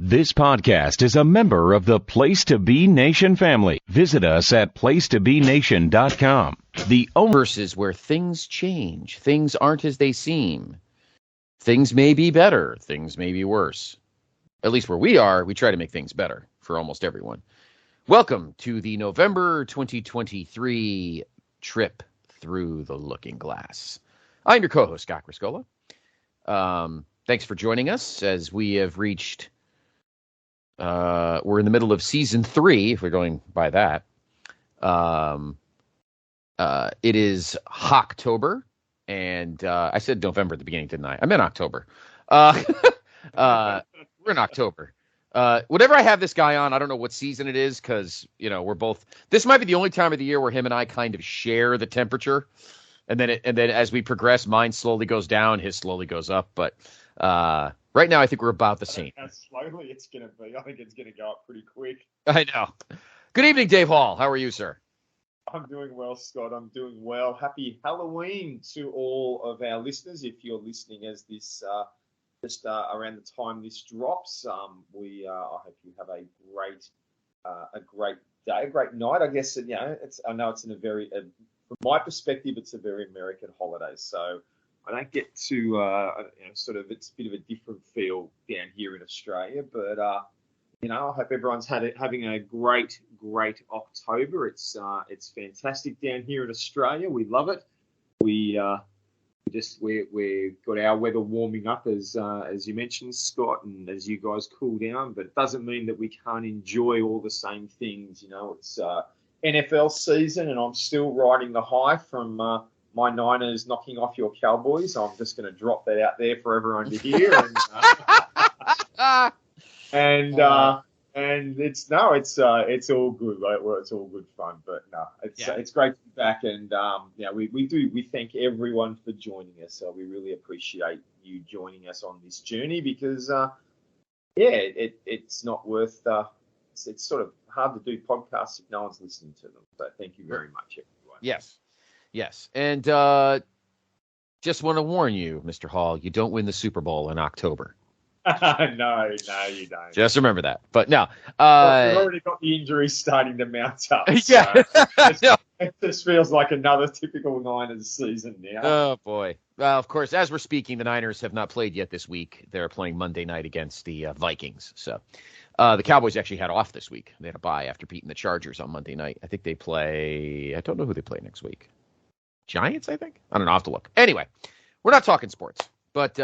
This podcast is a member of the Place to Be Nation family. Visit us at placetobenation.com. The Verses where things change. Things aren't as they seem. Things may be better. Things may be worse. At least where we are, we try to make things better for almost everyone. Welcome to the November 2023 trip through the looking glass. I'm your co-host, Scott Criscuolo. Thanks for joining us as we have reached... we're in the middle of season 3, if we're going by that. It is Hocktober, and I said November at the beginning, didn't I? I meant October. We're in October. Whatever I have this guy on, I don't know what season it is, because, we're both... This might be the only time of the year where him and I kind of share the temperature, and then as we progress, mine slowly goes down, his slowly goes up, but... right now, I think we're about the same. How slowly it's going to be. I think it's going to go up pretty quick. I know. Good evening, Dave Hall. How are you, sir? I'm doing well, Scott. I'm doing well. Happy Halloween to all of our listeners. If you're listening as this just around the time this drops, I hope you have a great day, a great night. I guess I know it's in a very, from my perspective, it's a very American holiday. So. I don't get to, it's a bit of a different feel down here in Australia, but, I hope everyone's having a great October. It's fantastic down here in Australia. We love it. We've got our weather warming up as you mentioned, Scott, and as you guys cool down, but it doesn't mean that we can't enjoy all the same things. It's NFL season, and I'm still riding the high from, my Niners knocking off your Cowboys. I'm just going to drop that out there for everyone to hear. And it's all good, right? Well, it's all good fun, but no, it's great to be back. And we thank everyone for joining us. So we really appreciate you joining us on this journey because it's not worth. It's sort of hard to do podcasts if no one's listening to them. So thank you very much, everyone. Yes, and just want to warn you, Mr. Hall, you don't win the Super Bowl in October. No, you don't. Just remember that. But no. We've already got the injuries starting to mount up. Yeah. So it just feels like another typical Niners season now. Oh, boy. Well, of course, as we're speaking, the Niners have not played yet this week. They're playing Monday night against the Vikings. So the Cowboys actually had off this week. They had a bye after beating the Chargers on Monday night. I think they play – I don't know who they play next week. Giants, I think? I don't know. I'll have to look. Anyway, we're not talking sports. But,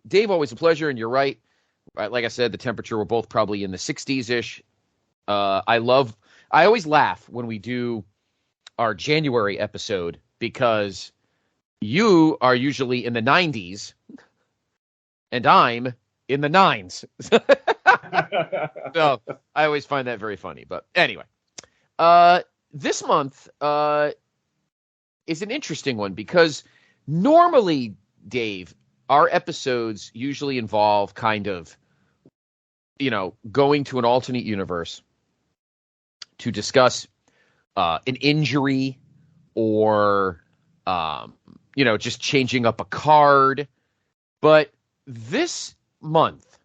Dave, always a pleasure, and you're right. Like I said, the temperature, we're both probably in the 60s-ish. I always laugh when we do our January episode because you are usually in the 90s, and I'm in the 9s. So I always find that very funny. But anyway, this month is an interesting one because normally, Dave, our episodes usually involve kind of, going to an alternate universe to discuss an injury or, just changing up a card. But this month,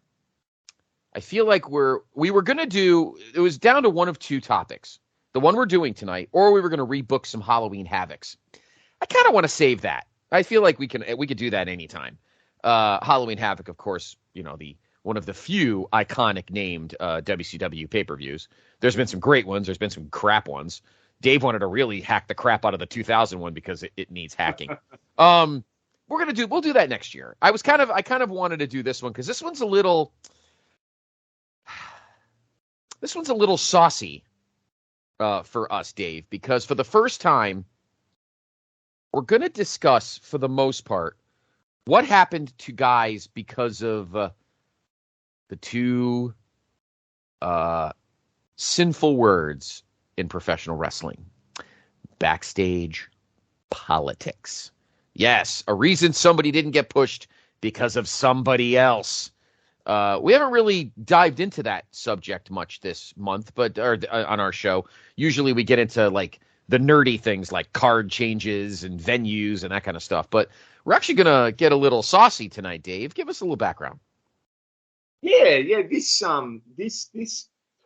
I feel like we were going to do, it was down to one of two topics. The one we're doing tonight, or we were going to rebook some Halloween Havocs. I kind of want to save that. I feel like we could do that anytime. Halloween Havoc, of course, the one of the few iconic named WCW pay-per-views. There's been some great ones. There's been some crap ones. Dave wanted to really hack the crap out of the 2000 one because it needs hacking. We'll do that next year. I kind of wanted to do this one because this one's a little saucy. For us, Dave, because for the first time, we're going to discuss, for the most part, what happened to guys because of the two sinful words in professional wrestling: backstage politics. Yes, a reason somebody didn't get pushed because of somebody else. We haven't really dived into that subject much this month, but on our show, usually we get into like the nerdy things like card changes and venues and that kind of stuff. But we're actually going to get a little saucy tonight, Dave. Give us a little background. Yeah. This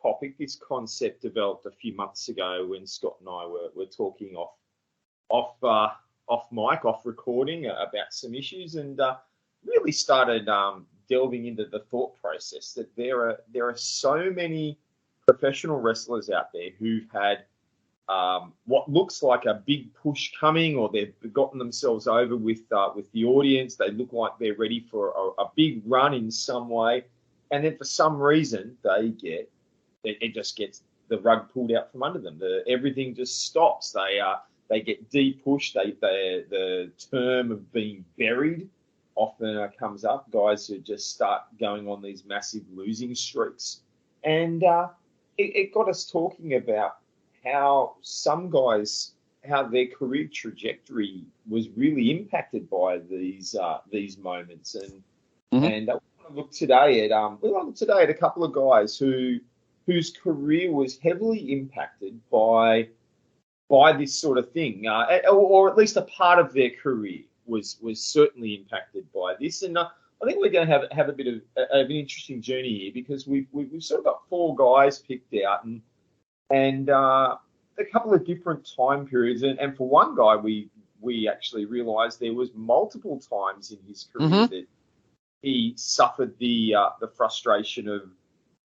topic, this concept developed a few months ago when Scott and I were talking off off mic, off recording about some issues, and really started delving into the thought process that there are so many professional wrestlers out there who've had what looks like a big push coming, or they've gotten themselves over with the audience. They look like they're ready for a big run in some way, and then for some reason it just gets the rug pulled out from under them. Everything just stops. They get de-pushed. The term of being buried often comes up. Guys who just start going on these massive losing streaks, and it got us talking about how some guys, how their career trajectory was really impacted by these moments. And I want to look today at a couple of guys whose career was heavily impacted by this sort of thing, or at least a part of their career was certainly impacted by this. And I think we're going to have a bit of an interesting journey here, because we've sort of got four guys picked out, and a couple of different time periods. And for one guy, we actually realised there was multiple times in his career that he suffered the frustration of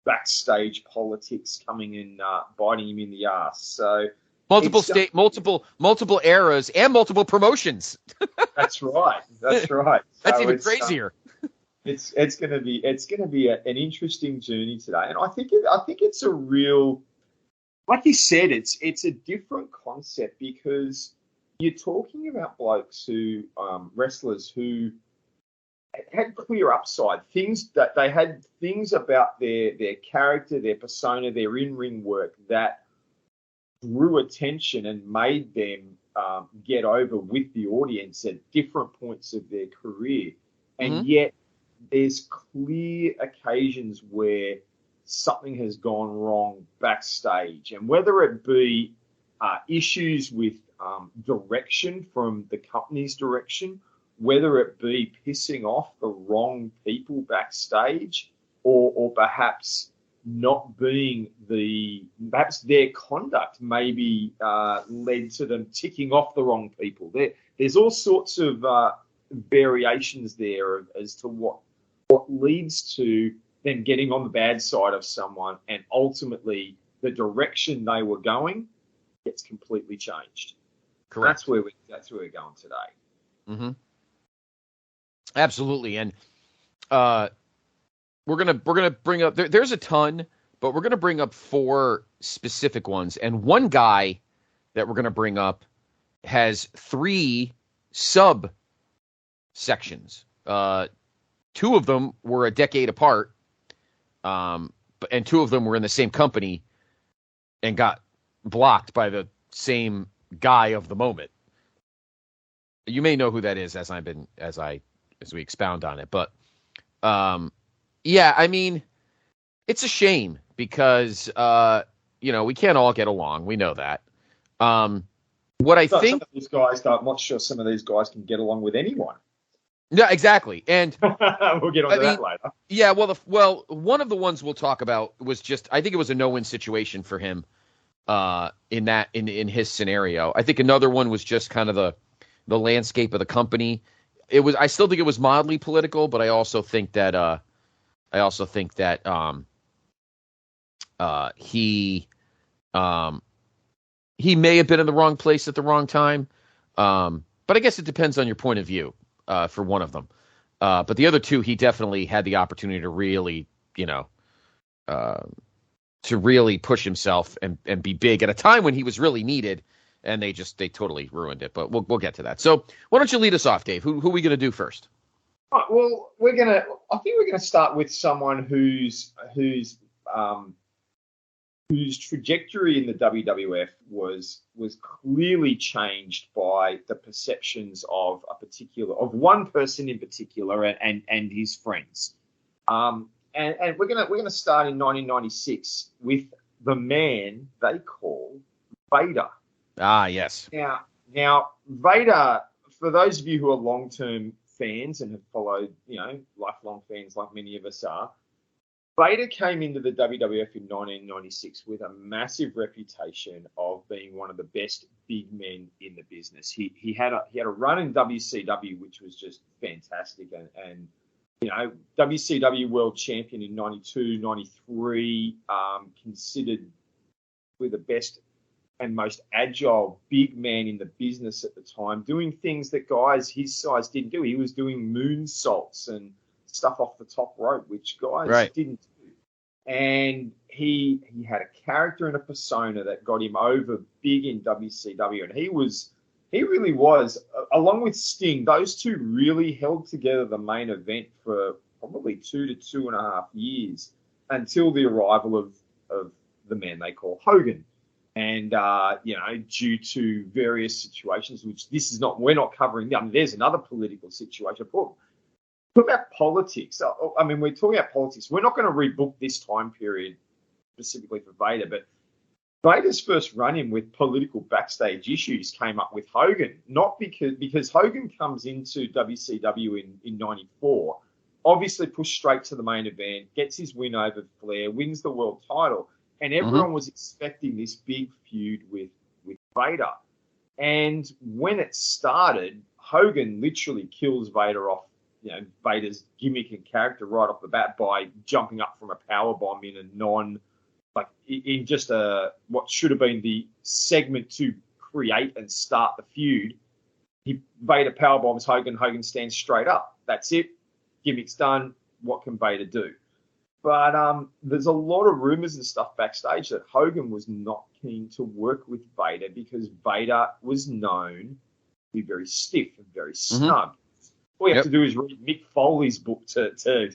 backstage politics coming and biting him in the ass. So multiple eras and multiple promotions. That's right. That's right. That's even crazier. It's going to be an interesting journey today, and I think it's a real, like you said, it's a different concept, because you're talking about blokes who wrestlers who had clear upside, things that they had, things about their character, their persona, their in-ring work that drew attention and made them get over with the audience at different points of their career. And yet there's clear occasions where something has gone wrong backstage, and whether it be issues with direction from the company's direction, whether it be pissing off the wrong people backstage, or perhaps not being perhaps their conduct maybe led to them ticking off the wrong people. There's all sorts of variations there as to what leads to them getting on the bad side of someone, and ultimately the direction they were going gets completely changed. Correct. That's where we're going today. Mm-hmm. Absolutely, and we're gonna bring up. There's a ton, but we're gonna bring up four specific ones, and one guy that we're gonna bring up has three sub sections. Two of them were a decade apart, and two of them were in the same company and got blocked by the same guy of the moment. You may know who that is as we expound on it, but yeah, I mean, it's a shame because we can't all get along. We know that. What I think, some of these guys, I'm not sure some of these guys can get along with anyone. Yeah, exactly. And we'll get onto that later. Yeah, well, one of the ones we'll talk about was just, I think it was a no-win situation for him in his scenario. I think another one was just kind of the landscape of the company. I still think it was mildly political, but I also think that he may have been in the wrong place at the wrong time. But I guess it depends on your point of view. For one of them. But the other two, he definitely had the opportunity to really, to really push himself and be big at a time when he was really needed, and they totally ruined it. But we'll get to that. So why don't you lead us off, Dave? Who are we going to do first? All right, well, I think we're gonna start with someone whose trajectory in the WWF was clearly changed by the perceptions of one person in particular and his friends. And we're gonna start in 1996 with the man they call Vader. Ah, yes. Now Vader, for those of you who are long-term fans and have followed, lifelong fans like many of us are, Vader came into the WWF in 1996 with a massive reputation of being one of the best big men in the business. He had a run in WCW which was just fantastic, and you know, WCW World Champion in 92, 93, considered with the best and most agile big man in the business at the time, doing things that guys his size didn't do. He was doing moonsaults and stuff off the top rope, which guys didn't do. And he had a character and a persona that got him over big in WCW, and he really was, along with Sting, those two really held together the main event for probably 2 to 2.5 years until the arrival of the man they call Hogan. And, due to various situations, which we're not covering. I mean, there's another political situation. Talk about politics. I mean, we're talking about politics. We're not going to rebook this time period specifically for Vader, but Vader's first run-in with political backstage issues came up with Hogan, not because Hogan comes into WCW in 94, obviously pushed straight to the main event, gets his win over Flair, wins the world title, and everyone was expecting this big feud with Vader. And when it started, Hogan literally kills Vader off, Vader's gimmick and character right off the bat by jumping up from a powerbomb in just what should have been the segment to create and start the feud. Vader powerbombs Hogan. Hogan stands straight up. That's it. Gimmick's done. What can Vader do? But there's a lot of rumors and stuff backstage that Hogan was not keen to work with Vader because Vader was known to be very stiff and very snug. All you have to do is read Mick Foley's book to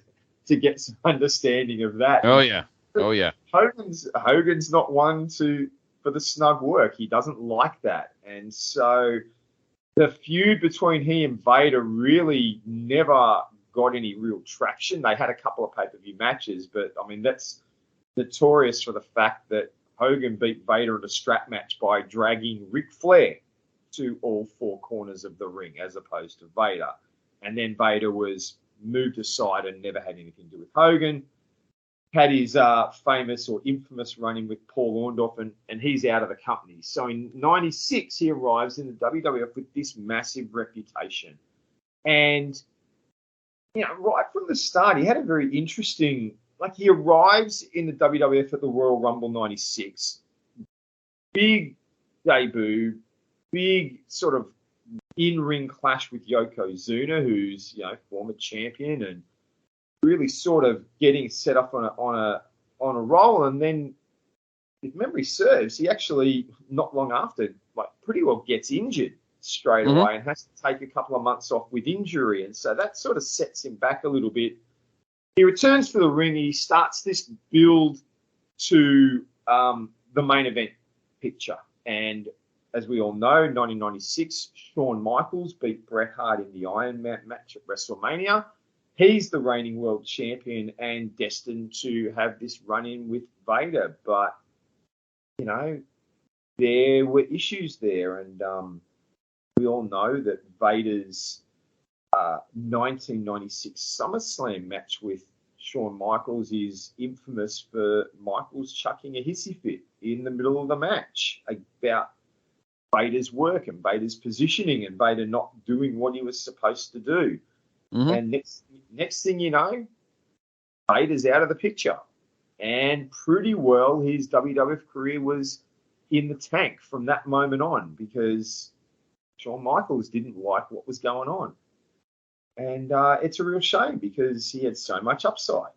get some understanding of that. Oh yeah. Hogan's not one for the snug work. He doesn't like that, and so the feud between he and Vader really never got any real traction. They had a couple of pay-per-view matches, but I mean that's notorious for the fact that Hogan beat Vader in a strap match by dragging Ric Flair to all four corners of the ring as opposed to Vader. And then Vader was moved aside and never had anything to do with Hogan. Had his famous or infamous run-in with Paul Orndorff, and he's out of the company. So in 96, he arrives in the WWF with this massive reputation. And, right from the start, he had a very interesting, he arrives in the WWF at the Royal Rumble 96. Big debut, big sort of in-ring clash with Yokozuna, who's, former champion, and really sort of getting set up on a roll. And then, if memory serves, he actually, not long after, pretty well gets injured straight away and has to take a couple of months off with injury. And so that sort of sets him back a little bit. He returns to the ring. He starts this build to the main event picture. And as we all know, 1996, Shawn Michaels beat Bret Hart in the Iron Man match at WrestleMania. He's the reigning world champion and destined to have this run-in with Vader. But, there were issues there. And we all know that Vader's 1996 SummerSlam match with Shawn Michaels is infamous for Michaels chucking a hissy fit in the middle of the match about Vader's work and Vader's positioning and Vader not doing what he was supposed to do. And next thing you know, Vader's out of the picture. And pretty well his WWF career was in the tank from that moment on because Shawn Michaels didn't like what was going on. And it's a real shame because he had so much upside.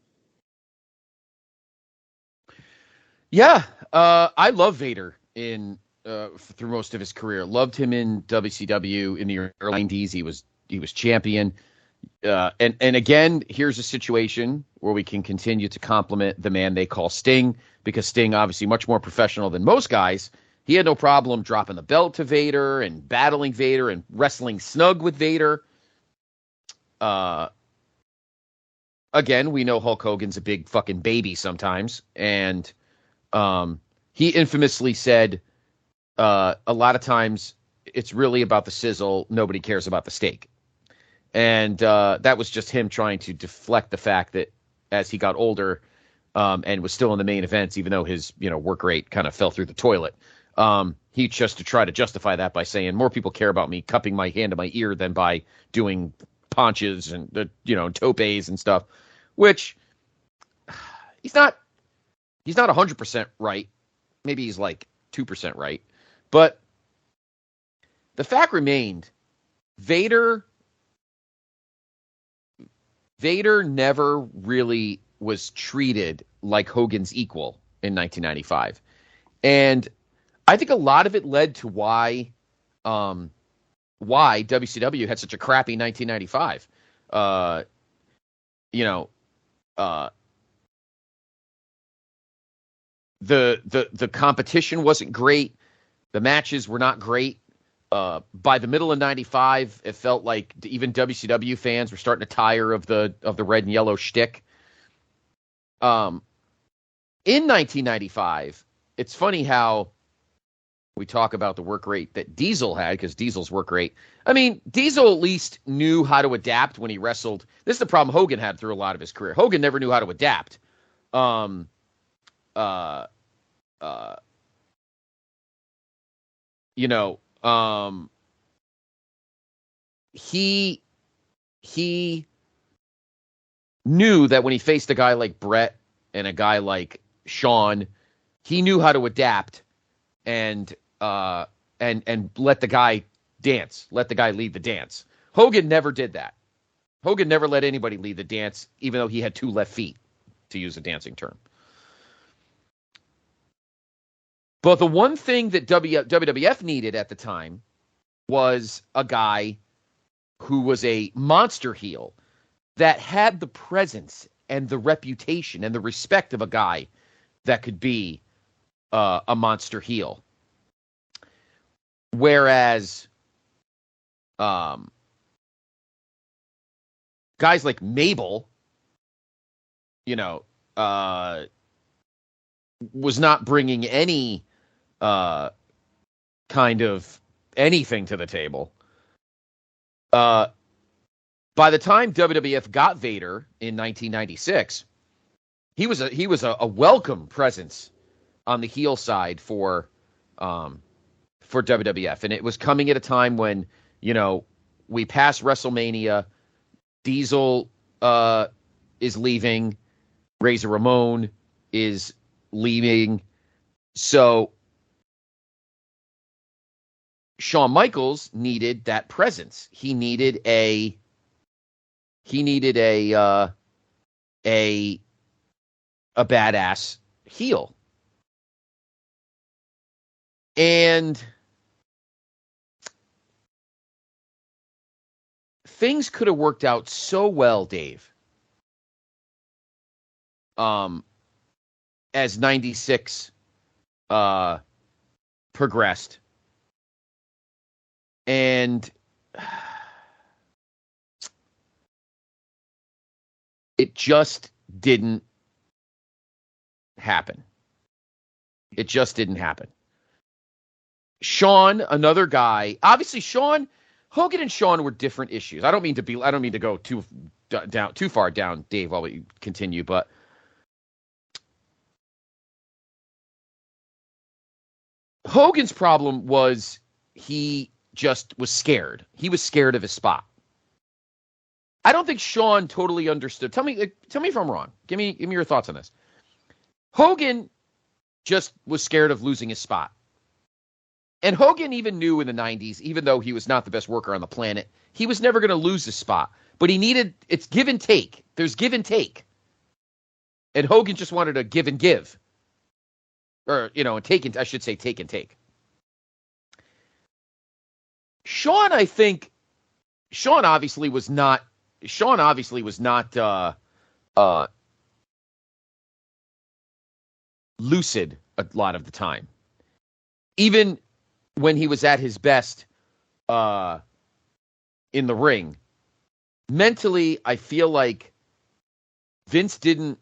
Yeah, I love Vader through most of his career. Loved him in WCW in the early 90s. He was champion. And again, here's a situation where we can continue to compliment the man they call Sting, because Sting, obviously much more professional than most guys. He had no problem dropping the belt to Vader and battling Vader and wrestling snug with Vader. Again, we know Hulk Hogan's a big fucking baby sometimes. And he infamously said a lot of times it's really about the sizzle. Nobody cares about the steak. And that was just him trying to deflect the fact that as he got older, and was still in the main events, even though his work rate kind of fell through the toilet. He just to try to justify that by saying more people care about me cupping my hand to my ear than by doing punches and topes and stuff, which he's not 100% right. Maybe he's like 2% right, but the fact remained, Vader never really was treated like Hogan's equal in 1995. And I think a lot of it led to why WCW had such a crappy 1995. The competition wasn't great. The matches were not great. By the middle of 95, it felt like even WCW fans were starting to tire of the red and yellow shtick. In 1995, it's funny how we talk about the work rate that Diesel had, because Diesel's work rate. I mean, Diesel at least knew how to adapt when he wrestled. This is the problem Hogan had through a lot of his career. Hogan never knew how to adapt. He knew that when he faced a guy like Brett and a guy like Shawn, he knew how to adapt and let the guy dance, let the guy lead the dance. Hogan never did that. Hogan never let anybody lead the dance, even though he had two left feet, to use a dancing term. But the one thing that WWF needed at the time was a guy who was a monster heel that had the presence and the reputation and the respect of a guy that could be a monster heel. Whereas guys like Mabel, was not bringing any kind of anything to the table. By the time WWF got Vader in 1996, he was a welcome presence on the heel side for WWF, and it was coming at a time when we passed WrestleMania, Diesel is leaving, Razor Ramon is leaving, so Shawn Michaels needed that presence. He needed a badass heel. And things could have worked out so well, Dave, as 96 progressed. And it just didn't happen. It just didn't happen. Shawn, another guy, obviously Hogan and Shawn were different issues. I don't mean to go too far down, Dave, while we continue, but Hogan's problem was he just was scared. He was scared of his spot. I don't think Shawn totally understood. Tell me if I'm wrong. Give me your thoughts on this. Hogan just was scared of losing his spot. And Hogan even knew in the 90s, even though he was not the best worker on the planet, he was never going to lose his spot. But it's give and take. There's give and take. And Hogan just wanted to give and give. Or, take and take. Shawn obviously was not lucid a lot of the time. Even when he was at his best in the ring, mentally, I feel like Vince didn't.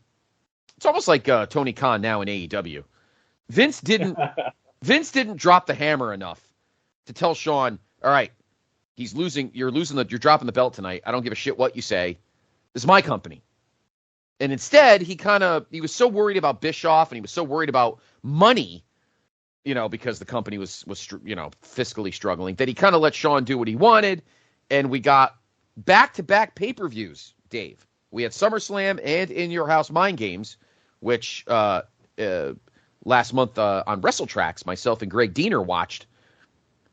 It's almost like Tony Khan now in AEW. Vince didn't drop the hammer enough to tell Shawn, all right, he's losing. You're dropping the belt tonight. I don't give a shit what you say. This is my company. And instead, he was so worried about Bischoff and he was so worried about money, because the company was fiscally struggling, that he kind of let Shawn do what he wanted. And we got back-to-back pay-per-views, Dave. We had SummerSlam and In Your House Mind Games, which last month on Wrestle Tracks, myself and Greg Diener watched,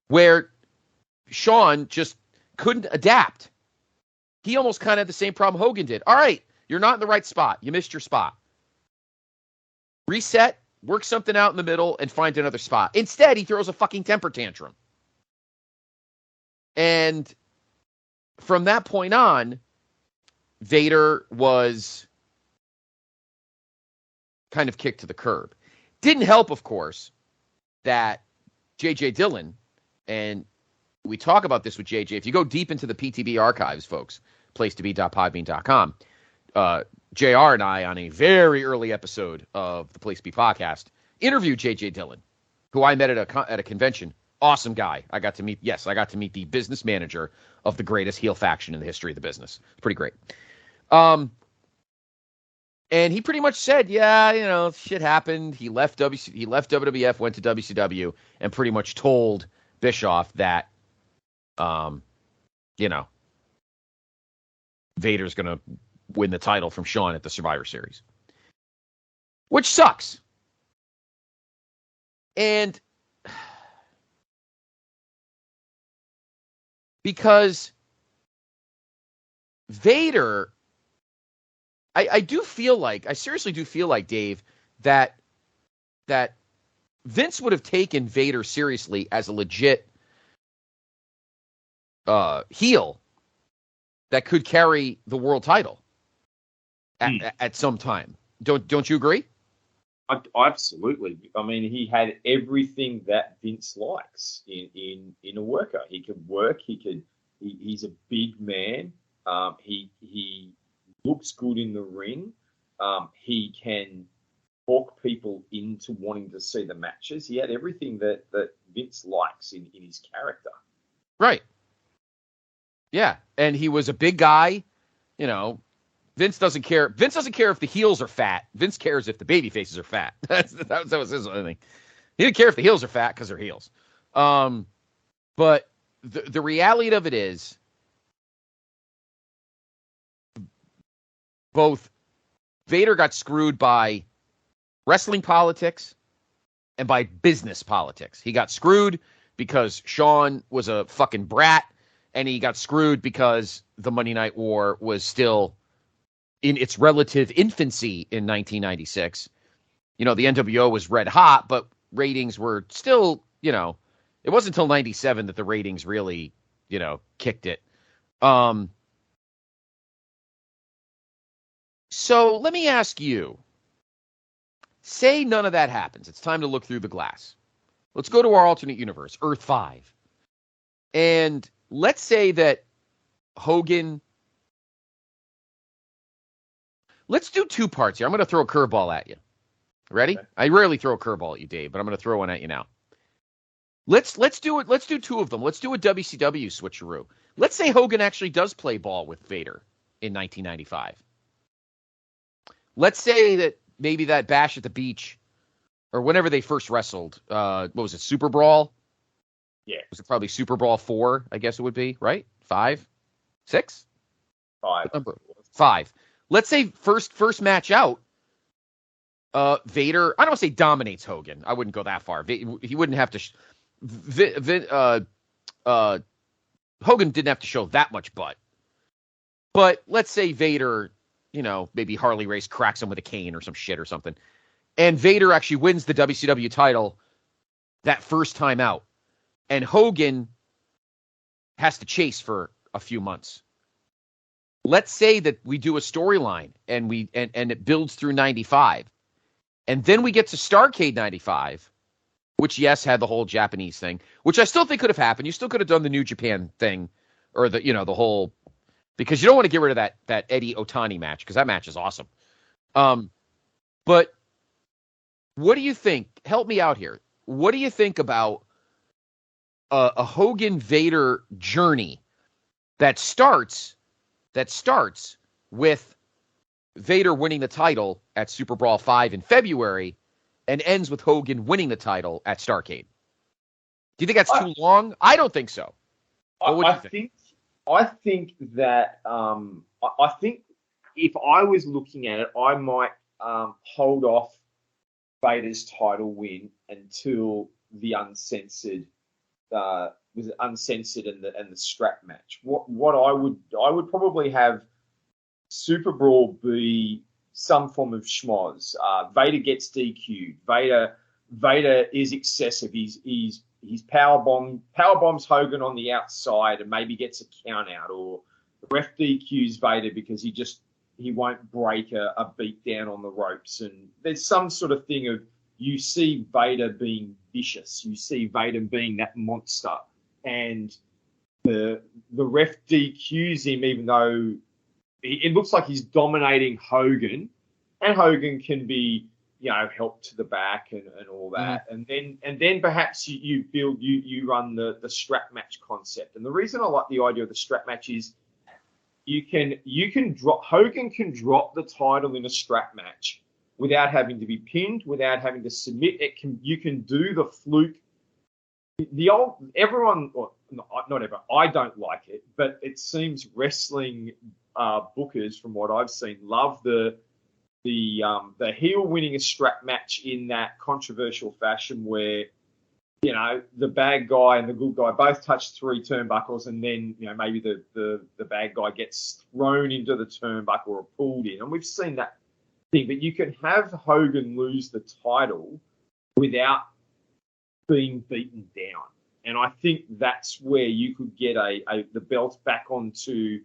where Shawn just couldn't adapt. He almost kind of had the same problem Hogan did. All right, you're not in the right spot. You missed your spot. Reset, work something out in the middle, and find another spot. Instead, he throws a fucking temper tantrum. And from that point on, Vader was kind of kicked to the curb. Didn't help, of course, that J.J. Dillon, and we talk about this with J.J. If you go deep into the PTB archives, folks, placetobe.podbean.com, JR and I, on a very early episode of the Place to Be podcast, interviewed J.J. Dillon, who I met at a convention. Awesome guy. I got to meet the business manager of the greatest heel faction in the history of the business. It's pretty great. And he pretty much said, yeah, shit happened. He left WWF, went to WCW, and pretty much told Bischoff that, Vader's going to win the title from Shawn at the Survivor Series. Which sucks. And because Vader, I seriously do feel like, Dave, that Vince would have taken Vader seriously as a legit heel that could carry the world title at some time. Don't you agree? Absolutely. I mean, he had everything that Vince likes in a worker. He could work. He's a big man. He looks good in the ring. He can talk people into wanting to see the matches. He had everything that Vince likes in his character. Right. Yeah, and he was a big guy. Vince doesn't care. Vince doesn't care if the heels are fat. Vince cares if the baby faces are fat. that was his only thing. He didn't care if the heels are fat because they're heels. But the reality of it is, both Vader got screwed by wrestling politics and by business politics. He got screwed because Shawn was a fucking brat, and he got screwed because the Monday Night War was still in its relative infancy in 1996. The NWO was red hot, but ratings were still, it wasn't until 97 that the ratings really, kicked it. So let me ask you, say none of that happens. It's time to look through the glass. Let's go to our alternate universe, Earth 5. And let's say that Hogan... Let's do two parts here. I'm going to throw a curveball at you. Ready? Okay. I rarely throw a curveball at you, Dave, but I'm going to throw one at you now. Let's do it. Let's do two of them. Let's do a WCW switcheroo. Let's say Hogan actually does play ball with Vader in 1995. Let's say that maybe that Bash at the Beach, or whenever they first wrestled, what was it, Super Brawl? Yeah. Was it probably Super Brawl 4, I guess it would be, right? 5? 6? 5. 5. Let's say first match out, Vader, I don't want to say dominates Hogan. I wouldn't go that far. He wouldn't have to... Hogan didn't have to show that much butt. But let's say Vader, maybe Harley Race cracks him with a cane or some shit or something. And Vader actually wins the WCW title that first time out. And Hogan has to chase for a few months. Let's say that we do a storyline and it builds through 95. And then we get to Starrcade 95, which, yes, had the whole Japanese thing, which I still think could have happened. You still could have done the New Japan thing, or the whole, because you don't want to get rid of that Eddie Otani match, because that match is awesome. But what do you think? Help me out here. What do you think about a Hogan Vader journey that starts with Vader winning the title at Super Brawl 5 in February and ends with Hogan winning the title at Starrcade. Do you think that's too long? I don't think so. But what do you think? I think that I think if I was looking at it, I might hold off Vader's title win until the uncensored and the strap match. What I would probably have Super Brawl be some form of schmoz. Vader gets DQ'd. Vader is excessive. He's power bombs Hogan on the outside and maybe gets a count out, or the ref DQs Vader because he won't break a beat down on the ropes. And there's some sort of thing of, you see Vader being vicious. You see Vader being that monster. And the ref DQs him, even though it looks like he's dominating Hogan, and Hogan can be, helped to the back and all that. Mm-hmm. And then perhaps you run the strap match concept. And the reason I like the idea of the strap match is Hogan can drop the title in a strap match without having to be pinned, without having to submit. You can do the fluke. Not everyone, I don't like it, but it seems wrestling bookers, from what I've seen, love the heel winning a strap match in that controversial fashion where, the bad guy and the good guy both touch 3 turnbuckles, and then, maybe the bad guy gets thrown into the turnbuckle or pulled in. And we've seen that thing, but you can have Hogan lose the title without being beaten down. And I think that's where you could get the belt back onto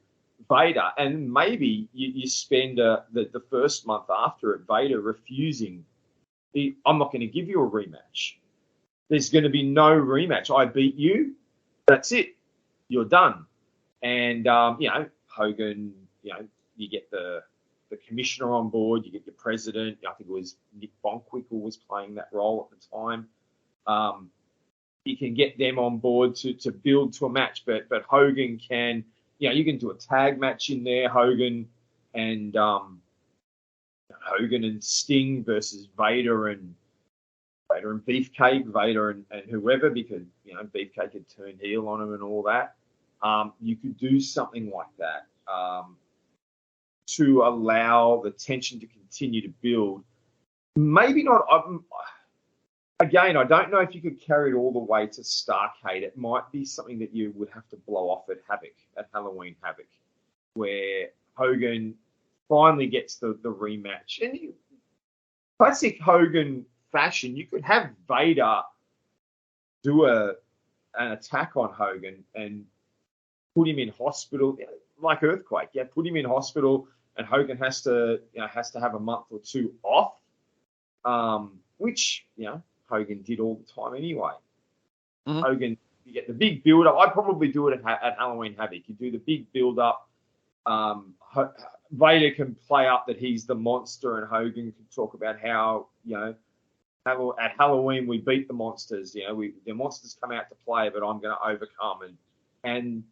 Vader, and maybe you spend the first month after it, Vader refusing. I'm not going to give you a rematch. There's going to be no rematch. I beat you. That's it. You're done. And Hogan. You get the commissioner on board. You get your president. I think it was Nick Bonquickle was playing that role at the time. You can get them on board to build to a match, but Hogan can. You can do a tag match in there, Hogan and Sting versus Vader and Beefcake, Vader and whoever, because Beefcake had turned heel on him and all that. You could do something like that to allow the tension to continue to build. Maybe not. Again, I don't know if you could carry it all the way to Starrcade. It might be something that you would have to blow off at Halloween Havoc, where Hogan finally gets the rematch. And classic Hogan fashion, you could have Vader do an attack on Hogan and put him in hospital, like Earthquake. Yeah, put him in hospital, and Hogan has to have a month or 2 off, which Hogan did all the time anyway. Mm-hmm. Hogan, you get the big build-up. I'd probably do it at Halloween Havoc. You do the big build-up. Vader can play up that he's the monster, and Hogan can talk about how, at Halloween we beat the monsters. The monsters come out to play, but I'm going to overcome. And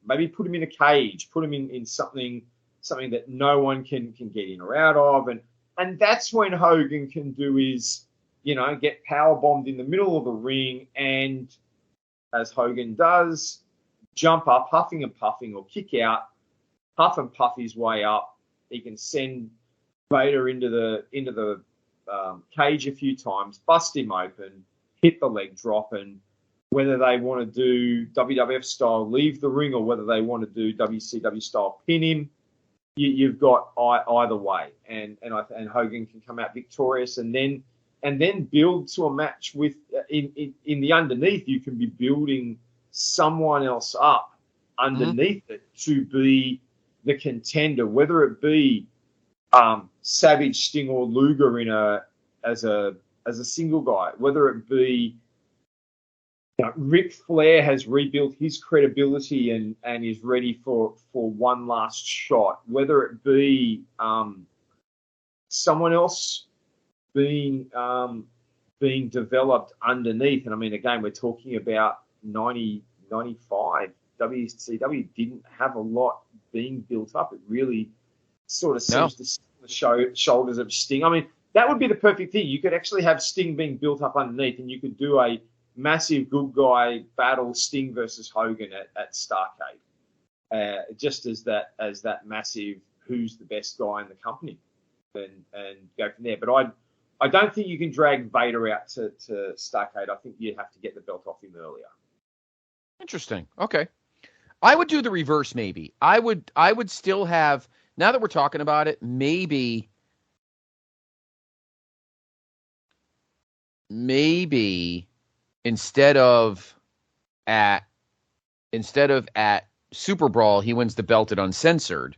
maybe put him in a cage, put him in something that no one can get in or out of. And that's when Hogan can do his, get power bombed in the middle of the ring, and as Hogan does, jump up, huffing and puffing, or kick out, huff and puff his way up. He can send Vader into the cage a few times, bust him open, hit the leg drop, and whether they want to do WWF style leave the ring or whether they want to do WCW style pin him, you've got either way, and Hogan can come out victorious, and then build to a match with in the underneath. You can be building someone else up underneath it to be the contender, whether it be Savage, Sting, or Luger as a single guy, whether it be Ric Flair has rebuilt his credibility and is ready for one last shot, whether it be someone else being developed underneath. And I mean, again, we're talking about 95. WCW didn't have a lot being built up. It really sort of No. seems to sit on the shoulders of Sting. I mean, that would be the perfect thing. You could actually have Sting being built up underneath, and you could do a massive good guy battle, Sting versus Hogan at Starrcade, just as that massive who's the best guy in the company, and go from there. But I don't think you can drag Vader out to Starrcade. I think you have to get the belt off him earlier. Interesting. Okay. I would do the reverse maybe. I would still have, now that we're talking about it, maybe instead of at Super Brawl, he wins the belt at Uncensored.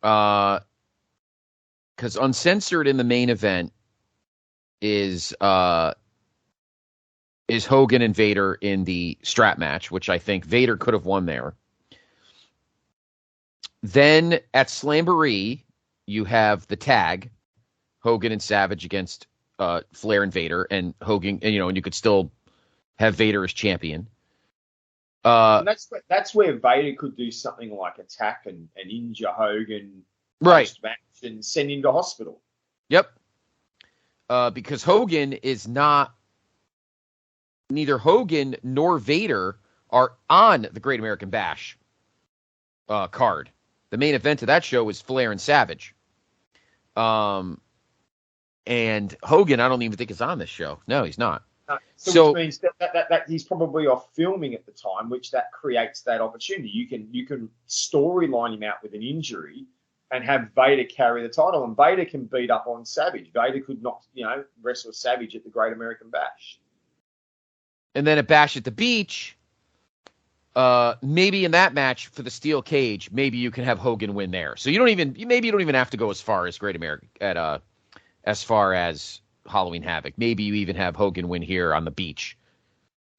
Because Uncensored in the main event is Hogan and Vader in the strap match, which I think Vader could have won there. Then at Slamboree, you have the tag, Hogan and Savage against Flair and Vader, and Hogan, and you could still have Vader as champion. And that's where Vader could do something like attack and injure Hogan, right? Post-match and send him to hospital. Yep. Because Hogan is not. Neither Hogan nor Vader are on the Great American Bash card. The main event of that show is Flair and Savage. And Hogan, I don't even think is on this show. No, he's not. So which means that he's probably off filming at the time, which that creates that opportunity. You can storyline him out with an injury and have Vader carry the title, and Vader can beat up on Savage. Vader could not, wrestle Savage at the Great American Bash. And then at Bash at the Beach, maybe in that match for the steel cage, maybe you can have Hogan win there. So you don't even have to go as far as Great America as far as Halloween Havoc. Maybe you even have Hogan win here on the beach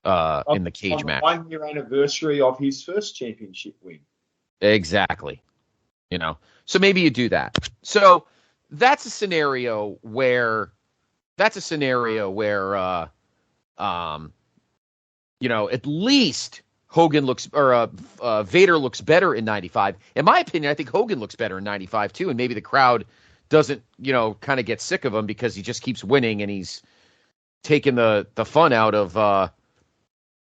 in the cage match. 1 year anniversary of his first championship win. Exactly. So maybe you do that. So that's a scenario where at least Hogan looks, or Vader looks better in 95. In my opinion, I think Hogan looks better in 95 too, and maybe the crowd doesn't, kind of get sick of him because he just keeps winning and he's taking the fun out of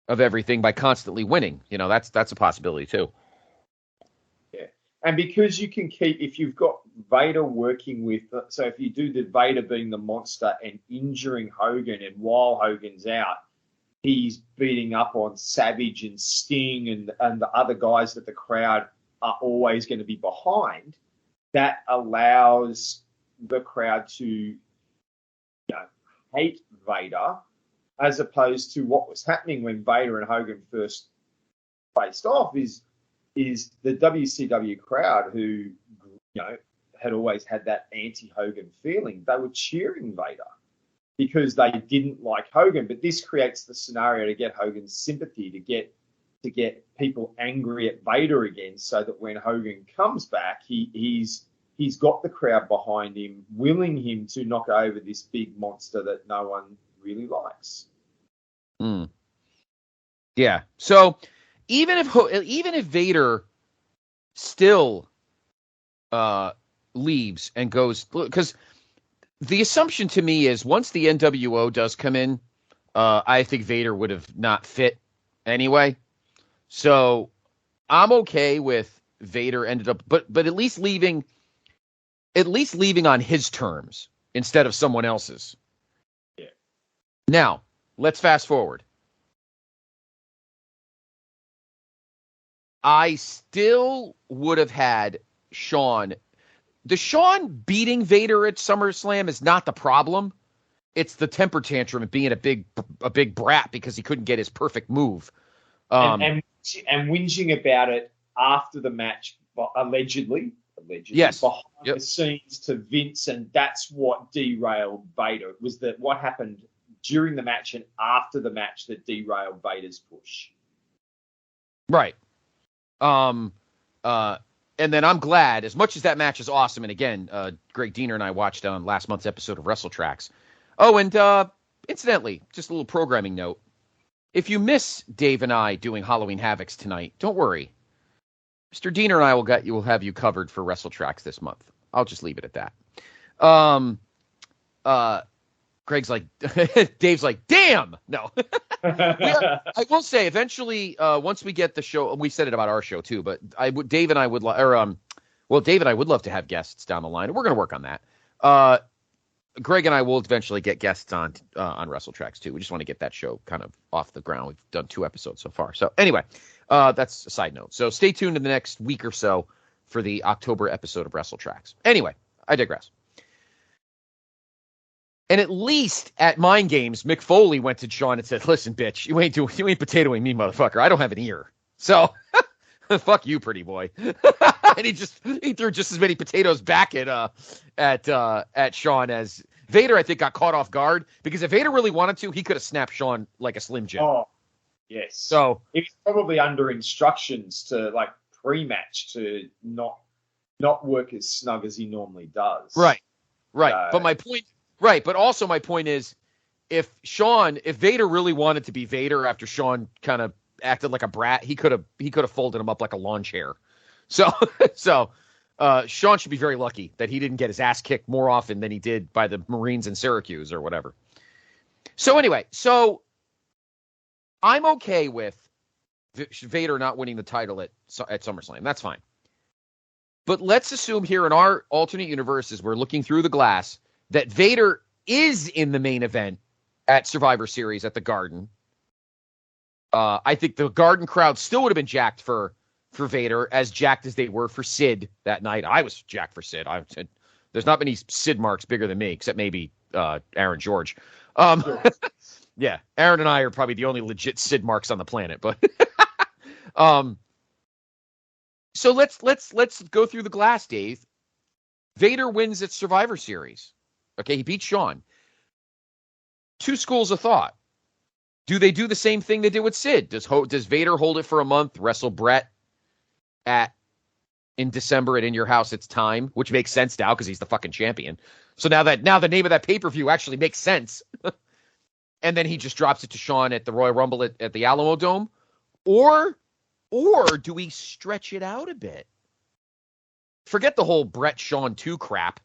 everything by constantly winning. That's a possibility too. Yeah, and because you can keep, if you've got Vader working with, so if you do the Vader being the monster and injuring Hogan, and while Hogan's out, he's beating up on Savage and Sting and the other guys that the crowd are always going to be behind, that allows the crowd to hate Vader, as opposed to what was happening when Vader and Hogan first faced off is the WCW crowd, who had always had that anti-Hogan feeling. They were cheering Vader because they didn't like Hogan, but this creates the scenario to get Hogan's sympathy, to get people angry at Vader again, so that when Hogan comes back, he's got the crowd behind him, willing him to knock over this big monster that no one really likes. Yeah. So even if Vader still leaves and goes, because the assumption to me is once the NWO does come in, I think Vader would have not fit anyway. So I'm okay with Vader ended up, but at least leaving on his terms instead of someone else's. Yeah. Now, let's fast forward. I still would have had Shawn. The Shawn beating Vader at SummerSlam is not the problem. It's the temper tantrum and being a big brat because he couldn't get his perfect move. And whinging about it after the match, allegedly, yes, behind the scenes to Vince, and that's what derailed Vader. It was that what happened during the match and after the match that derailed Vader's push. Right. And then I'm glad, as much as that match is awesome, and again, Greg Diener and I watched on last month's episode of Wrestle Tracks. Oh, and incidentally, just a little programming note. If you miss Dave and I doing Halloween Havocs tonight, don't worry. Mr. Diener and I will have you covered for Wrestle Tracks this month. I'll just leave it at that. Craig's like, Dave's like, damn, no. I will say, eventually, once we get the show, we said it about our show too, but Dave and I would love to have guests down the line, and we're going to work on that. Greg and I will eventually get guests on Wrestle Tracks too. We just want to get that show kind of off the ground. We've done 2 episodes so far. So anyway, that's a side note. So stay tuned in the next week or so for the October episode of Wrestle Tracks. Anyway, I digress. And at least at Mind Games, Mick Foley went to Sean and said, "Listen, bitch, you ain't potatoing me, motherfucker. I don't have an ear. So fuck you, pretty boy." And he threw just as many potatoes back at Sean as Vader. I think got caught off guard, because if Vader really wanted to, he could have snapped Sean like a Slim Jim. Oh, yes. So he was probably under instructions to pre-match to not work as snug as he normally does. Right. But also my point is, if Vader really wanted to be Vader after Sean kind of acted like a brat, he could have folded him up like a lawn chair. So Sean should be very lucky that he didn't get his ass kicked more often than he did by the Marines in Syracuse or whatever. So anyway, I'm okay with Vader not winning the title at SummerSlam. That's fine. But let's assume here in our alternate universe, as we're looking through the glass, that Vader is in the main event at Survivor Series at the Garden. I think the Garden crowd still would have been jacked for Vader, as jacked as they were for Sid that night. I was jacked for Sid. There's not many Sid marks bigger than me, except maybe Aaron George. Sure. Yeah, Aaron and I are probably the only legit Sid marks on the planet. But so let's go through the glass, Dave. Vader wins at Survivor Series. Okay, he beat Sean. 2 schools of thought. Do they do the same thing they did with Sid? Does Vader hold it for a month, wrestle Brett in December at In Your House It's Time, which makes sense now because he's the fucking champion. So now the name of that pay-per-view actually makes sense. And then he just drops it to Sean at the Royal Rumble at the Alamo Dome? Or do we stretch it out a bit? Forget the whole Brett Sean 2 crap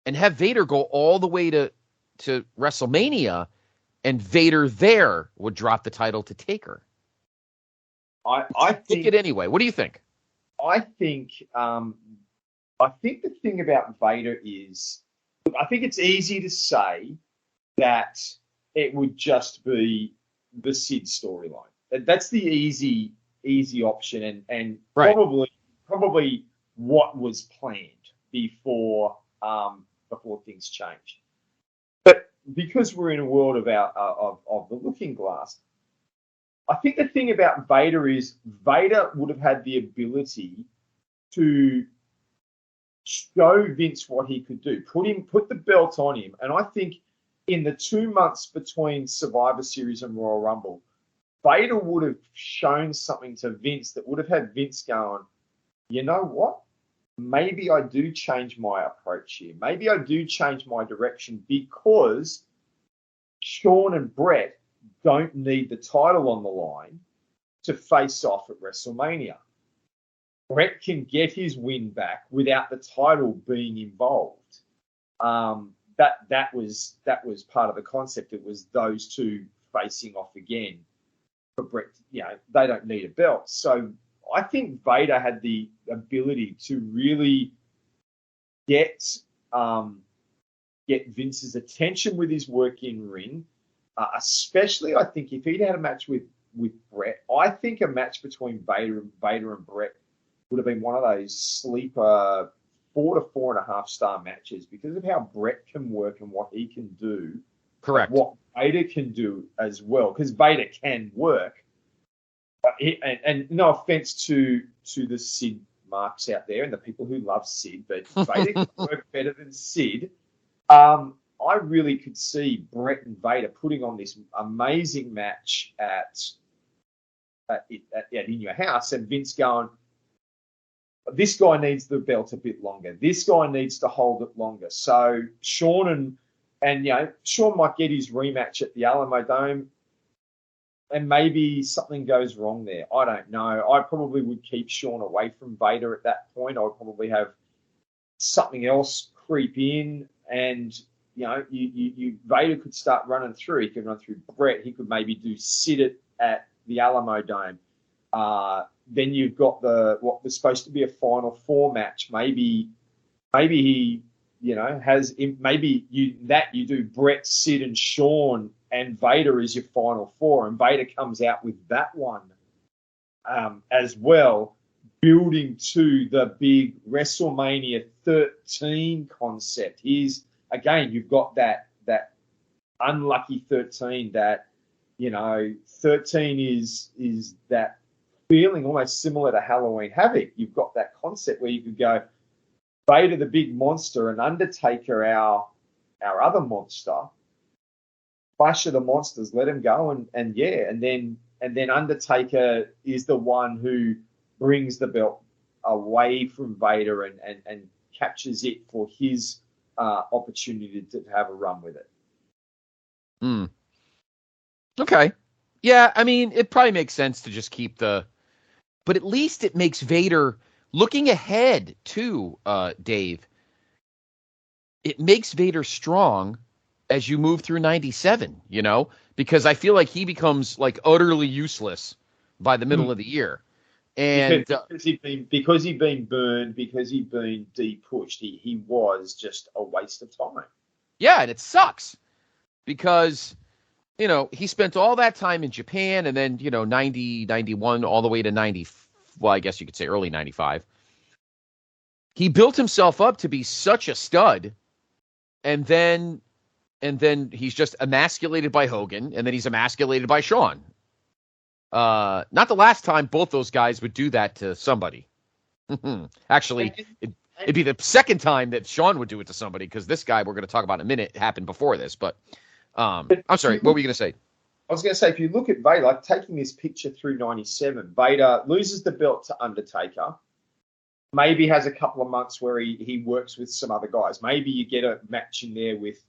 and have Vader go all the way to WrestleMania, and Vader there would drop the title to Taker. I think it anyway. What do you think? I think the thing about Vader is, I think it's easy to say that it would just be the Sid storyline. That's the easy option, and right. probably what was planned before things changed. But because we're in a world of the Looking Glass, I think the thing about Vader is Vader would have had the ability to show Vince what he could do, put the belt on him. And I think in the 2 months between Survivor Series and Royal Rumble, Vader would have shown something to Vince that would have had Vince going, you know what? Maybe I do change my approach here. Maybe I do change my direction, because Sean and Brett don't need the title on the line to face off at WrestleMania. Brett can get his win back without the title being involved. That was part of the concept. It was those two facing off again. But Brett, they don't need a belt. So I think Vader had the ability to really get Vince's attention with his work in ring. Especially, I think, if he'd had a match with Brett, I think a match between Vader and Brett would have been one of those sleeper 4 to 4.5 star matches, because of how Brett can work and what he can do. Correct. What Vader can do as well, because Vader can work. And no offense to the Sid marks out there and the people who love Sid, but Vader can work better than Sid. I really could see Brett and Vader putting on this amazing match at In Your House, and Vince going, this guy needs the belt a bit longer. This guy needs to hold it longer. So Sean and Sean might get his rematch at the Alamo Dome. and maybe something goes wrong there. I don't know. I probably would keep Sean away from Vader at that point. I would probably have something else creep in, and you Vader could start running through. He could run through Brett. He could maybe do sit it at the Alamo Dome. Then you've got what was supposed to be a Final Four match. Maybe he you do Brett, Sid, and Sean, and Vader is your Final Four, and Vader comes out with that one as well, building to the big WrestleMania 13 concept. Again, you've got that unlucky 13, that 13 is that feeling almost similar to Halloween Havoc. You've got that concept where you could go Vader the big monster and Undertaker our other monster. Clash of the Monsters, let him go, and then Undertaker is the one who brings the belt away from Vader and captures it for his opportunity to have a run with it. Okay. Yeah, I mean, it probably makes sense to just keep but at least it makes Vader, looking ahead too, Dave, it makes Vader strong as you move through 97, because I feel like he becomes like utterly useless by the middle of the year. And because he'd been burned, because he'd been de-pushed, he was just a waste of time. Yeah, and it sucks because he spent all that time in Japan, and then 90, 91, all the way to 90. Well, I guess you could say early 95. He built himself up to be such a stud, and then he's just emasculated by Hogan, and then he's emasculated by Shawn. Not the last time both those guys would do that to somebody. Actually, it'd be the second time that Shawn would do it to somebody, because this guy we're going to talk about in a minute happened before this. But I'm sorry, what were you going to say? I was going to say, if you look at Vader, like taking this picture through 97, Vader loses the belt to Undertaker. Maybe has a couple of months where he works with some other guys. Maybe you get a match in there with,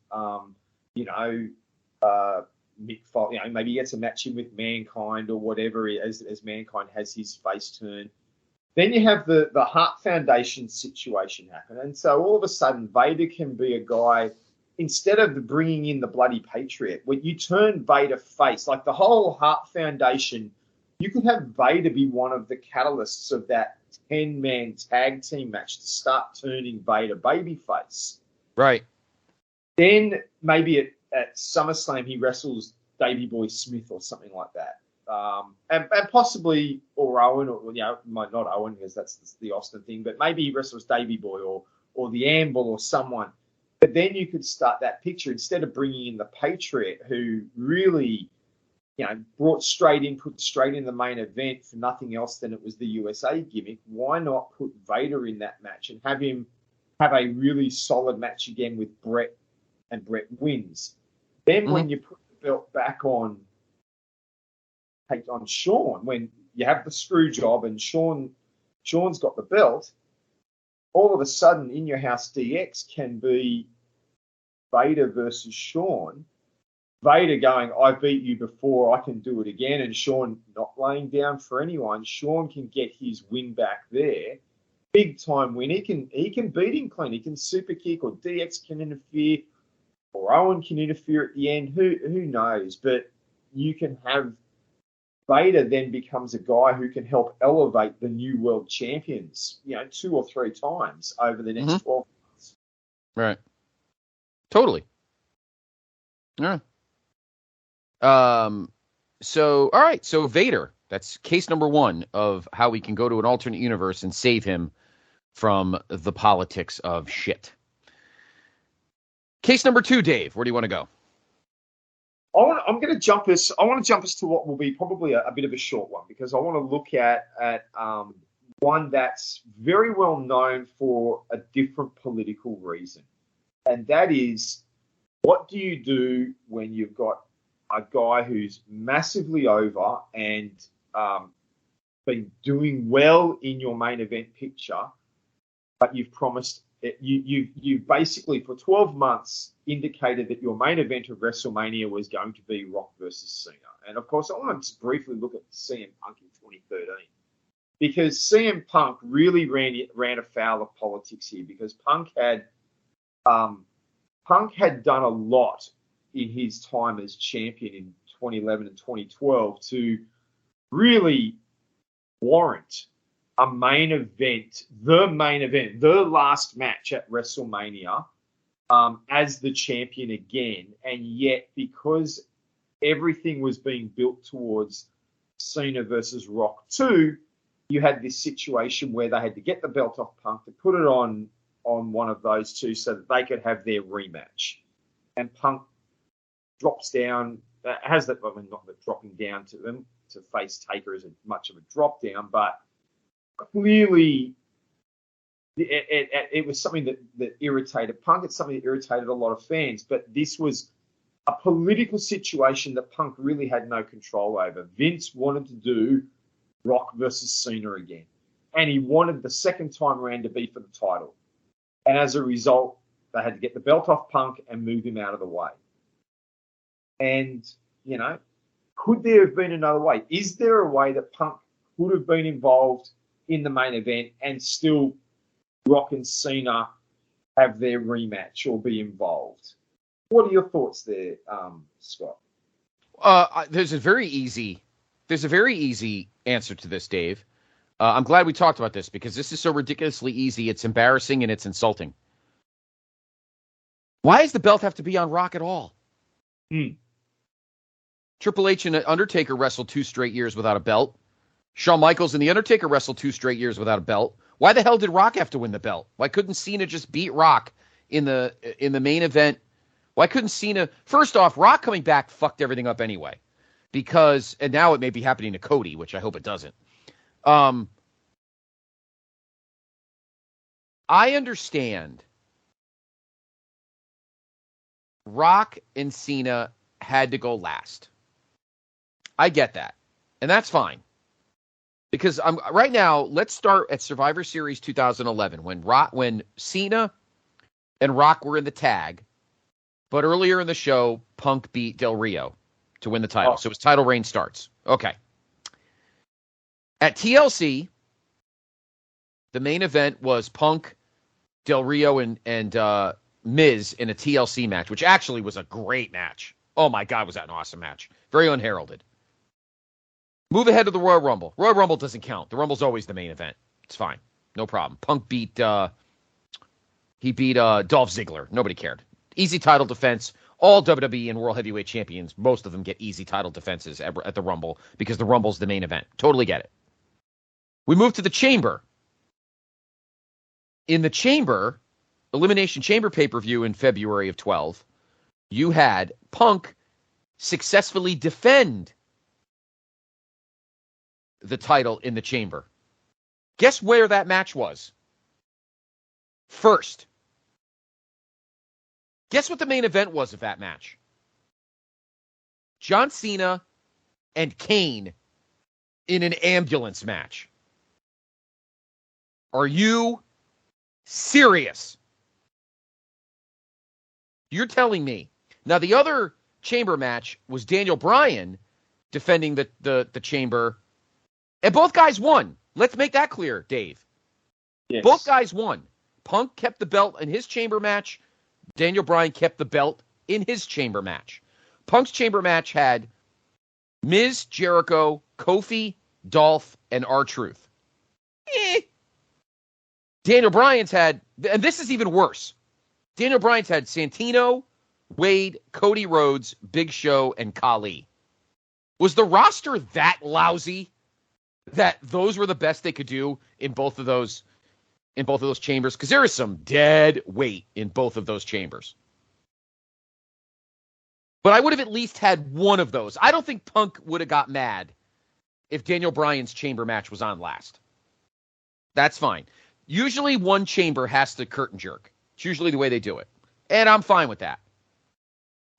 Mick Foley. Maybe he gets a match in with Mankind or whatever, as Mankind has his face turned. Then you have the Hart Foundation situation happen. And so all of a sudden, Vader can be a guy, instead of bringing in the bloody Patriot, when you turn Vader face, like the whole Hart Foundation, you could have Vader be one of the catalysts of that 10-man tag team match to start turning Vader babyface. Right. Then maybe at SummerSlam he wrestles Davey Boy Smith or something like that. And possibly, or Owen, or not Owen, because that's the Austin thing, but maybe he wrestles Davey Boy or the Amble or someone. But then you could start that picture, instead of bringing in the Patriot, who really, put straight in the main event for nothing else than it was the USA gimmick. Why not put Vader in that match and have him have a really solid match again with Brett, and Brett wins? Then when you put the belt back on Shawn, when you have the screw job and Shawn's got the belt, all of a sudden In Your House DX can be Vader versus Shawn. Vader going, I beat you before, I can do it again, and Shawn not laying down for anyone. Shawn can get his win back there. Big time win. He can beat him clean. He can super kick, or DX can interfere, or Owen can interfere at the end. Who knows? But you can have Vader then becomes a guy who can help elevate the new world champions, 2 or 3 times over the next 12 months. Right. Totally. Yeah. So, all right. So Vader, that's case number 1 of how we can go to an alternate universe and save him from the politics of shit. Case number 2, Dave, where do you want to go? I want to jump us to what will be probably a bit of a short one, because I want to look at one that's very well known for a different political reason. And that is, what do you do when you've got a guy who's massively over and been doing well in your main event picture, but you've promised You basically for 12 months indicated that your main event of WrestleMania was going to be Rock versus Cena. And of course, I want to briefly look at CM Punk in 2013 because CM Punk really ran afoul of politics here because Punk had done a lot in his time as champion in 2011 and 2012 to really warrant a main event, the last match at WrestleMania as the champion again. And yet, because everything was being built towards Cena versus Rock 2, you had this situation where they had to get the belt off Punk to put it on one of those two so that they could have their rematch. And Punk drops down, not that dropping down to them to face Taker isn't much of a drop down, but clearly it was something that irritated Punk. It's something that irritated a lot of fans, but this was a political situation that Punk really had no control over. Vince wanted to do Rock versus Cena again, and he wanted the second time around to be for the title. And as a result, they had to get the belt off Punk and move him out of the way. And, could there have been another way? Is there a way that Punk could have been involved in the main event and still Rock and Cena have their rematch or be involved? What are your thoughts there, Scott? There's a very easy answer to this, Dave. I'm glad we talked about this because this is so ridiculously easy. It's embarrassing and it's insulting. Why does the belt have to be on Rock at all? Triple H and Undertaker wrestled 2 straight years without a belt. Shawn Michaels and The Undertaker wrestled 2 straight years without a belt. Why the hell did Rock have to win the belt? Why couldn't Cena just beat Rock in the main event? Why couldn't Cena? First off, Rock coming back fucked everything up anyway. And now it may be happening to Cody, which I hope it doesn't. I understand Rock and Cena had to go last. I get that. And that's fine. Because right now, let's start at Survivor Series 2011 when Cena and Rock were in the tag, but earlier in the show, Punk beat Del Rio to win the title. So his title reign starts. Okay. At TLC, the main event was Punk, Del Rio, and Miz in a TLC match, which actually was a great match. Oh my God, was that an awesome match. Very unheralded. Move ahead to the Royal Rumble. Royal Rumble doesn't count. The Rumble's always the main event. It's fine. No problem. Punk beat Dolph Ziggler. Nobody cared. Easy title defense. All WWE and World Heavyweight Champions, most of them get easy title defenses at the Rumble because the Rumble's the main event. Totally get it. We move to the Chamber. In the Chamber, Elimination Chamber pay-per-view in February of 12, you had Punk successfully defend the title in the Chamber. Guess where that match was? First. Guess what the main event was of that match? John Cena and Kane in an ambulance match. Are you serious? You're telling me. Now, the other Chamber match was Daniel Bryan defending the Chamber, and both guys won. Let's make that clear, Dave. Yes. Both guys won. Punk kept the belt in his Chamber match. Daniel Bryan kept the belt in his Chamber match. Punk's Chamber match had Miz, Jericho, Kofi, Dolph, and R-Truth. Daniel Bryan's had, and this is even worse, Daniel Bryan's had Santino, Wade, Cody Rhodes, Big Show, and Khali. Was the roster that lousy that those were the best they could do in both of those chambers? Because there is some dead weight in both of those chambers. But I would have at least had one of those. I don't think Punk would have got mad if Daniel Bryan's Chamber match was on last. That's fine. Usually one chamber has to curtain jerk. It's usually the way they do it. And I'm fine with that.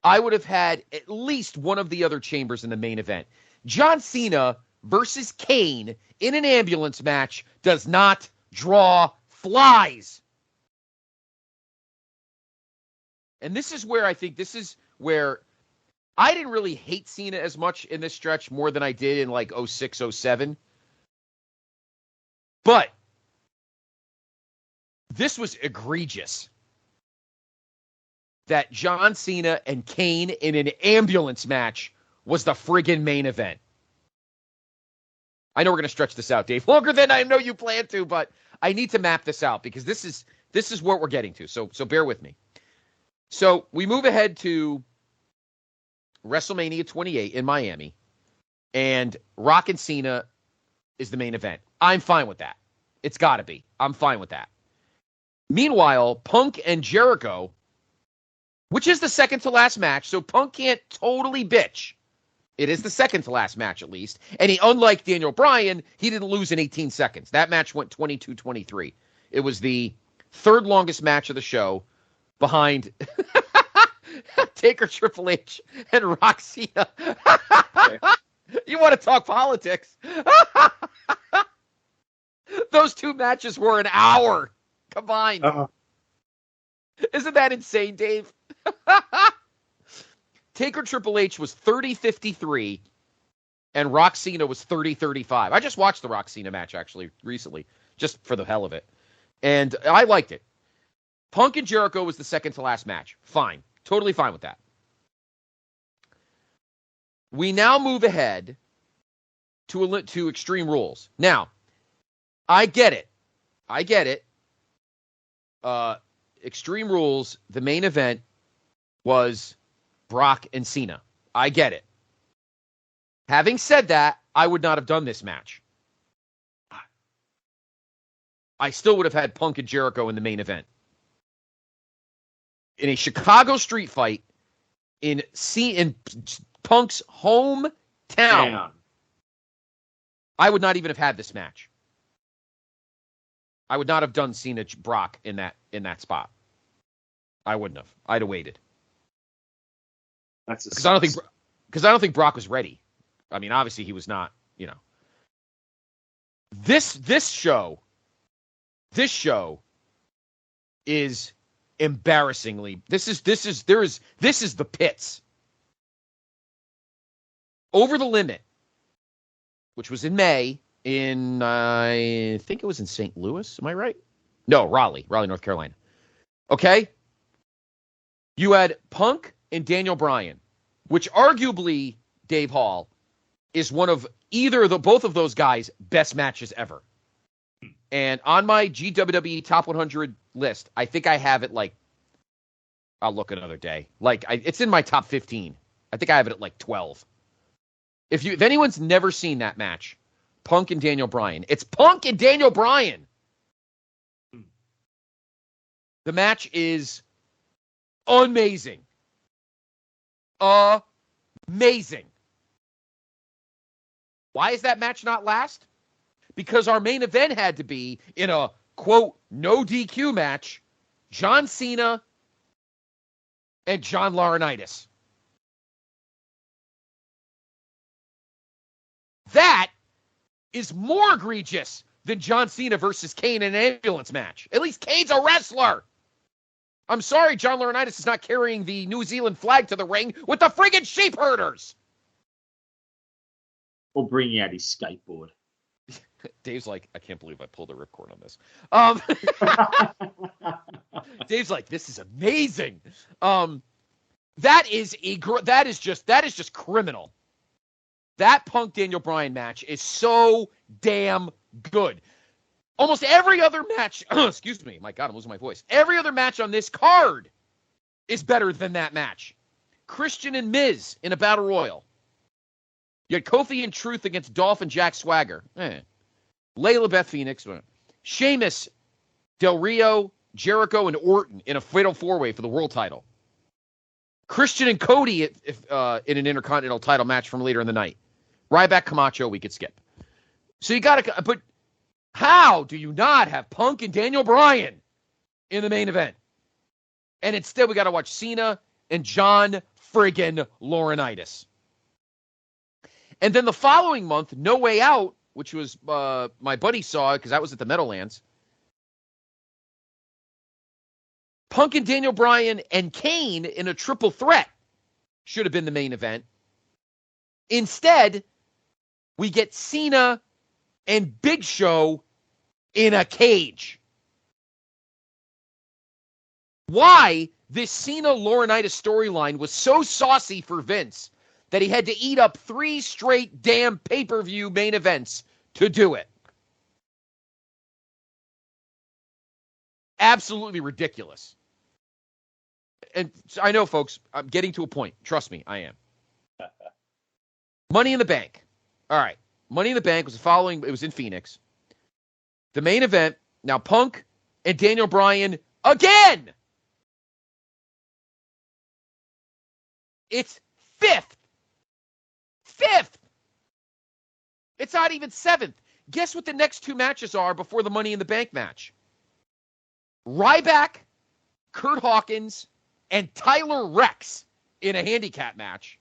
I would have had at least one of the other chambers in the main event. John Cena versus Kane in an ambulance match does not draw flies. And this is where I think I didn't really hate Cena as much in this stretch, more than I did in like 06, 07. But this was egregious. That John Cena and Kane in an ambulance match was the friggin' main event. I know we're going to stretch this out, Dave, longer than I know you plan to, but I need to map this out because this is what we're getting to. So bear with me. So we move ahead to WrestleMania 28 in Miami, and Rock and Cena is the main event. I'm fine with that. It's got to be. I'm fine with that. Meanwhile, Punk and Jericho, which is the second to last match, so Punk can't totally bitch. It is the second to last match, at least. And unlike Daniel Bryan, he didn't lose in 18 seconds. That match went 22-23. It was the third longest match of the show behind Taker, Triple H, and Rock Cena. You want to talk politics? Those two matches were an hour combined. Isn't that insane, Dave? Taker Triple H was 30-53, and Rock Cena was 30-35. I just watched the Rock Cena match, actually, recently, just for the hell of it. And I liked it. Punk and Jericho was the second to last match. Fine. Totally fine with that. We now move ahead to Extreme Rules. Now, I get it. Extreme Rules, the main event was Brock and Cena. I get it. Having said that, I would not have done this match. I still would have had Punk and Jericho in the main event. In a Chicago street fight in Punk's hometown, I would not even have had this match. I would not have done Cena Brock in that spot. I wouldn't have. I'd have waited. Because I don't think Brock was ready. I mean, obviously he was not. You know, this show is embarrassingly. This is the pits. Over the Limit, which was in May in I think it was in St. Louis. Am I right? No, Raleigh, North Carolina. Okay. You had Punk and Daniel Bryan, which arguably, Dave Hall, is one of both of those guys' best matches ever. And on my GWWE Top 100 list, I think I have it like, I'll look another day. It's in my top 15. I think I have it at like 12. If anyone's never seen that match, Punk and Daniel Bryan, it's Punk and Daniel Bryan. The match is amazing. Amazing. Why is that match not last? Because our main event had to be in a, quote, no DQ match, John Cena and John Laurinaitis. That is more egregious than John Cena versus Kane in an ambulance match. At least Kane's a wrestler. I'm sorry John Laurinaitis is not carrying the New Zealand flag to the ring with the friggin' sheep herders. Or bringing out his skateboard. Dave's like, I can't believe I pulled a ripcord on this. Dave's like, this is amazing. That is just criminal. That Punk Daniel Bryan match is so damn good. Almost every other match, excuse me, my God, I'm losing my voice. Every other match on this card is better than that match. Christian and Miz in a battle royal. You had Kofi and Truth against Dolph and Jack Swagger. Layla Beth Phoenix. Sheamus, Del Rio, Jericho, and Orton in a fatal four-way for the world title. Christian and Cody in an Intercontinental title match from later in the night. Ryback, Camacho, we could skip. So you got to, but how do you not have Punk and Daniel Bryan in the main event? And instead we got to watch Cena and John friggin' Laurinaitis. And then the following month, No Way Out, which was my buddy saw because I was at the Meadowlands. Punk and Daniel Bryan and Kane in a triple threat should have been the main event. Instead, we get Cena and Big Show in a cage. Why this Cena Laurinaitis storyline was so saucy for Vince that he had to eat up 3 straight damn pay-per-view main events to do it. Absolutely ridiculous. And I know, folks, I'm getting to a point. Trust me, I am. Money in the Bank. All right. Money in the Bank was the following. It was in Phoenix. The main event. Now, Punk and Daniel Bryan again. It's 5th. It's not even 7th. Guess what the next 2 matches are before the Money in the Bank match? Ryback, Kurt Hawkins, and Tyler Rex in a handicap match.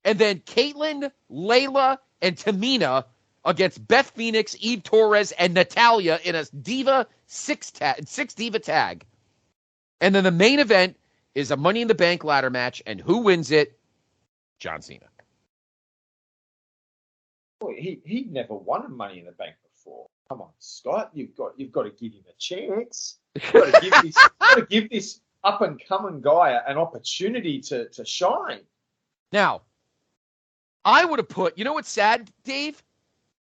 And then Caitlyn, Layla, and Tamina against Beth Phoenix, Eve Torres, and Natalya in a Diva 6 Diva tag. And then the main event is a Money in the Bank ladder match. And who wins it? John Cena. Boy, he'd never won a Money in the Bank before. Come on, Scott, you've got to give him a chance. You've got to give this up and coming guy an opportunity to shine. Now, I would have put, you know what's sad, Dave?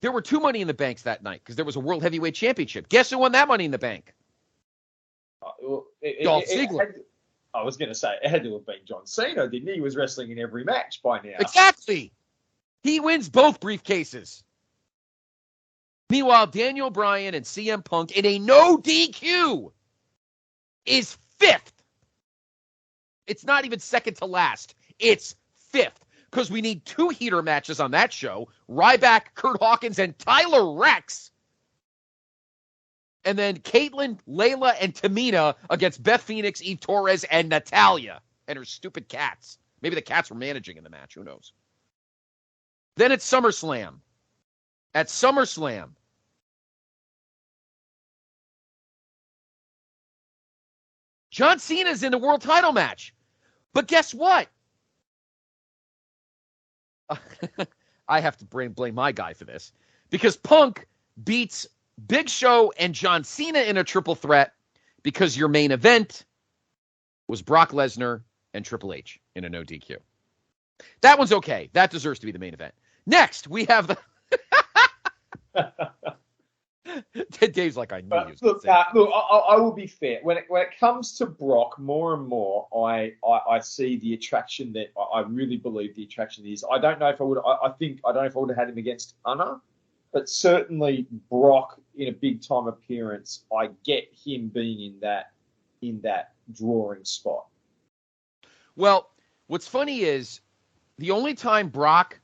There were 2 Money in the Banks that night because there was a World Heavyweight Championship. Guess who won that Money in the Bank? Dolph Ziggler. I was going to say, it had to have been John Cena, didn't he? He was wrestling in every match by now. Exactly. He wins both briefcases. Meanwhile, Daniel Bryan and CM Punk in a no DQ is 5th. It's not even second to last. It's 5th. Because we need 2 heater matches on that show. Ryback, Kurt Hawkins, and Tyler Rex. And then Caitlyn, Layla, and Tamina against Beth Phoenix, Eve Torres, and Natalya. And her stupid cats. Maybe the cats were managing in the match. Who knows? Then it's SummerSlam. At SummerSlam, John Cena's in the world title match. But guess what? I have to blame my guy for this. Because Punk beats Big Show and John Cena in a triple threat because your main event was Brock Lesnar and Triple H in a no DQ. That one's okay. That deserves to be the main event. Next, we have the... Dave's like, I knew he was look, I will be fair. When it comes to Brock, more and more, I see the attraction that I really believe the attraction is. I don't know if I would. I don't know if I would have had him against Hunter, but certainly Brock in a big time appearance, I get him being in that drawing spot. Well, what's funny is the only time Brock,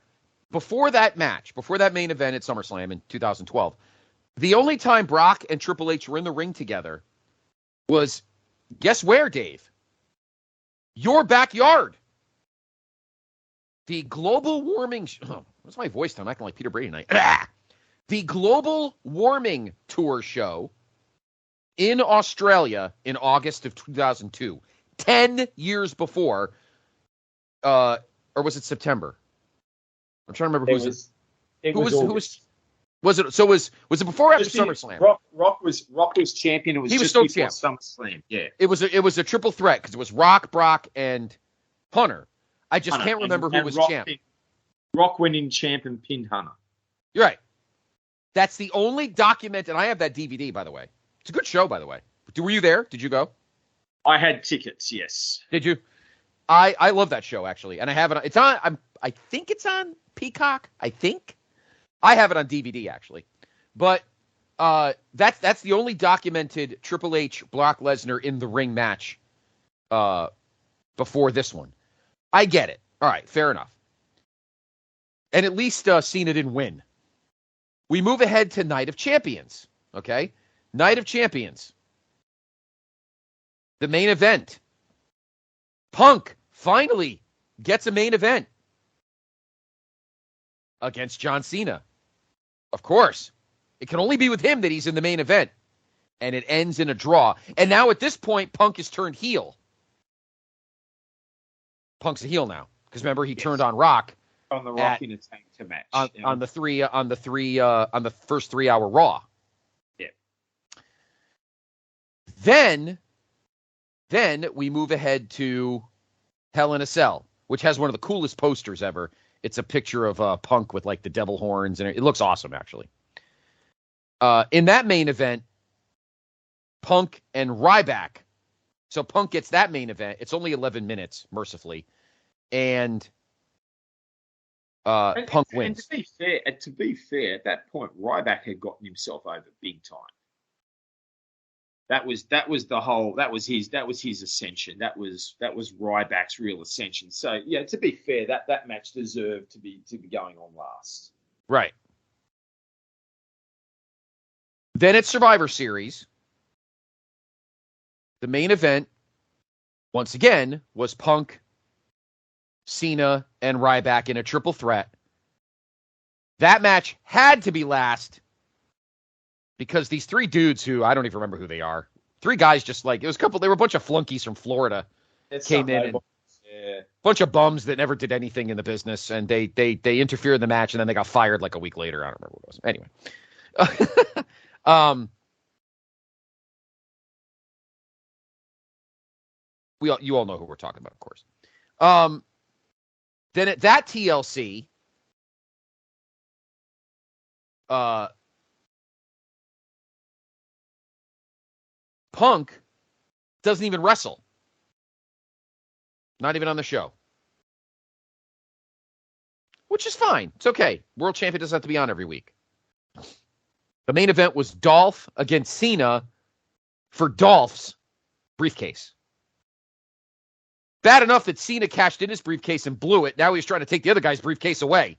before that main event at SummerSlam in 2012. The only time Brock and Triple H were in the ring together was, guess where, Dave? Your backyard. The global warming... what's my voice time? I'm acting like Peter Brady tonight. The global warming tour show in Australia in August of 2002. 10 years before. Or was it September? I'm trying to remember who was... Was it before or after SummerSlam? Rock was champion. It was just before SummerSlam. Yeah. It was a triple threat because it was Rock, Brock, and Hunter. I just can't remember who was champ. Rock went in champ and pinned Hunter. You're right. That's the only documented. I have that DVD, by the way. It's a good show, by the way. Were you there? Did you go? I had tickets. Yes. Did you? I love that show actually, and I have it. It's on. I think it's on Peacock. I have it on DVD, actually. But that's the only documented Triple H Brock Lesnar in the ring match before this one. I get it. All right, fair enough. And at least Cena didn't win. We move ahead to Night of Champions. Okay? Night of Champions. The main event. Punk finally gets a main event against John Cena. Of course. It can only be with him that he's in the main event. And it ends in a draw. And now at this point, Punk has turned heel. Punk's a heel now. Because remember, he turned on Rock. On the Rock in a tank to match. On the first 3 hour Raw. Yeah. Then we move ahead to Hell in a Cell, which has one of the coolest posters ever. It's a picture of Punk with like the devil horns, and it looks awesome, actually. In that main event, Punk and Ryback. So Punk gets that main event. It's only 11 minutes, mercifully, and Punk wins. And to be fair, at that point, Ryback had gotten himself over big time. That was his ascension. That was Ryback's real ascension. So yeah, to be fair, that match deserved to be going on last. Right. Then it's Survivor Series. The main event, once again, was Punk, Cena, and Ryback in a triple threat. That match had to be last because these three dudes who I don't even remember who they are. Three guys just like, it was a couple, they were a bunch of flunkies from Florida. Came in and bunch of bums that never did anything in the business, and they interfered in the match, and then they got fired like a week later. I don't remember what it was. Anyway. You all know who we're talking about, of course. Then at that TLC, Punk doesn't even wrestle. Not even on the show. Which is fine. It's okay. World champion doesn't have to be on every week. The main event was Dolph against Cena for Dolph's briefcase. Bad enough that Cena cashed in his briefcase and blew it. Now he's trying to take the other guy's briefcase away.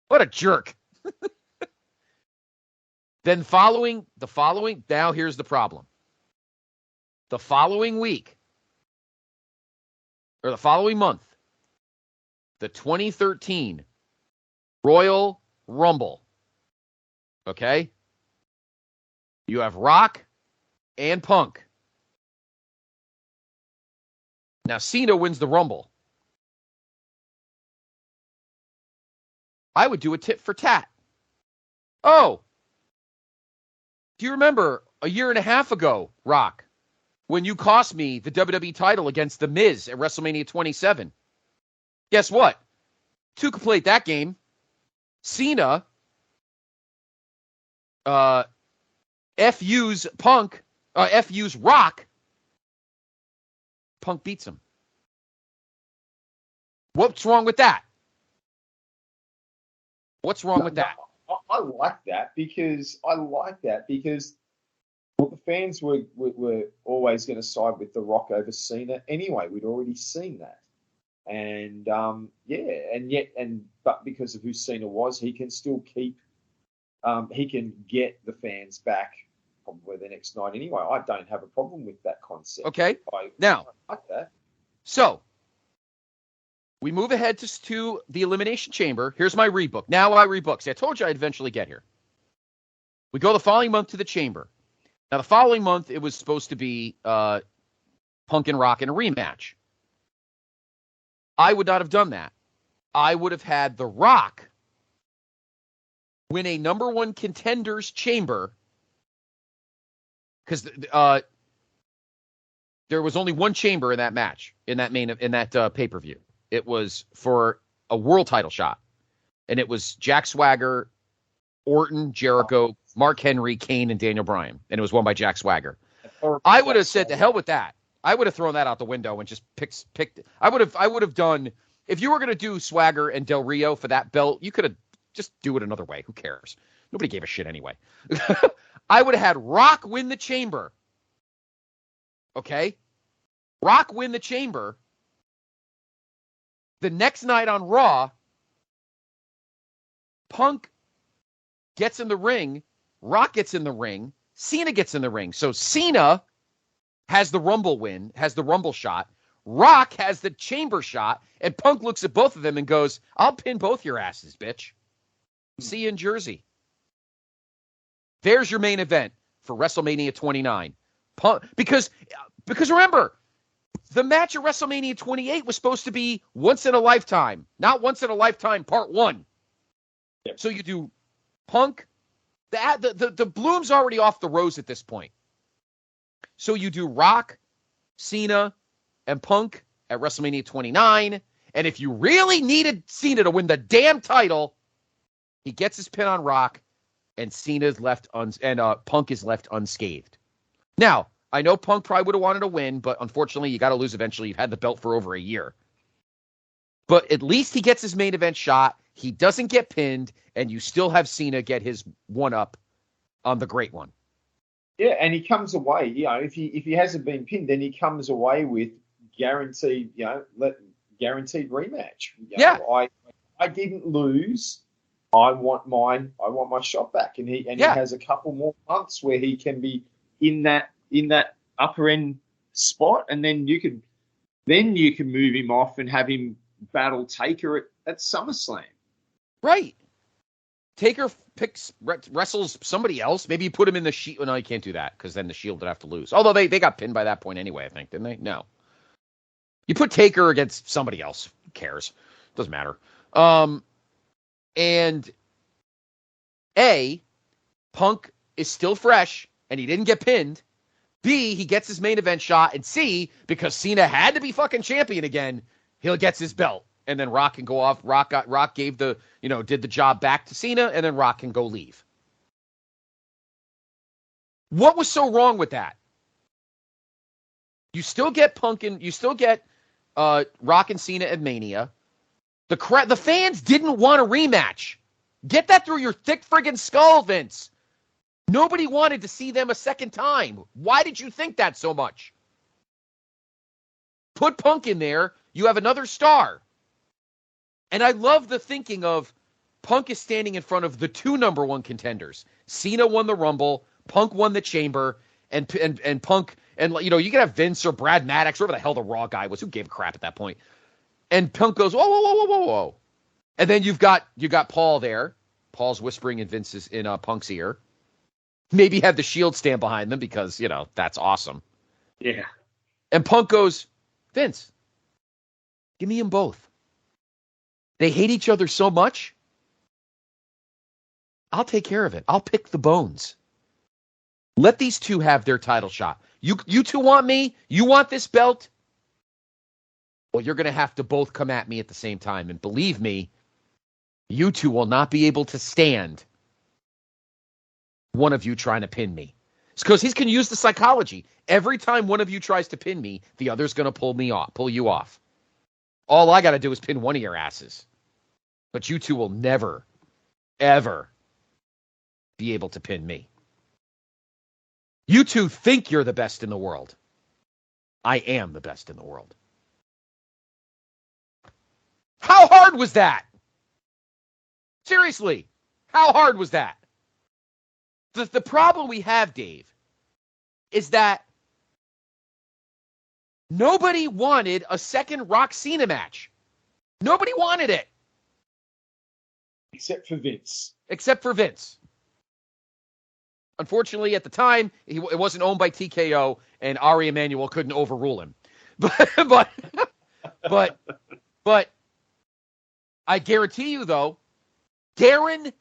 What a jerk. Then now here's the problem. The following week, or the following month, the 2013 Royal Rumble. Okay? You have Rock and Punk. Now, Cena wins the Rumble. I would do a tit for tat. Oh, do you remember a year and a half ago, Rock, when you cost me the WWE title against The Miz at WrestleMania 27? Guess what? To complete that game, Cena FU's Punk, FU's Rock. Punk beats him. What's wrong with that? What's wrong with that? I like that because well, the fans were always going to side with The Rock over Cena anyway. We'd already seen that, and but because of who Cena was, he can still keep, he can get the fans back probably the next night anyway. I don't have a problem with that concept. Okay. I like that. So we move ahead to the Elimination Chamber. Here's my rebook. Now I rebook. See, I told you I'd eventually get here. We go the following month to the Chamber. Now, the following month, it was supposed to be Punk and Rock in a rematch. I would not have done that. I would have had The Rock win a number one contenders chamber because there was only one chamber in that match, in that pay-per-view. It was for a world title shot, and it was Jack Swagger, Orton, Jericho, Mark Henry, Kane, and Daniel Bryan, and it was won by Jack Swagger. I would have said to hell with that. I would have thrown that out the window and just picked. I would have done, if you were going to do Swagger and Del Rio for that belt, you could have just do it another way. Who cares? Nobody gave a shit anyway. I would have had Rock win the chamber. Okay? Rock win the chamber. The next night on Raw, Punk gets in the ring, Rock gets in the ring, Cena gets in the ring. So Cena has the Rumble win, has the Rumble shot. Rock has the chamber shot, and Punk looks at both of them and goes, I'll pin both your asses, bitch. See you in Jersey. There's your main event for WrestleMania 29. Because remember, the match at WrestleMania 28 was supposed to be once in a lifetime, not once in a lifetime part 1. Yep. So you do Punk. The bloom's already off the rose at this point. So you do Rock, Cena, and Punk at WrestleMania 29. And if you really needed Cena to win the damn title, he gets his pin on Rock, and Punk is left unscathed. Now, I know Punk probably would have wanted to win, but unfortunately, you got to lose eventually. You've had the belt for over a year. But at least he gets his main event shot. He doesn't get pinned, and you still have Cena get his one-up on the Great One. Yeah, and he comes away, if he hasn't been pinned, then he comes away with guaranteed, guaranteed rematch. I didn't lose. I want my shot back, and he has a couple more months where he can be in that upper end spot, and then you can move him off and have him battle Taker at SummerSlam. Right. Taker wrestles somebody else. Maybe you put him in the Shield. No, you can't do that because then the Shield would have to lose. Although they got pinned by that point anyway, I think, didn't they? No. You put Taker against somebody else. Who cares? Doesn't matter. And A, Punk is still fresh and he didn't get pinned. B, he gets his main event shot. And C, because Cena had to be fucking champion again, he'll gets his belt. And then Rock can go off. Rock gave did the job back to Cena, and then Rock can go leave. What was so wrong with that? You still get Rock and Cena at Mania. The fans didn't want a rematch. Get that through your thick friggin' skull, Vince. Nobody wanted to see them a second time. Why did you think that so much? Put Punk in there. You have another star. And I love the thinking of Punk is standing in front of the 2 number 1 contenders. Cena won the Rumble, Punk won the Chamber, and Punk, and you can have Vince or Brad Maddox, whoever the hell the Raw guy was, who gave a crap at that point. And Punk goes, whoa, whoa, whoa, whoa, whoa. And then you got Paul there. Paul's whispering in Punk's ear. Maybe have the Shield stand behind them because, that's awesome. Yeah. And Punk goes, Vince, give me them both. They hate each other so much. I'll take care of it. I'll pick the bones. Let these two have their title shot. You two want me? You want this belt? Well, you're going to have to both come at me at the same time. And believe me, you two will not be able to stand one of you trying to pin me. It's because he's going to use the psychology. Every time one of you tries to pin me, the other's going to pull you off. All I got to do is pin one of your asses. But you two will never, ever be able to pin me. You two think you're the best in the world. I am the best in the world. How hard was that? Seriously, how hard was that? The problem we have, Dave, is that nobody wanted a second Rock Cena match. Nobody wanted it. Except for Vince. Unfortunately, at the time, it wasn't owned by TKO, and Ari Emanuel couldn't overrule him. But I guarantee you, though, if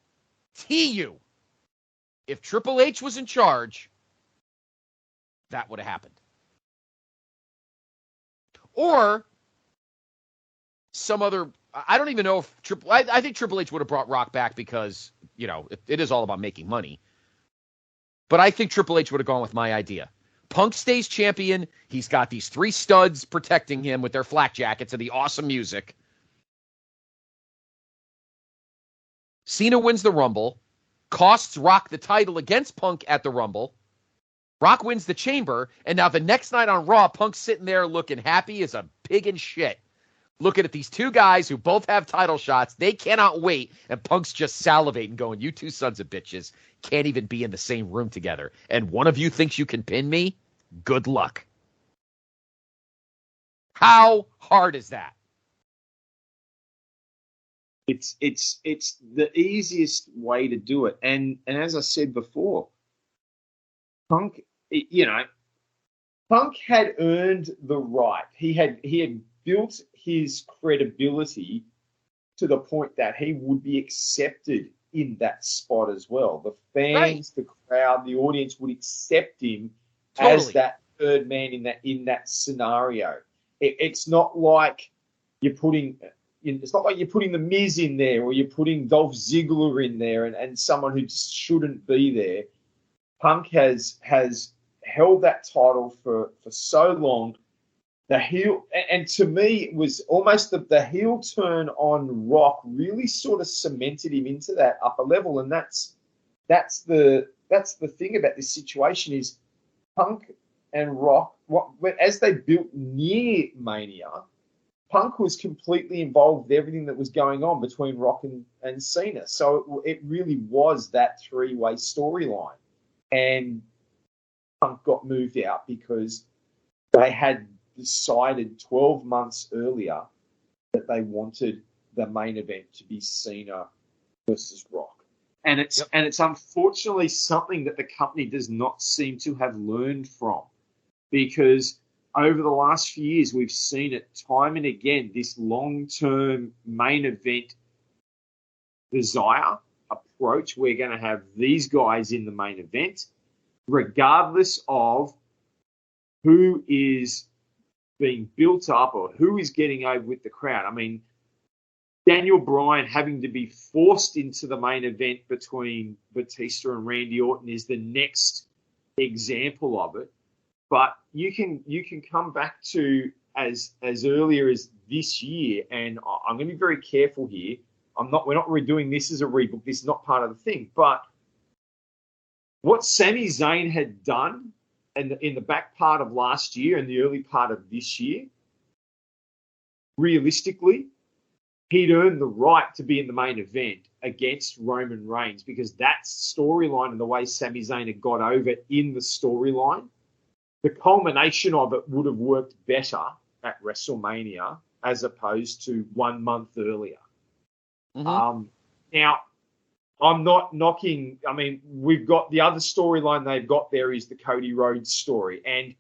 Triple H was in charge, that would have happened. Or some other, I don't even know if I think Triple H would have brought Rock back because, it is all about making money. But I think Triple H would have gone with my idea. Punk stays champion. He's got these 3 studs protecting him with their flak jackets and the awesome music. Cena wins the Rumble, costs Rock the title against Punk at the Rumble. Rock wins the Chamber, and now the next night on Raw, Punk's sitting there looking happy as a pig in shit. Looking at these 2 guys who both have title shots. They cannot wait, and Punk's just salivating going, you 2 sons of bitches can't even be in the same room together. And one of you thinks you can pin me? Good luck. How hard is that? It's the easiest way to do it. And as I said before, Punk, Punk had earned the right. He had built his credibility to the point that he would be accepted in that spot as well. The fans, the crowd, the audience would accept him as that third man in that scenario. It's not like you're putting the Miz in there, or you're putting Dolph Ziggler in there and someone who just shouldn't be there. Punk has held that title for so long. The heel, and to me, it was almost the heel turn on Rock really sort of cemented him into that upper level, and that's the thing about this situation is Punk and Rock. As they built near Mania, Punk was completely involved with everything that was going on between Rock and Cena. So it really was that three-way storyline, and Punk got moved out because they had decided 12 months earlier that they wanted the main event to be Cena versus Rock. And it's unfortunately something that the company does not seem to have learned from, because over the last few years we've seen it time and again, this long-term main event desire approach. We're going to have these guys in the main event regardless of who is being built up or who is getting over with the crowd. I mean, Daniel Bryan having to be forced into the main event between Batista and Randy Orton is the next example of it. But you can come back to as earlier as this year, and I'm going to be very careful here. We're not redoing this as a rebook. This is not part of the thing. But what Sami Zayn had done in the back part of last year and the early part of this year, realistically, he'd earned the right to be in the main event against Roman Reigns, because that storyline and the way Sami Zayn had got over in the storyline, the culmination of it would have worked better at WrestleMania as opposed to 1 month earlier. Mm-hmm. Now, I'm not knocking. I mean, we've got the other storyline they've got there is the Cody Rhodes story. And,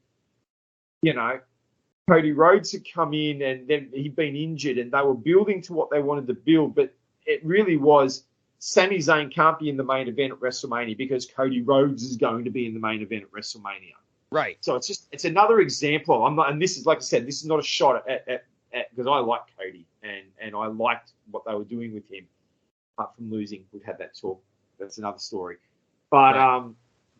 Cody Rhodes had come in and then he'd been injured and they were building to what they wanted to build. But it really was Sami Zayn can't be in the main event at WrestleMania because Cody Rhodes is going to be in the main event at WrestleMania. Right. So it's another example. And this is, like I said, this is not a shot at because I like Cody and I liked what they were doing with him. Apart from losing, we've had that talk. That's another story. But right.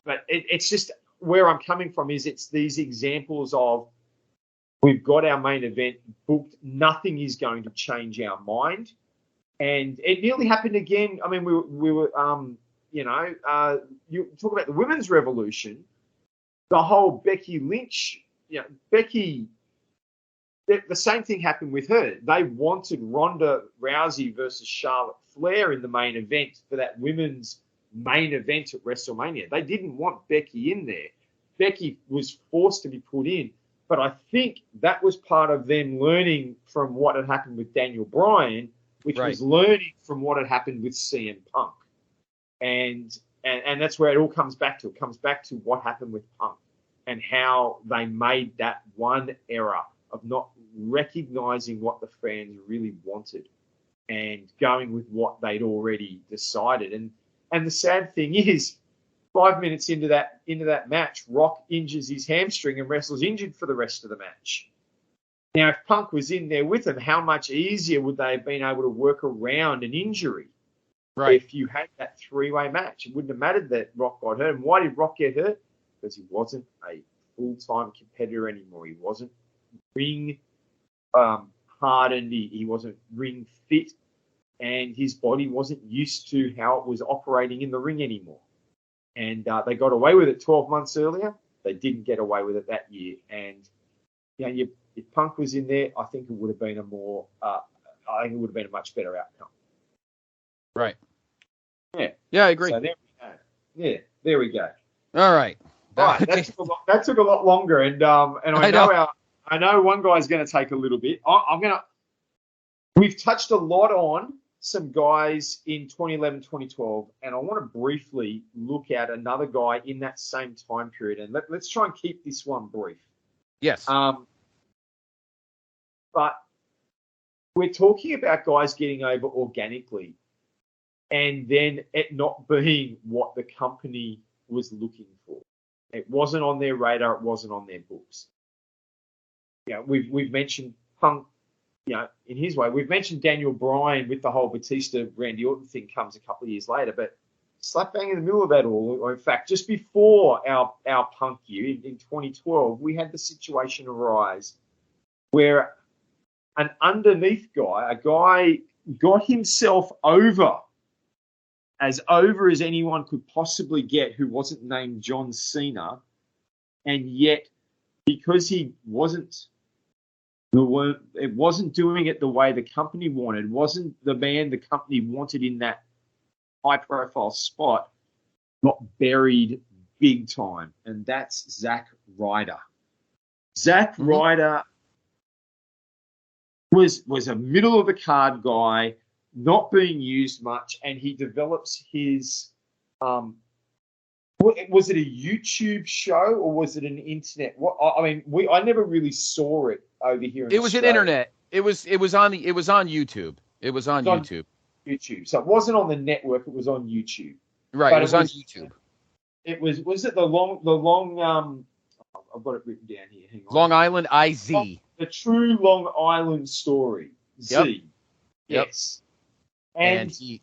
But it's just where I'm coming from is it's these examples of we've got our main event booked. Nothing is going to change our mind, and it nearly happened again. I mean, we were you talk about the women's revolution, the whole Becky Lynch, Becky. The same thing happened with her. They wanted Ronda Rousey versus Charlotte Flair in the main event for that women's main event at WrestleMania. They didn't want Becky in there. Becky was forced to be put in. But I think that was part of them learning from what had happened with Daniel Bryan, which was learning from what had happened with CM Punk. And that's where it all comes back to. It comes back to what happened with Punk and how they made that one error of not recognizing what the fans really wanted and going with what they'd already decided. And the sad thing is, 5 minutes into that match, Rock injures his hamstring and wrestles injured for the rest of the match. Now, if Punk was in there with him, how much easier would they have been able to work around an injury? Right. If you had that three-way match? It wouldn't have mattered that Rock got hurt. And why did Rock get hurt? Because he wasn't a full-time competitor anymore. He wasn't ring hardened. He wasn't ring fit. And his body wasn't used to how it was operating in the ring anymore. And they got away with it 12 months earlier. They didn't get away with it that year. And if Punk was in there, I think it would have been a much better outcome. Right. Yeah. Yeah, I agree. So there we go. Yeah, there we go. All right. Right. That took a lot longer, and I know one guy's going to take a little bit. We've touched a lot on some guys in 2011, 2012, and I want to briefly look at another guy in that same time period. And let's try and keep this one brief. Yes. But we're talking about guys getting over organically and then it not being what the company was looking for. It wasn't on their radar. It wasn't on their books. Yeah, we've mentioned Punk, in his way. We've mentioned Daniel Bryan with the whole Batista Randy Orton thing comes a couple of years later, but slap bang in the middle of that all, or in fact, just before our Punk year in 2012, we had the situation arise where an underneath guy, a guy got himself over as anyone could possibly get who wasn't named John Cena, and yet because it wasn't doing it the way the company wanted, wasn't the man the company wanted in that high-profile spot, got buried big time, and that's Zack Ryder. Zack Ryder was a middle-of-the-card guy, not being used much, and he develops his was it a YouTube show or was it an internet? I never really saw it over here. It was an internet. It was on YouTube. It was on YouTube. YouTube. So it wasn't on the network. It was on YouTube. Right. But it was on YouTube. It was it the long. I've got it written down here. Hang on. Long Island IZ. The true Long Island story. Z. Yep. Yes. And he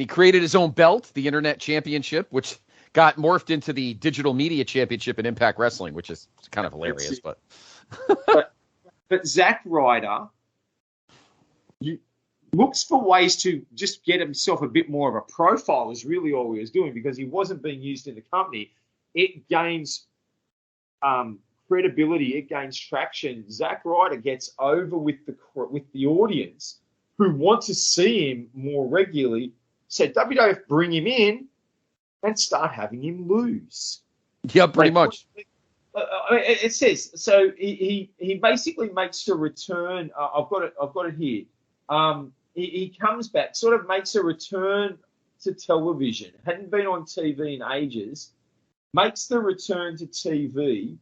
created his own belt, the Internet Championship, which got morphed into the Digital Media Championship in Impact Wrestling, which is kind of hilarious. But Zack Ryder looks for ways to just get himself a bit more of a profile is really all he was doing because he wasn't being used in the company. It gains credibility. It gains traction. Zack Ryder gets over with the audience who want to see him more regularly. So WWF bring him in and start having him lose. Yeah, pretty much. It says so. He basically makes a return. I've got it here. He comes back, sort of makes a return to television. Hadn't been on TV in ages. Makes the return to TV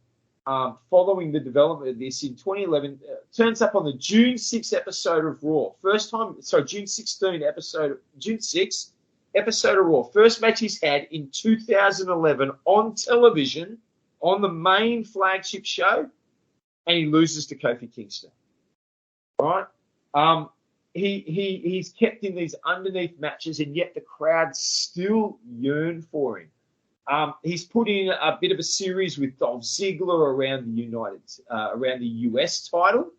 following the development of this in 2011. Turns up on the June 6th episode of Raw. June 6th episode of Raw. First match he's had in 2011 on television, on the main flagship show, and he loses to Kofi Kingston. All right? He's kept in these underneath matches, and yet the crowd still yearn for him. He's put in a bit of a series with Dolph Ziggler around the US title.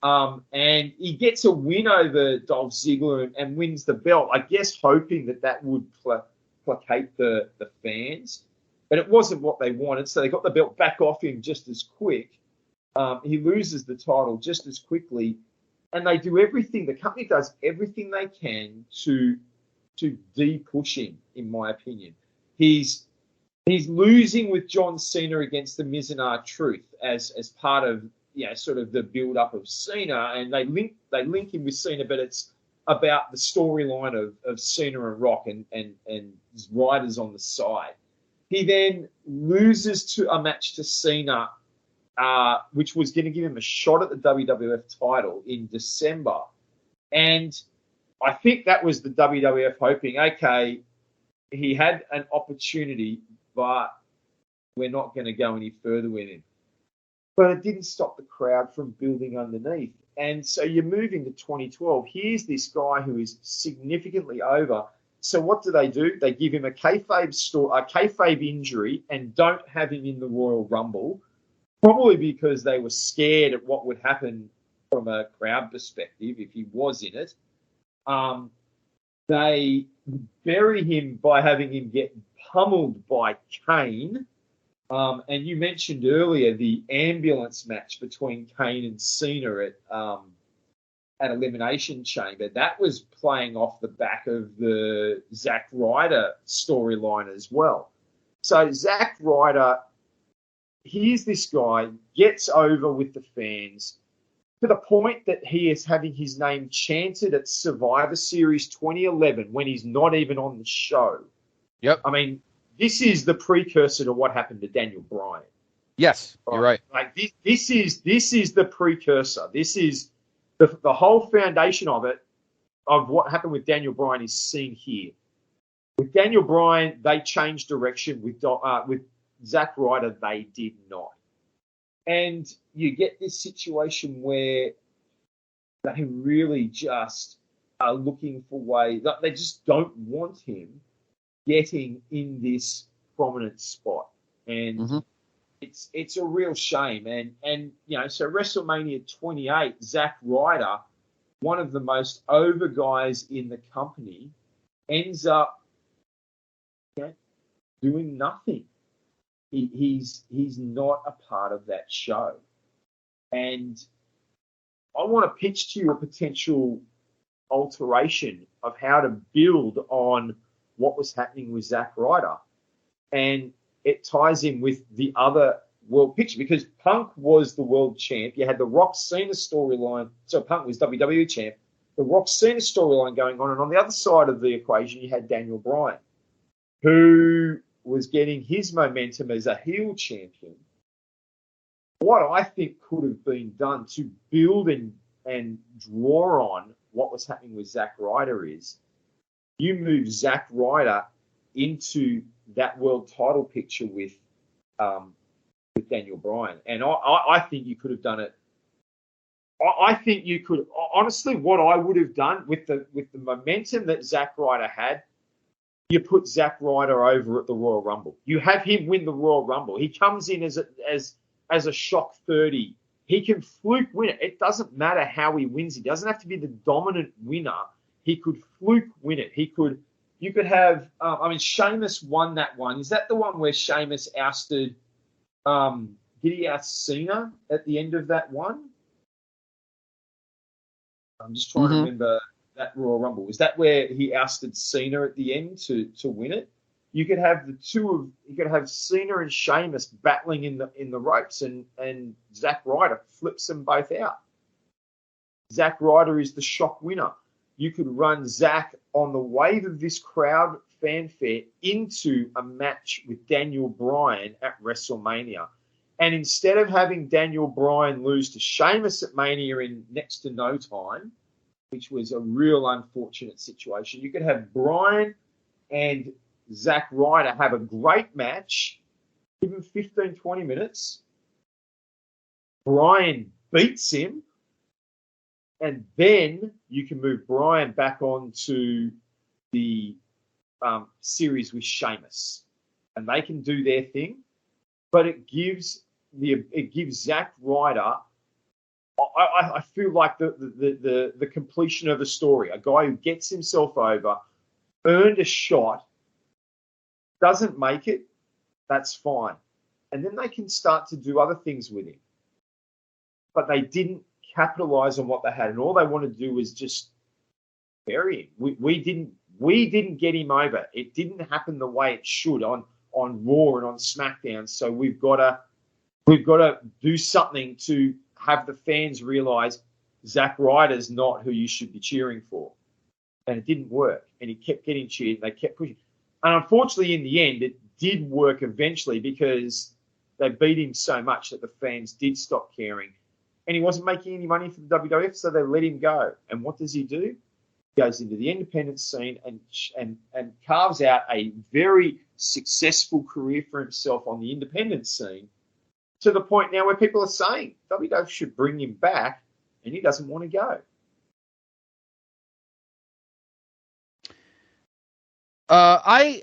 And he gets a win over Dolph Ziggler and wins the belt, I guess hoping that would placate the fans. But it wasn't what they wanted, so they got the belt back off him just as quick. He loses the title just as quickly. And they do everything, the company does everything they can to de-push him, in my opinion. He's losing with John Cena against the Miz and R-Truth as part of sort of the build-up of Cena, and they link him with Cena, but it's about the storyline of Cena and Rock and his riders on the side. He then loses to a match to Cena, which was going to give him a shot at the WWF title in December. And I think that was the WWF hoping, okay, he had an opportunity, but we're not going to go any further with him. But it didn't stop the crowd from building underneath. And so you move into 2012. Here's this guy who is significantly over. So what do? They give him a kayfabe injury and don't have him in the Royal Rumble, probably because they were scared at what would happen from a crowd perspective if he was in it. They bury him by having him get pummeled by Kane. And you mentioned earlier the ambulance match between Kane and Cena at Elimination Chamber. That was playing off the back of the Zack Ryder storyline as well. So Zack Ryder, here's this guy, gets over with the fans, to the point that he is having his name chanted at Survivor Series 2011 when he's not even on the show. Yep. I mean, this is the precursor to what happened to Daniel Bryan. Yes, you're right. Like this is the precursor. This is the whole foundation of it, of what happened with Daniel Bryan is seen here. With Daniel Bryan, they changed direction. With Zack Ryder, they did not. And you get this situation where they really just are looking for ways. They just don't want him getting in this prominent spot. And it's a real shame. And so WrestleMania 28, Zack Ryder, one of the most over guys in the company, ends up doing nothing. He's not a part of that show. And I want to pitch to you a potential alteration of how to build on what was happening with Zack Ryder. And it ties in with the other world picture, because Punk was the world champ. You had the Rock Cena storyline. So Punk was WWE champ. The Rock Cena storyline going on. And on the other side of the equation, you had Daniel Bryan, who was getting his momentum as a heel champion. What I think could have been done to build and draw on what was happening with Zack Ryder is you move Zack Ryder into that world title picture with Daniel Bryan. And I think you could have done it. I think you could, honestly, what I would have done with the momentum that Zack Ryder had, you put Zack Ryder over at the Royal Rumble. You have him win the Royal Rumble. He comes in as a shock 30. He can fluke win it. It doesn't matter how he wins. He doesn't have to be the dominant winner. He could fluke win it. You could have, Sheamus won that one. Is that the one where Sheamus ousted, did he oust Cena at the end of that one? I'm just trying to remember that Royal Rumble. Is that where he ousted Cena at the end to win it? You could have you could have Cena and Sheamus battling in the ropes, and Zack Ryder flips them both out. Zack Ryder is the shock winner. You could run Zack on the wave of this crowd fanfare into a match with Daniel Bryan at WrestleMania. And instead of having Daniel Bryan lose to Sheamus at Mania in next to no time, which was a real unfortunate situation, you could have Bryan and Zack Ryder have a great match, give him 15, 20 minutes. Bryan beats him, and then you can move Bryan back onto the series with Sheamus, and they can do their thing. But it gives Zack Ryder, I feel like the completion of the story. A guy who gets himself over, earned a shot, doesn't make it, that's fine. And then they can start to do other things with him. But they didn't capitalize on what they had, and all they want to do is just bury him. We didn't get him over. It didn't happen the way it should on Raw and on SmackDown. So we've got to do something to have the fans realize Zack Ryder's not who you should be cheering for. And it didn't work. And he kept getting cheered. They kept pushing. And unfortunately, in the end, it did work eventually because they beat him so much that the fans did stop caring. And he wasn't making any money for the WWF, so they let him go. And what does he do? He goes into the independent scene and carves out a very successful career for himself on the independent scene, to the point now where people are saying WWF should bring him back, and he doesn't want to go. I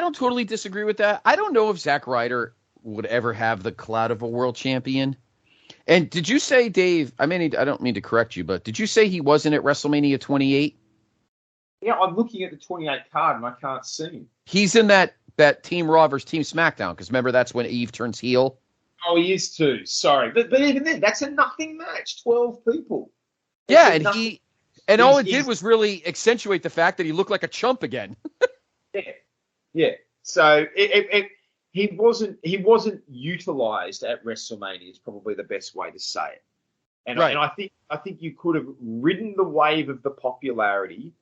don't totally disagree with that. I don't know if Zack Ryder would ever have the clout of a world champion. And did you say, Dave, I don't mean to correct you, but did you say he wasn't at WrestleMania 28? Yeah, I'm looking at the 28 card and I can't see him. He's in that Team Raw versus Team SmackDown, because remember that's when Eve turns heel. Oh, he is too. Sorry. But even then, that's a nothing match. 12 people. That's all it did was really accentuate the fact that he looked like a chump again. Yeah. So he wasn't utilized at WrestleMania is probably the best way to say it. And, Right. and I think you could have ridden the wave of the popularity,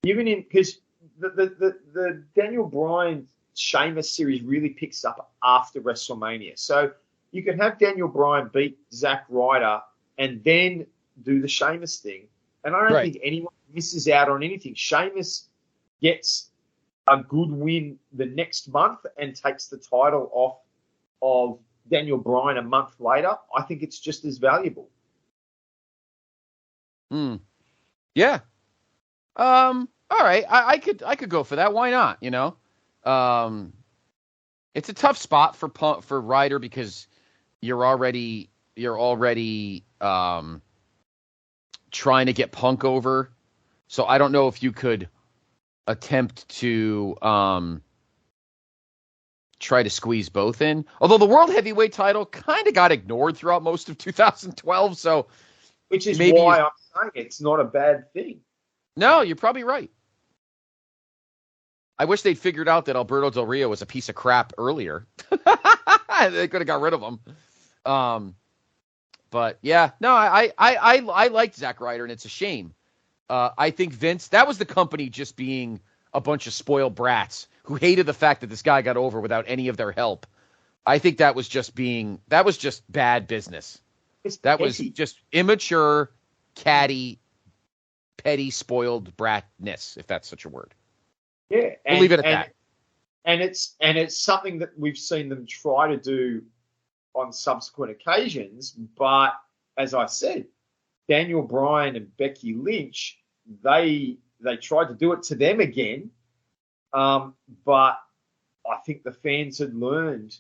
even in because the Daniel Bryan Sheamus series really picks up after WrestleMania. So you can have Daniel Bryan beat Zack Ryder and then do the Sheamus thing. And I don't Right. think anyone misses out on anything. Sheamus gets a good win the next month and takes the title off of Daniel Bryan a month later. I think it's just as valuable. Yeah. All right. I could go for that. Why not? You know, it's a tough spot for Ryder because you're already trying to get Punk over. So I don't know if you could attempt to try to squeeze both in. Although the World Heavyweight title kind of got ignored throughout most of 2012, so Which is maybe why I'm saying it's not a bad thing. No, you're probably right. I wish they'd figured out that Alberto Del Rio was a piece of crap earlier. They could have got rid of him. But yeah, no, I liked Zack Ryder, and it's a shame. I think Vince, that was the company just being a bunch of spoiled brats who hated the fact that this guy got over without any of their help. I think that was just bad business. That was just immature, catty, petty, spoiled bratness, if that's such a word. Yeah, We'll leave it at that. And it's something that we've seen them try to do on subsequent occasions. But as I said, Daniel Bryan and Becky Lynch, they tried to do it to them again. But I think the fans had learned,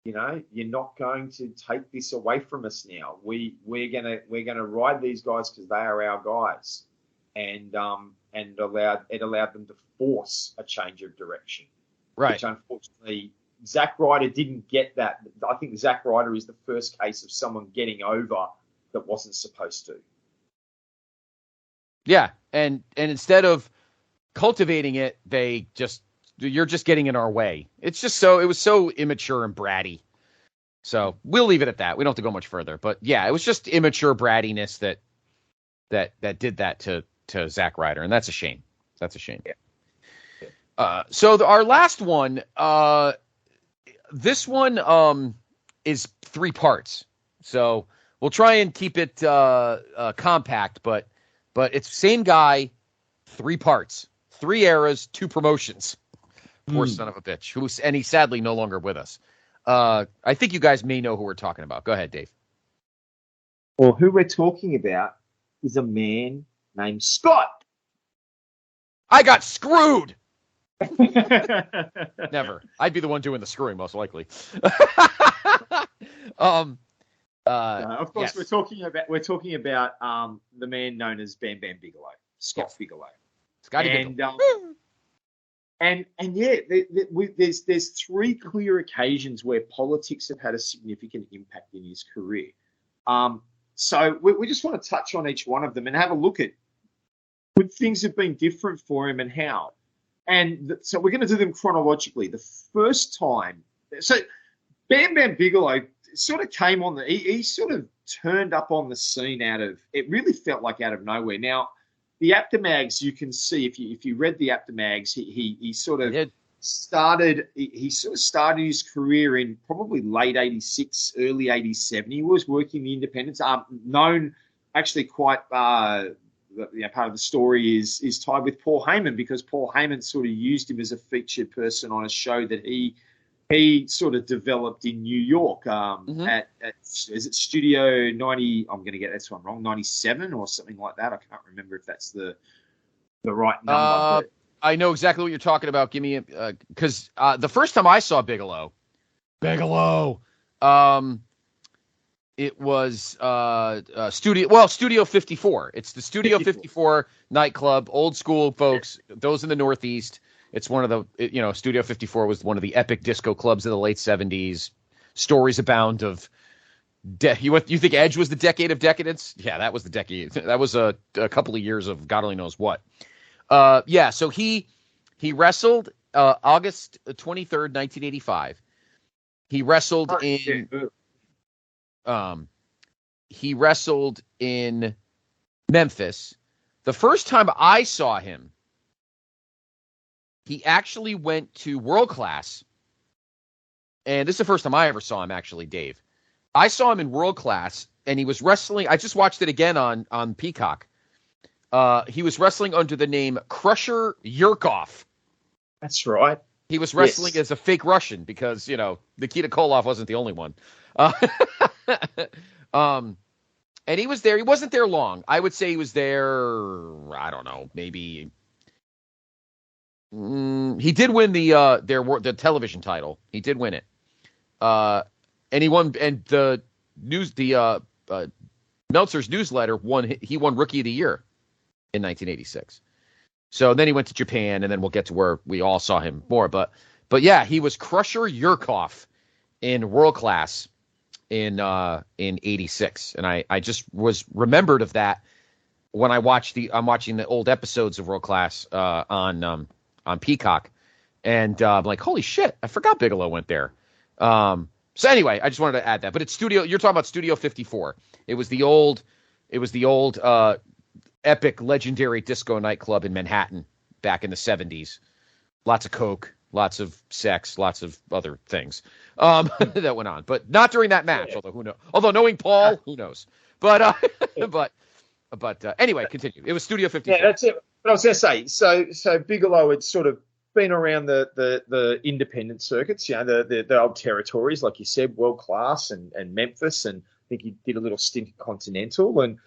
you know, you're not going to take this away from us now. We're gonna ride these guys because they are our guys, and allowed them to force a change of direction. Right. Which unfortunately Zack Ryder didn't get that. I think Zack Ryder is the first case of someone getting over that wasn't supposed to. Yeah, and instead of cultivating it, you're just getting in our way. It was so immature and bratty. So we'll leave it at that. We don't have to go much further. But yeah, it was just immature brattiness that did that to Zack Ryder, and that's a shame. That's a shame. Yeah. So our last one, this one is 3 parts. So we'll try and keep it compact, but it's same guy, 3 parts, 3 eras, 2 promotions. Poor son of a bitch. And he's sadly no longer with us. I think you guys may know who we're talking about. Go ahead, Dave. Well, who we're talking about is a man named Scott. I got screwed. Never. I'd be the one doing the screwing, most likely. Of course, yes. we're talking about the man known as Bam Bam Bigelow, Scott Bigelow. Scotty Bigelow. And yeah, there's 3 clear occasions where politics have had a significant impact in his career. So we just want to touch on each one of them and have a look at would things have been different for him and how. And so we're going to do them chronologically. The first time, so Bam Bam Bigelow sort of came on he sort of turned up on the scene it really felt like out of nowhere. Now, the Aptamags, you can see if you read the Aptamags, he sort of started his career in probably late 86, early 87. He was working the independents, known actually quite part of the story is tied with Paul Heyman, because Paul Heyman sort of used him as a featured person on a show that he sort of developed in New York at is it Studio 90? I'm going to get this one wrong. 97 or something like that. I can't remember if that's the right number. I know exactly what you're talking about. Give me because the first time I saw Bigelow, it was Studio 54. It's the Studio 54 nightclub, old school folks. Those in the Northeast. It's one of the, Studio 54 was one of the epic disco clubs of the late 70s. Stories abound of you think Edge was the decade of decadence? Yeah, that was the decade. That was a couple of years of God only knows what. So he wrestled August 23rd, 1985. He wrestled in he wrestled in Memphis. The first time I saw him, he actually went to World Class. And this is the first time I ever saw him, actually, Dave. I saw him in World Class, and he was wrestling. I just watched it again on Peacock. He was wrestling under the name Crusher Yurkov. That's right. He was wrestling as a fake Russian because, Nikita Koloff wasn't the only one. And he was there. He wasn't there long. I would say he was there, I don't know, maybe. He did win the television title. He did win it. And he won, and Meltzer's newsletter he won Rookie of the Year in 1986. So then he went to Japan, and then we'll get to where we all saw him more. But yeah, he was Crusher Yurkov in World Class in 86. And I just was remembered of that when I'm watching the old episodes of World Class on Peacock. And I'm like, holy shit, I forgot Bigelow went there. So anyway, I just wanted to add that. But you're talking about Studio 54. It was the old epic legendary disco nightclub in Manhattan back in the 70s. Lots of coke, lots of sex, lots of other things that went on, but not during that match. Although who knows? Although knowing Paul, who knows? But anyway, continue. It was Studio 54. Yeah, that's it. But I was going to say, so Bigelow had sort of been around the independent circuits, the old territories, like you said, World Class and Memphis, and I think he did a little stint at Continental, and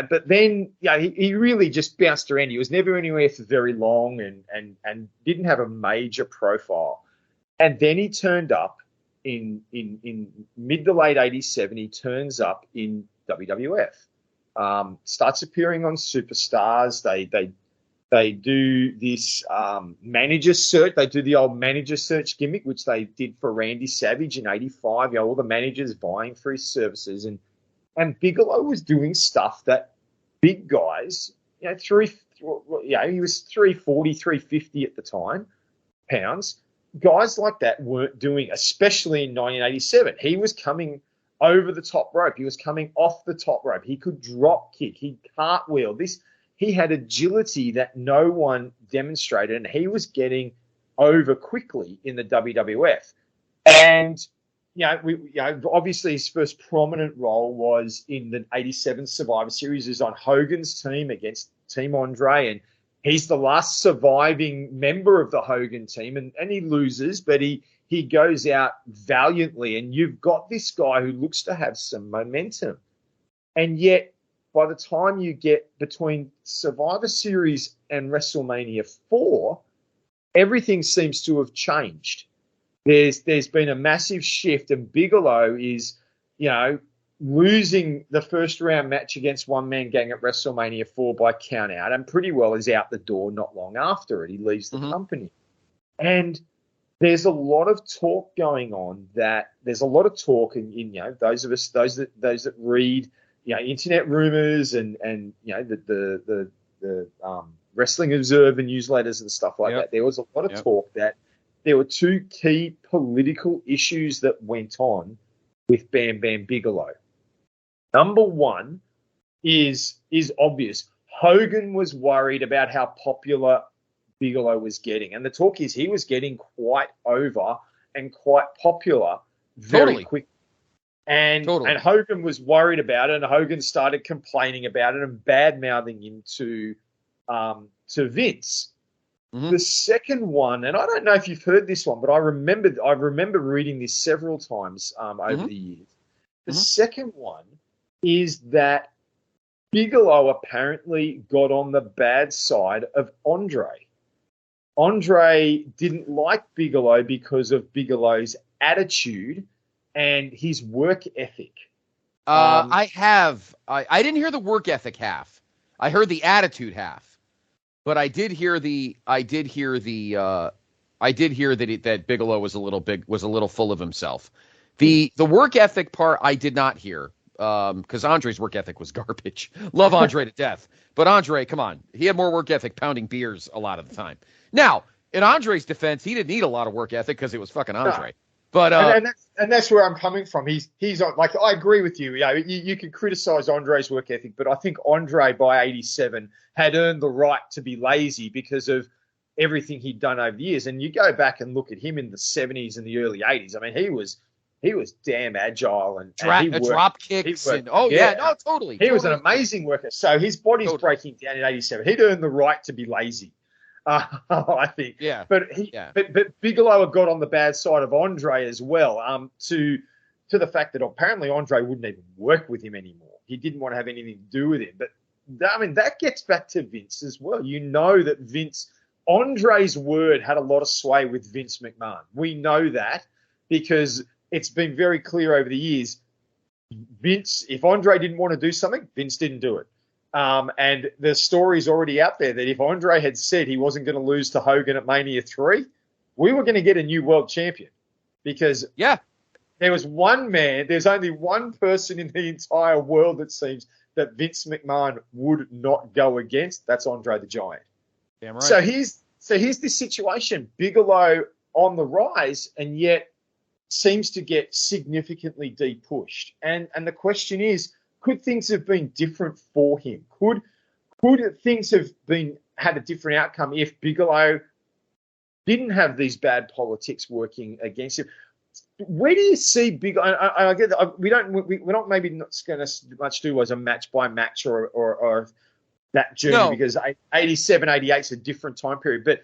but then he really just bounced around. He was never anywhere for very long, and didn't have a major profile. And then he turned up in mid to late '87. He turns up in WWF, starts appearing on Superstars. They do this manager search. They do the old manager search gimmick, which they did for Randy Savage in '85. All the managers vying for his services, and Bigelow was doing stuff that big guys, he was 340, 350 at the time, pounds. Guys like that weren't doing, especially in 1987. He was coming over the top rope. He was coming off the top rope. He could drop kick. He'd cartwheel. He had agility that no one demonstrated, and he was getting over quickly in the WWF. And obviously his first prominent role was in the '87 Survivor Series. He was on Hogan's team against Team Andre, and he's the last surviving member of the Hogan team, and he loses, but he goes out valiantly. And you've got this guy who looks to have some momentum, and yet by the time you get between Survivor Series and WrestleMania 4, everything seems to have changed. There's been a massive shift, and Bigelow is, losing the first round match against One Man Gang at WrestleMania 4 by count out, and pretty well is out the door not long after it. He leaves the company. And there's a lot of talk going on and those that read, internet rumors and the Wrestling Observer newsletters and stuff like that. There was a lot of talk that there were two key political issues that went on with Bam Bam Bigelow. Number one is obvious. Hogan was worried about how popular Bigelow was getting. And the talk is he was getting quite over and quite popular very quickly. And Hogan was worried about it, and Hogan started complaining about it and bad-mouthing him to Vince. The second one, and I don't know if you've heard this one, but I remember reading this several times over the years. The second one is that Bigelow apparently got on the bad side of Andre. Andre didn't like Bigelow because of Bigelow's attitude and his work ethic. I didn't hear the work ethic half. I heard the attitude half. But I did hear that Bigelow was a little full of himself. The work ethic part I did not hear, because Andre's work ethic was garbage. Love Andre to death, but Andre, come on, he had more work ethic pounding beers a lot of the time. Now, in Andre's defense, he didn't need a lot of work ethic because it was fucking Andre. But and that's where I'm coming from. He's on, like, I agree with you. Yeah, you can criticize Andre's work ethic, but I think Andre by 87 had earned the right to be lazy because of everything he'd done over the years. And you go back and look at him in the 70s and the early 80s. I mean, he was damn agile and he worked. drop kicks He worked, no, totally. He was an amazing worker. So his body's breaking down in 87. He'd earned the right to be lazy. I think. Yeah. But Bigelow had got on the bad side of Andre as well. To the fact that apparently Andre wouldn't even work with him anymore. He didn't want to have anything to do with him. But I mean, that gets back to Vince as well. You know that Andre's word had a lot of sway with Vince McMahon. We know that because it's been very clear over the years. Vince, if Andre didn't want to do something, Vince didn't do it. And the story's already out there that if Andre had said he wasn't going to lose to Hogan at Mania 3, we were going to get a new world champion. Because there was one man, there's only one person in the entire world, it seems, that Vince McMahon would not go against. That's Andre the Giant. Damn right. So here's this situation. Bigelow on the rise, and yet seems to get significantly de-pushed. And the question is, could things have been different for him? Could things have had a different outcome if Bigelow didn't have these bad politics working against him? Where do you see Bigelow? I get that we're not maybe not going to much do as a match by match or that journey because 87, 88 is a different time period. But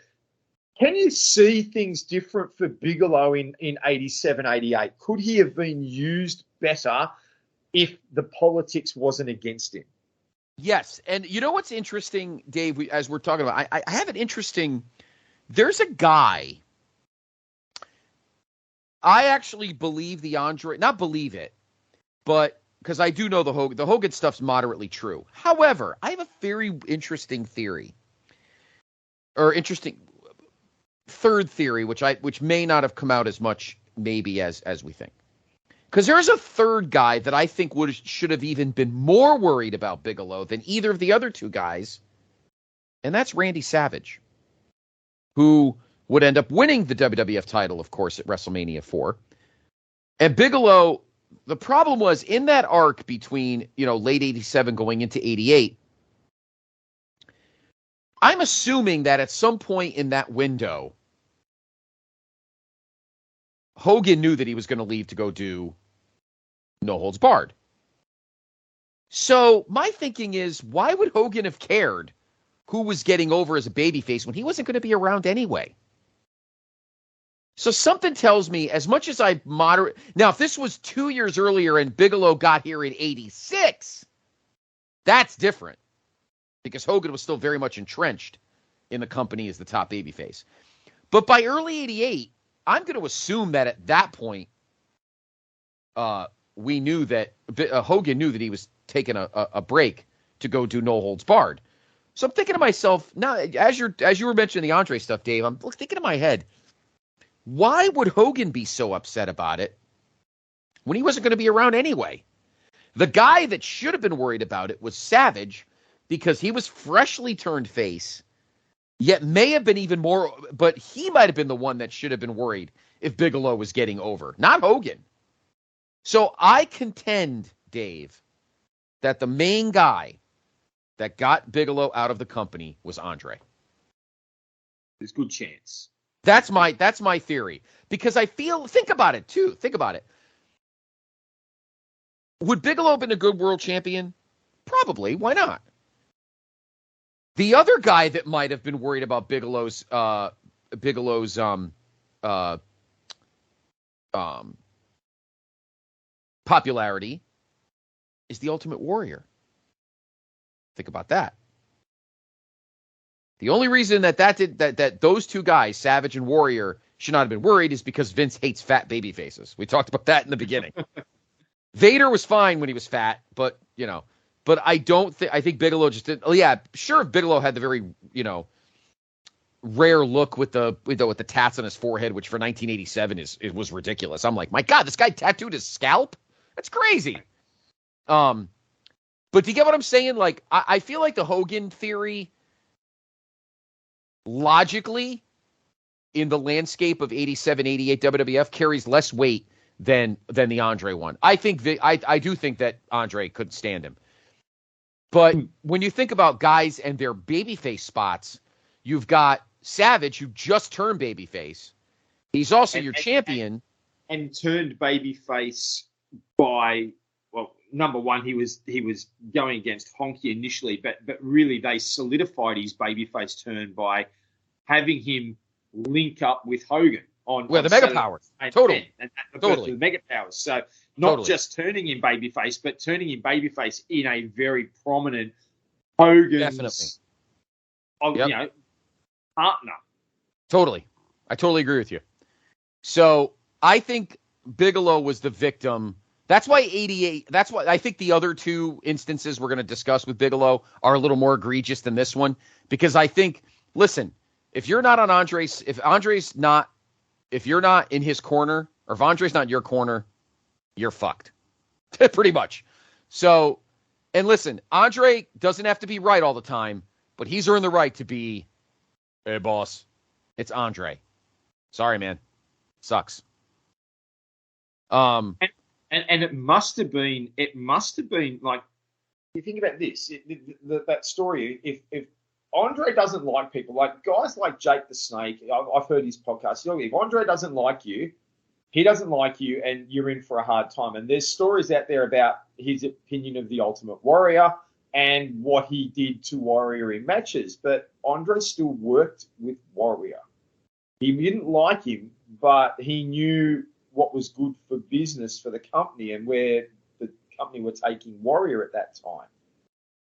can you see things different for Bigelow in 87, 88? Could he have been used better if the politics wasn't against him? Yes. And you know what's interesting, Dave, as we're talking about, I have an interesting, there's a guy, I actually believe not believe it, but because I do know the Hogan stuff's moderately true. However, I have a very interesting theory, or interesting third theory, which may not have come out as much maybe as we think. Because there's a third guy that I think should have even been more worried about Bigelow than either of the other two guys, and that's Randy Savage, who would end up winning the WWF title, of course, at WrestleMania 4. And Bigelow, the problem was in that arc between, late 87 going into 88, I'm assuming that at some point in that window, Hogan knew that he was going to leave to go do No Holds Barred. So my thinking is, why would Hogan have cared who was getting over as a babyface when he wasn't going to be around anyway? So something tells me, as much as I moderate... Now, if this was 2 years earlier and Bigelow got here in 86, that's different. Because Hogan was still very much entrenched in the company as the top babyface. But by early 88, I'm going to assume that at that point, we knew that Hogan knew that he was taking a break to go do No Holds Barred. So I'm thinking to myself, now, as you were mentioning the Andre stuff, Dave, I'm thinking in my head, why would Hogan be so upset about it when he wasn't going to be around anyway? The guy that should have been worried about it was Savage, because he was freshly turned face, yet may have been even more, but he might have been the one that should have been worried if Bigelow was getting over, not Hogan. So I contend, Dave, that the main guy that got Bigelow out of the company was Andre. There's a good chance. That's my theory. Because think about it too. Think about it. Would Bigelow have been a good world champion? Probably. Why not? The other guy that might have been worried about Bigelow's popularity is the Ultimate Warrior. Think about that. The only reason that those two guys, Savage and Warrior, should not have been worried is because Vince hates fat baby faces. We talked about that in the beginning. Vader was fine when he was fat, but I think Bigelow just didn't. Oh yeah, sure. Bigelow had the very rare look with the tats on his forehead, which for 1987 was ridiculous. I'm like, my God, this guy tattooed his scalp? That's crazy. But do you get what I'm saying? Like, I feel like the Hogan theory, logically, in the landscape of 87, 88 WWF carries less weight than the Andre one. I do think that Andre could stand him. But when you think about guys and their babyface spots, you've got Savage, who just turned babyface. He's also your champion. And turned babyface by, well, number one, he was going against Honky initially, but really they solidified his babyface turn by having him link up with Hogan on the Mega Powers. Totally. And totally. The Mega Powers. So not just turning him babyface, but turning him babyface in a very prominent Hogan's partner. Totally. I totally agree with you. So I think Bigelow was the victim. That's why 88, that's why I think the other two instances we're going to discuss with Bigelow are a little more egregious than this one, because I think, listen, if you're not on Andre's, if you're not in his corner, or if Andre's not in your corner, you're fucked. Pretty much. So, and listen, Andre doesn't have to be right all the time, but he's earned the right to be, hey, boss, it's Andre. Sorry, man. Sucks. And it must have been like, you think about this, that story, if Andre doesn't like people, like guys like Jake the Snake, I've heard his podcast, if Andre doesn't like you, he doesn't like you, and you're in for a hard time. And there's stories out there about his opinion of the Ultimate Warrior and what he did to Warrior in matches. But Andre still worked with Warrior. He didn't like him, but he knew what was good for business for the company and where the company were taking Warrior at that time.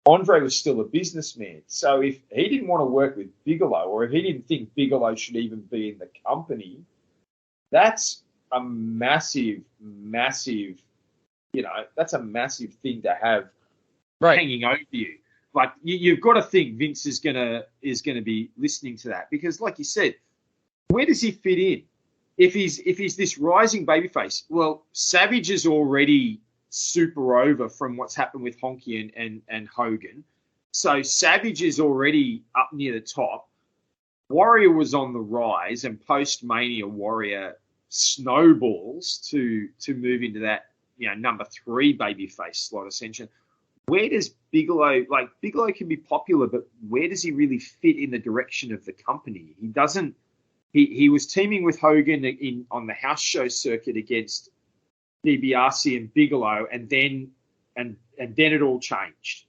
Andre was still a businessman. So if he didn't want to work with Bigelow, or if he didn't think Bigelow should even be in the company, that's a massive, that's a massive thing to have hanging over you. Like you've got to think Vince is gonna be listening to that, because, like you said, where does he fit in? If he's this rising babyface, well, Savage is already super over from what's happened with Honky and Hogan. So Savage is already up near the top. Warrior was on the rise, and post-Mania Warrior snowballs to move into that, number 3 babyface slot ascension. Where does Bigelow can be popular, but where does he really fit in the direction of the company? He doesn't. He was teaming with Hogan on the house show circuit against DiBiase and Bigelow, and then it all changed.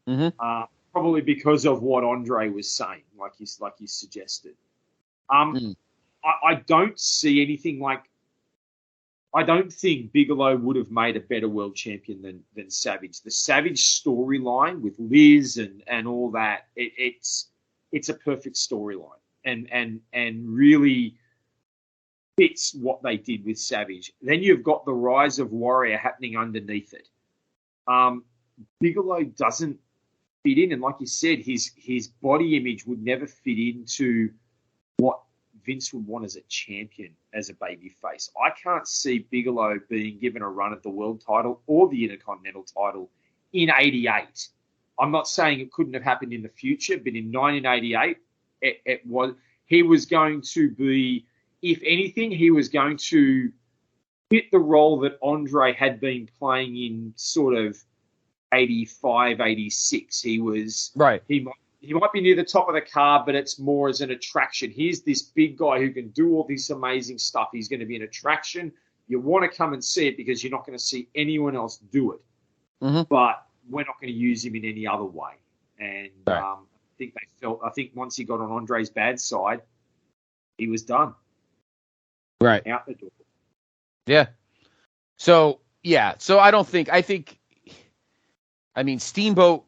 Mm-hmm. Probably because of what Andre was saying, like you suggested. I don't see anything like. I don't think Bigelow would have made a better world champion than Savage. The Savage storyline with Liz and all that, it's a perfect storyline. And really fits what they did with Savage. Then you've got the rise of Warrior happening underneath it. Bigelow doesn't fit in, and like you said, his body image would never fit into what Vince would want as a champion, as a baby face. I can't see Bigelow being given a run at the world title or the Intercontinental title in 88. I'm not saying it couldn't have happened in the future, but in 1988, he was going to be, if anything, he was going to fit the role that Andre had been playing in sort of 85, 86. He was right. He might be near the top of the card, but it's more as an attraction. Here's this big guy who can do all this amazing stuff. He's going to be an attraction. You want to come and see it because you're not going to see anyone else do it. Mm-hmm. But we're not going to use him in any other way. And right. I think once he got on Andre's bad side, he was done. Right. Out the door. Yeah. So I mean, Steamboat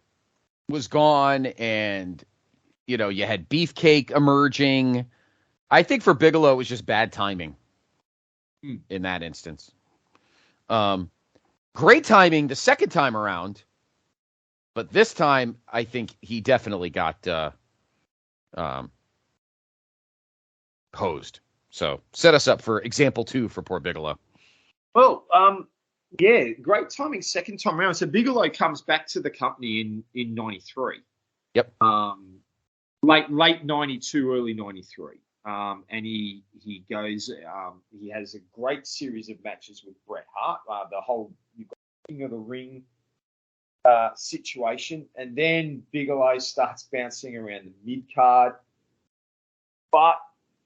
was gone, and, you had Beefcake emerging. I think for Bigelow, it was just bad timing in that instance. Great timing the second time around. But this time, I think he definitely got hosed. So set us up for example 2 for poor Bigelow. Well, great timing second time around. So Bigelow comes back to the company in 93. Yep. Late 92, early 93. and he goes. He has a great series of matches with Bret Hart. The whole you've got King of the Ring situation, and then Bigelow starts bouncing around the mid card, but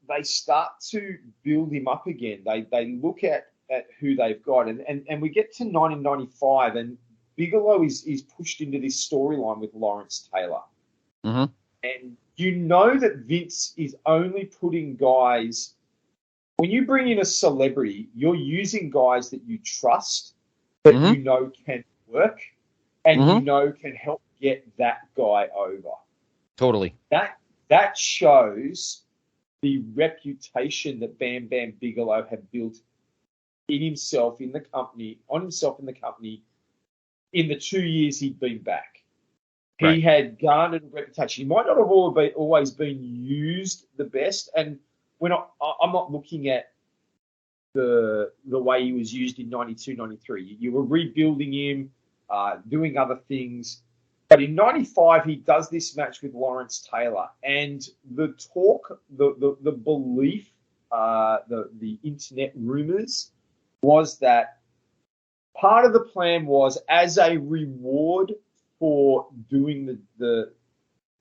they start to build him up again. They look at who they've got, and we get to 1995, and Bigelow is pushed into this storyline with Lawrence Taylor. Mm-hmm. And you know that Vince is only putting guys, when you bring in a celebrity, you're using guys that you trust, that Mm-hmm. you know can work, and Mm-hmm. you know can help get that guy over. Totally. That shows the reputation that Bam Bam Bigelow had built on himself in the company, in the 2 years he'd been back. He had garnered a reputation. He might not have always been used the best, and I'm not looking at the way he was used in 92, 93. You were rebuilding him, doing other things. But in 95, he does this match with Lawrence Taylor, and the talk, the belief, the internet rumors was that part of the plan was, as a reward for doing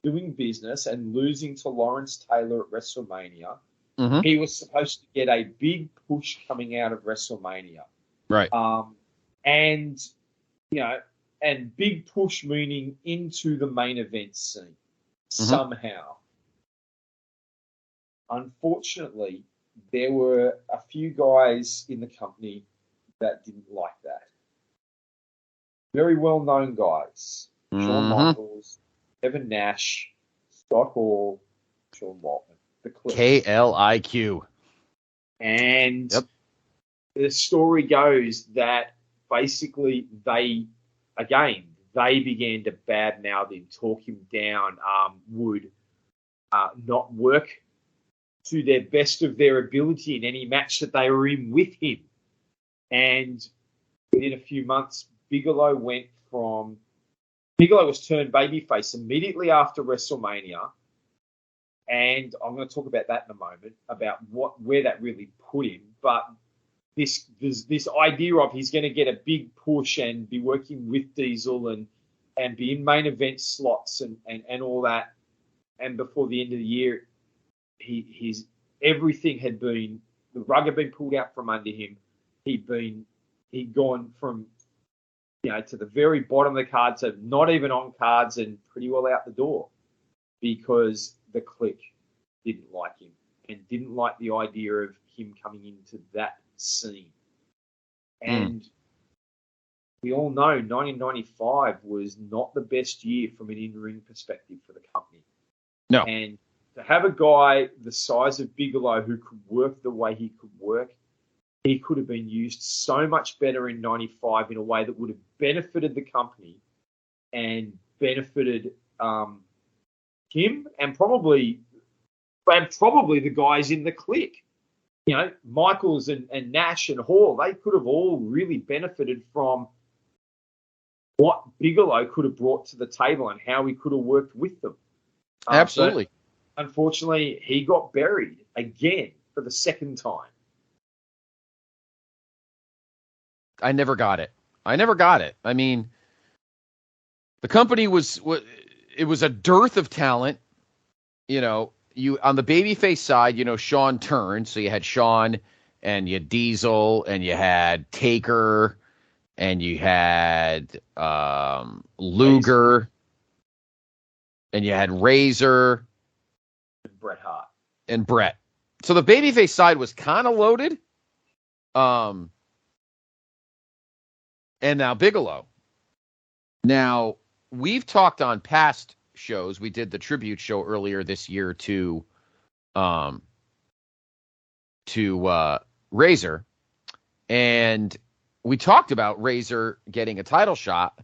doing business and losing to Lawrence Taylor at WrestleMania, Mm-hmm. he was supposed to get a big push coming out of WrestleMania. Right. And big push meaning into the main event scene somehow. Unfortunately, there were a few guys in the company that didn't like that. Very well-known guys. Shawn Michaels, Kevin Nash, Scott Hall, Sean Waltman. The Clips. KLIQ. And the story goes that basically they began to badmouth him, talk him down, would not work to their best of their ability in any match that they were in with him. And within a few months, Bigelow was turned babyface immediately after WrestleMania. And I'm going to talk about that in a moment, about where that really put him. But this idea of he's going to get a big push and be working with Diesel and be in main event slots and all that. And before the end of the year, everything had been, the rug had been pulled out from under him. He'd gone from, to the very bottom of the card, so not even on cards and pretty well out the door, because the clique didn't like him and didn't like the idea of him coming into that scene. And we all know 1995 was not the best year from an in-ring perspective for the company. No. And to have a guy the size of Bigelow who could work the way he could work, he could have been used so much better in 95 in a way that would have benefited the company and benefited him and probably the guys in the clique. Michaels and Nash and Hall, they could have all really benefited from what Bigelow could have brought to the table and how he could have worked with them. Absolutely. But unfortunately, he got buried again for the second time. I never got it. I mean, the company was a dearth of talent. You on the babyface side, Sean turned, so you had Sean and you had Diesel and you had Taker and you had Luger and you had Razor and Bret Hart and Bret. So the babyface side was kind of loaded. And now Bigelow. Now, we've talked on past shows. We did the tribute show earlier this year to Razor. And we talked about Razor getting a title shot.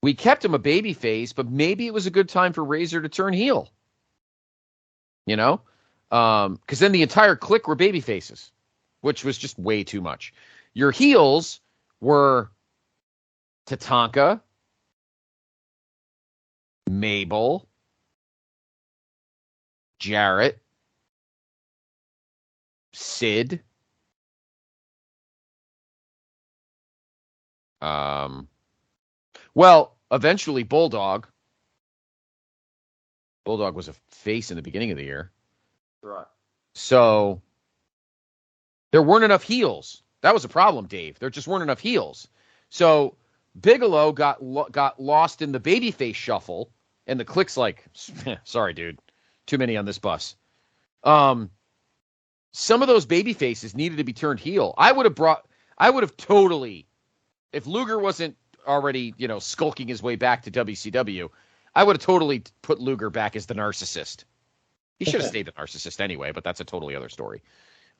We kept him a babyface, but maybe it was a good time for Razor to turn heel. Because then the entire clique were babyfaces, which was just way too much. Your heels were Tatanka, Mabel, Jarrett, Sid. Well, eventually Bulldog. Bulldog was a face in the beginning of the year. Right. So there weren't enough heels. That was a problem, Dave. There just weren't enough heels. So Bigelow got lost in the babyface shuffle, and the Click's like, sorry, dude, too many on this bus. Some of those baby faces needed to be turned heel. I would have totally, if Luger wasn't already, skulking his way back to WCW, I would have totally put Luger back as the narcissist. He should have stayed the narcissist anyway, but that's a totally other story.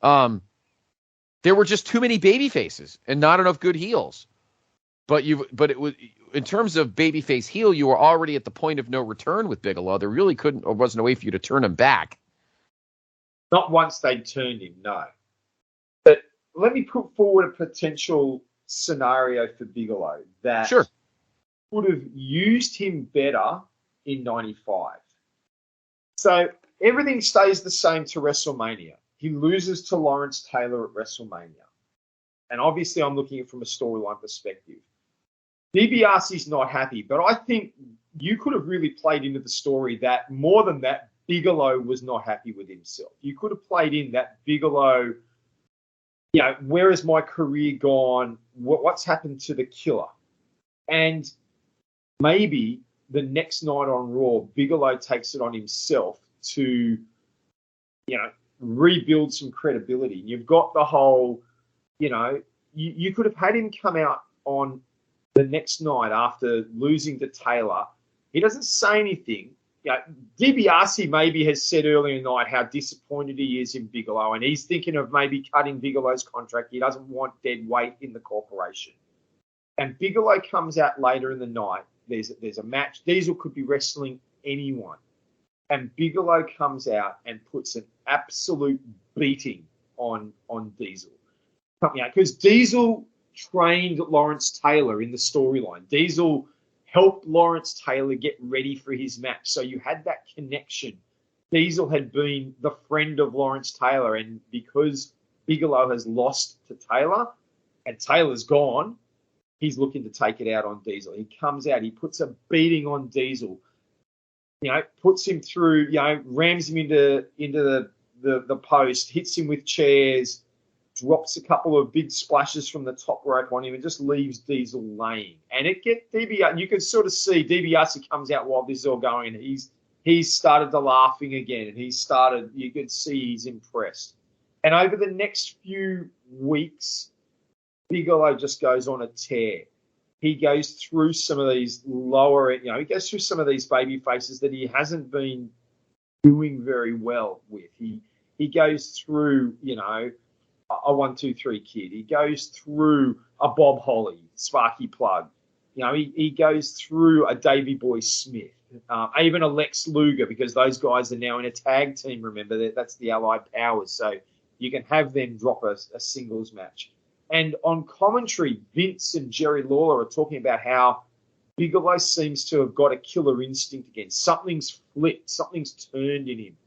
There were just too many baby faces and not enough good heels. But it was, in terms of babyface heel, you were already at the point of no return with Bigelow. There really wasn't a way for you to turn him back. Not once they turned him, no. But let me put forward a potential scenario for Bigelow that Sure. would have used him better in 95. So everything stays the same to WrestleMania. He loses to Lawrence Taylor at WrestleMania. And obviously I'm looking at it from a storyline perspective. DiBiase's not happy, but I think you could have really played into the story that more than that, Bigelow was not happy with himself. You could have played in that Bigelow, where has my career gone? What's happened to the killer? And maybe the next night on Raw, Bigelow takes it on himself to, rebuild some credibility. You've got the whole, you could have had him come out on the next night after losing to Taylor. He doesn't say anything. DiBiase maybe has said earlier in the night how disappointed he is in Bigelow, and he's thinking of maybe cutting Bigelow's contract. He doesn't want dead weight in the corporation. And Bigelow comes out later in the night. There's a match. Diesel could be wrestling anyone. And Bigelow comes out and puts an absolute beating on Diesel. Because Diesel trained Lawrence Taylor in the storyline. Diesel helped Lawrence Taylor get ready for his match. So you had that connection. Diesel had been the friend of Lawrence Taylor, and because Bigelow has lost to Taylor and Taylor's gone, he's looking to take it out on Diesel. He comes out, he puts a beating on Diesel, puts him through, rams him into the post, hits him with chairs, drops a couple of big splashes from the top rope on him, and just leaves Diesel laying. And it gets DiBiase. You can sort of see DiBiase comes out while this is all going. He's started to laughing again, and you could see he's impressed. And over the next few weeks, Bigelow just goes on a tear. He goes through some of these he goes through some of these baby faces that he hasn't been doing very well with. He goes through, a 1, 2, 3 kid. He goes through a Bob Holly, Sparky Plug. He goes through a Davey Boy Smith, even a Lex Luger, because those guys are now in a tag team. Remember, that's the Allied Powers. So you can have them drop a singles match. And on commentary, Vince and Jerry Lawler are talking about how Bigelow seems to have got a killer instinct again. Something's flipped. Something's turned in him.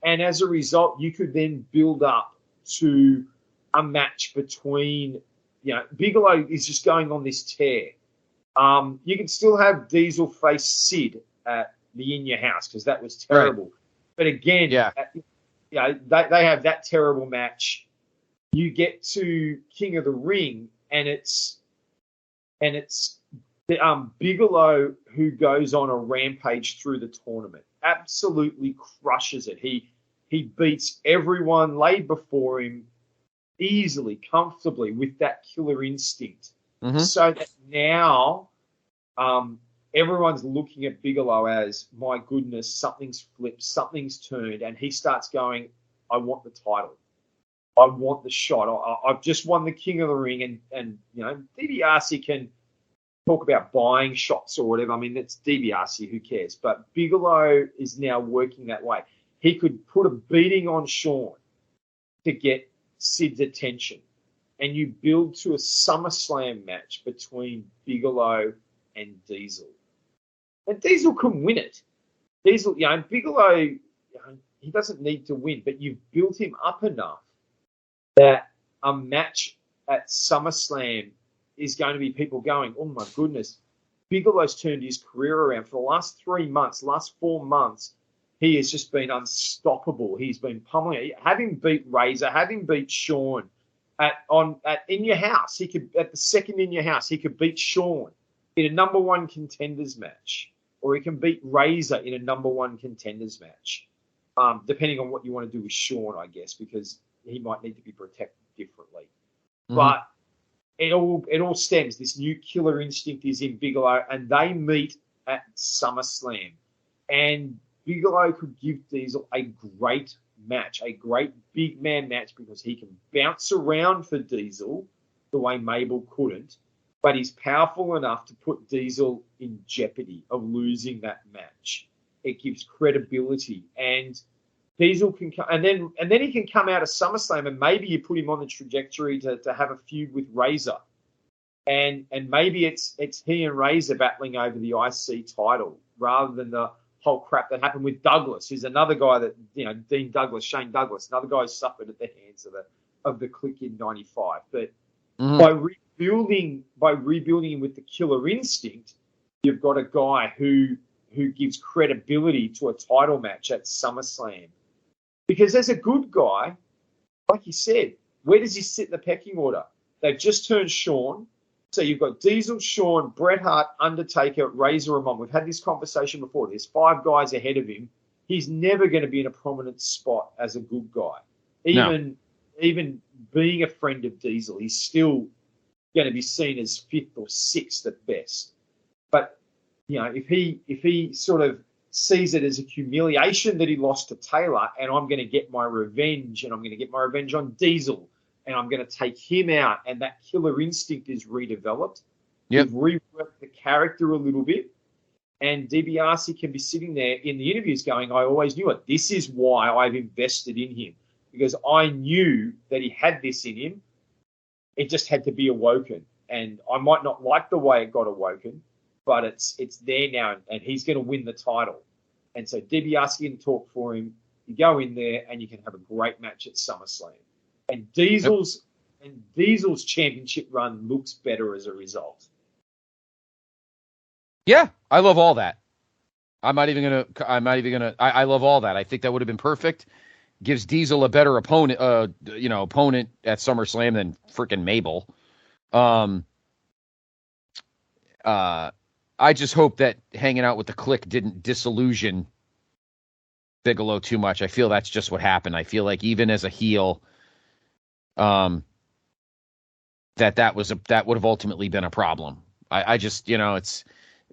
And as a result, you could then build up to a match between, Bigelow is just going on this tear. You can still have Diesel face Sid at the In Your House, because that was terrible. Right. But again, they have that terrible match. You get to King of the Ring, and it's Bigelow who goes on a rampage through the tournament, absolutely crushes it. He beats everyone laid before him easily, comfortably, with that killer instinct. Mm-hmm. So that now everyone's looking at Bigelow as, my goodness, something's flipped, something's turned, and he starts going, I want the title. I want the shot. I've just won the King of the Ring, and DiBiase can talk about buying shots or whatever. I mean, that's DiBiase, who cares? But Bigelow is now working that way. He could put a beating on Shawn to get Sid's attention, and you build to a SummerSlam match between Bigelow and Diesel. And Diesel can win it. Bigelow, he doesn't need to win, but you've built him up enough that a match at SummerSlam is going to be people going, oh my goodness, Bigelow's turned his career around. For the last 3 months, last 4 months, he has just been unstoppable. He's been pummeling. Having beat Razor, having beat Shawn in your house, he could at the second in your house, he could beat Shawn in a number one contenders match, or he can beat Razor in a number one contenders match, depending on what you want to do with Shawn, I guess, because he might need to be protected differently. Mm-hmm. But it all stems. This new killer instinct is in Bigelow, and they meet at SummerSlam. And Bigelow could give Diesel a great match, a great big man match, because he can bounce around for Diesel the way Mabel couldn't, but he's powerful enough to put Diesel in jeopardy of losing that match. It gives credibility, and Diesel can come, and then he can come out of SummerSlam, and maybe you put him on the trajectory to have a feud with Razor, and maybe it's he and Razor battling over the IC title rather than the whole crap that happened with Douglas, who's another guy that, Dean Douglas, Shane Douglas, another guy who suffered at the hands of the Clique in '95. But by rebuilding him with the killer instinct, you've got a guy who gives credibility to a title match at SummerSlam. Because as a good guy, like you said, where does he sit in the pecking order? They've just turned Shawn. So you've got Diesel, Shawn, Bret Hart, Undertaker, Razor Ramon. We've had this conversation before. There's 5 guys ahead of him. He's never going to be in a prominent spot as a good guy. Even being a friend of Diesel, he's still going to be seen as 5th or 6th at best. But if he sort of sees it as a humiliation that he lost to Taylor, and I'm going to get my revenge, and I'm going to get my revenge on Diesel, and I'm going to take him out, and that killer instinct is redeveloped. Yep. We've reworked the character a little bit, and DiBiase can be sitting there in the interviews going, I always knew it. This is why I've invested in him, because I knew that he had this in him. It just had to be awoken, and I might not like the way it got awoken, but it's there now, and he's going to win the title. And so DiBiase can talk for him. You go in there, and you can have a great match at SummerSlam. And Diesel's championship run looks better as a result. Yeah, I love all that. I love all that. I think that would have been perfect. Gives Diesel a better opponent at SummerSlam than freaking Mabel. I just hope that hanging out with the Clique didn't disillusion Bigelow too much. I feel that's just what happened. I feel like even as a heel, that would have ultimately been a problem. I just, it's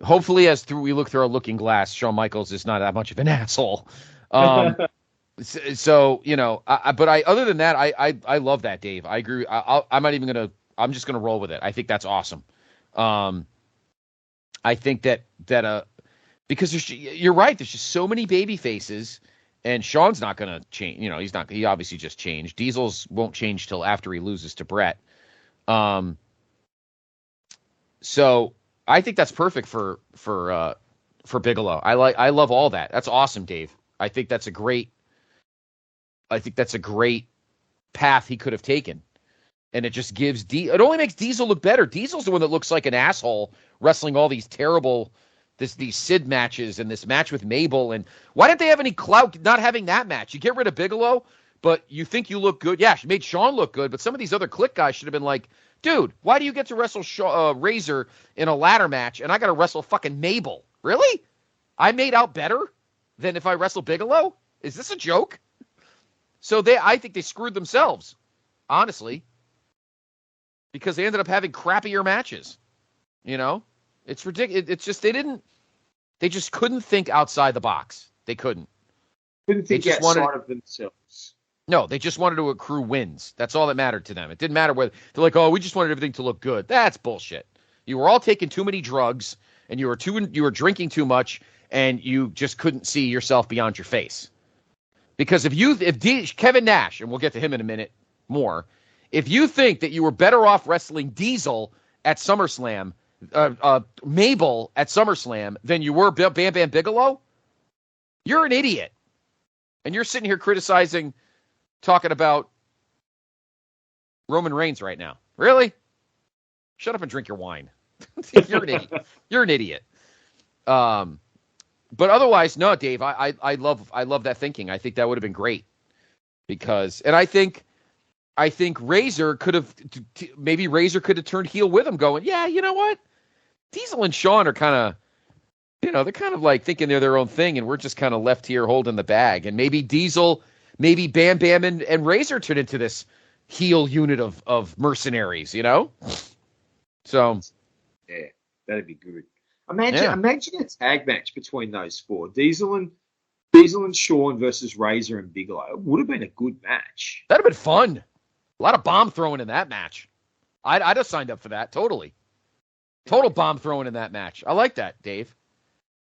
hopefully we look through our looking glass, Shawn Michaels is not that much of an asshole. But other than that, I love that, Dave. I agree. I'm just going to roll with it. I think that's awesome. I think that because you're right, there's just so many baby faces, and Shawn's not going to change. He obviously just changed. Diesel's won't change till after he loses to Bret. So I think that's perfect for Bigelow. I love all that. That's awesome, Dave. I think that's a great path he could have taken. And it just gives it only makes Diesel look better. Diesel's the one that looks like an asshole wrestling all these terrible these Sid matches and this match with Mabel. And why didn't they have any clout not having that match? You get rid of Bigelow, but you think you look good. Yeah, she made Shawn look good, but some of these other Clique guys should have been like, dude, why do you get to wrestle Razor in a ladder match and I got to wrestle fucking Mabel? Really? I made out better than if I wrestle Bigelow? Is this a joke? So I think they screwed themselves, honestly, because they ended up having crappier matches. It's ridiculous. It's just they just couldn't think outside the box. They couldn't. Couldn't think outside of themselves. No, they just wanted to accrue wins. That's all that mattered to them. It didn't matter whether they're like, oh, we just wanted everything to look good. That's bullshit. You were all taking too many drugs, and you were drinking too much, and you just couldn't see yourself beyond your face. Because if Kevin Nash, and we'll get to him in a minute more, if you think that you were better off wrestling Diesel at SummerSlam, Mabel at SummerSlam than you were Bam Bam Bigelow, you're an idiot. And you're sitting here talking about Roman Reigns right now. Really? Shut up and drink your wine. You're an idiot. You're an idiot. But otherwise, no, Dave. I love that thinking. I think that would have been great because, and I think Razor could have turned heel with him, going, yeah, you know what? Diesel and Shawn are kind of, they're kind of like thinking they're their own thing, and we're just kind of left here holding the bag. And maybe Bam Bam and Razor turn into this heel unit of mercenaries, So, yeah, that'd be good. Imagine a tag match between those four: Diesel and Shawn versus Razor and Bigelow. It would have been a good match. That'd have been fun. A lot of bomb throwing in that match. I'd have signed up for that, totally. Total bomb throwing in that match. I like that, Dave.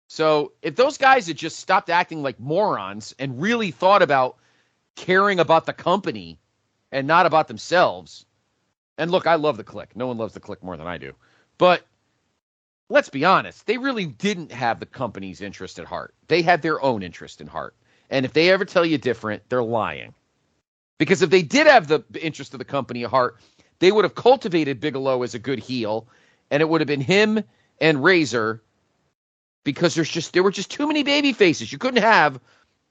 So if those guys had just stopped acting like morons and really thought about caring about the company and not about themselves, and look, I love the Clique. No one loves the Clique more than I do. But let's be honest, they really didn't have the company's interest at heart. They had their own interest in heart. And if they ever tell you different, they're lying. Because if they did have the interest of the company at heart, they would have cultivated Bigelow as a good heel, and it would have been him and Razor, because there were just too many baby faces. You couldn't have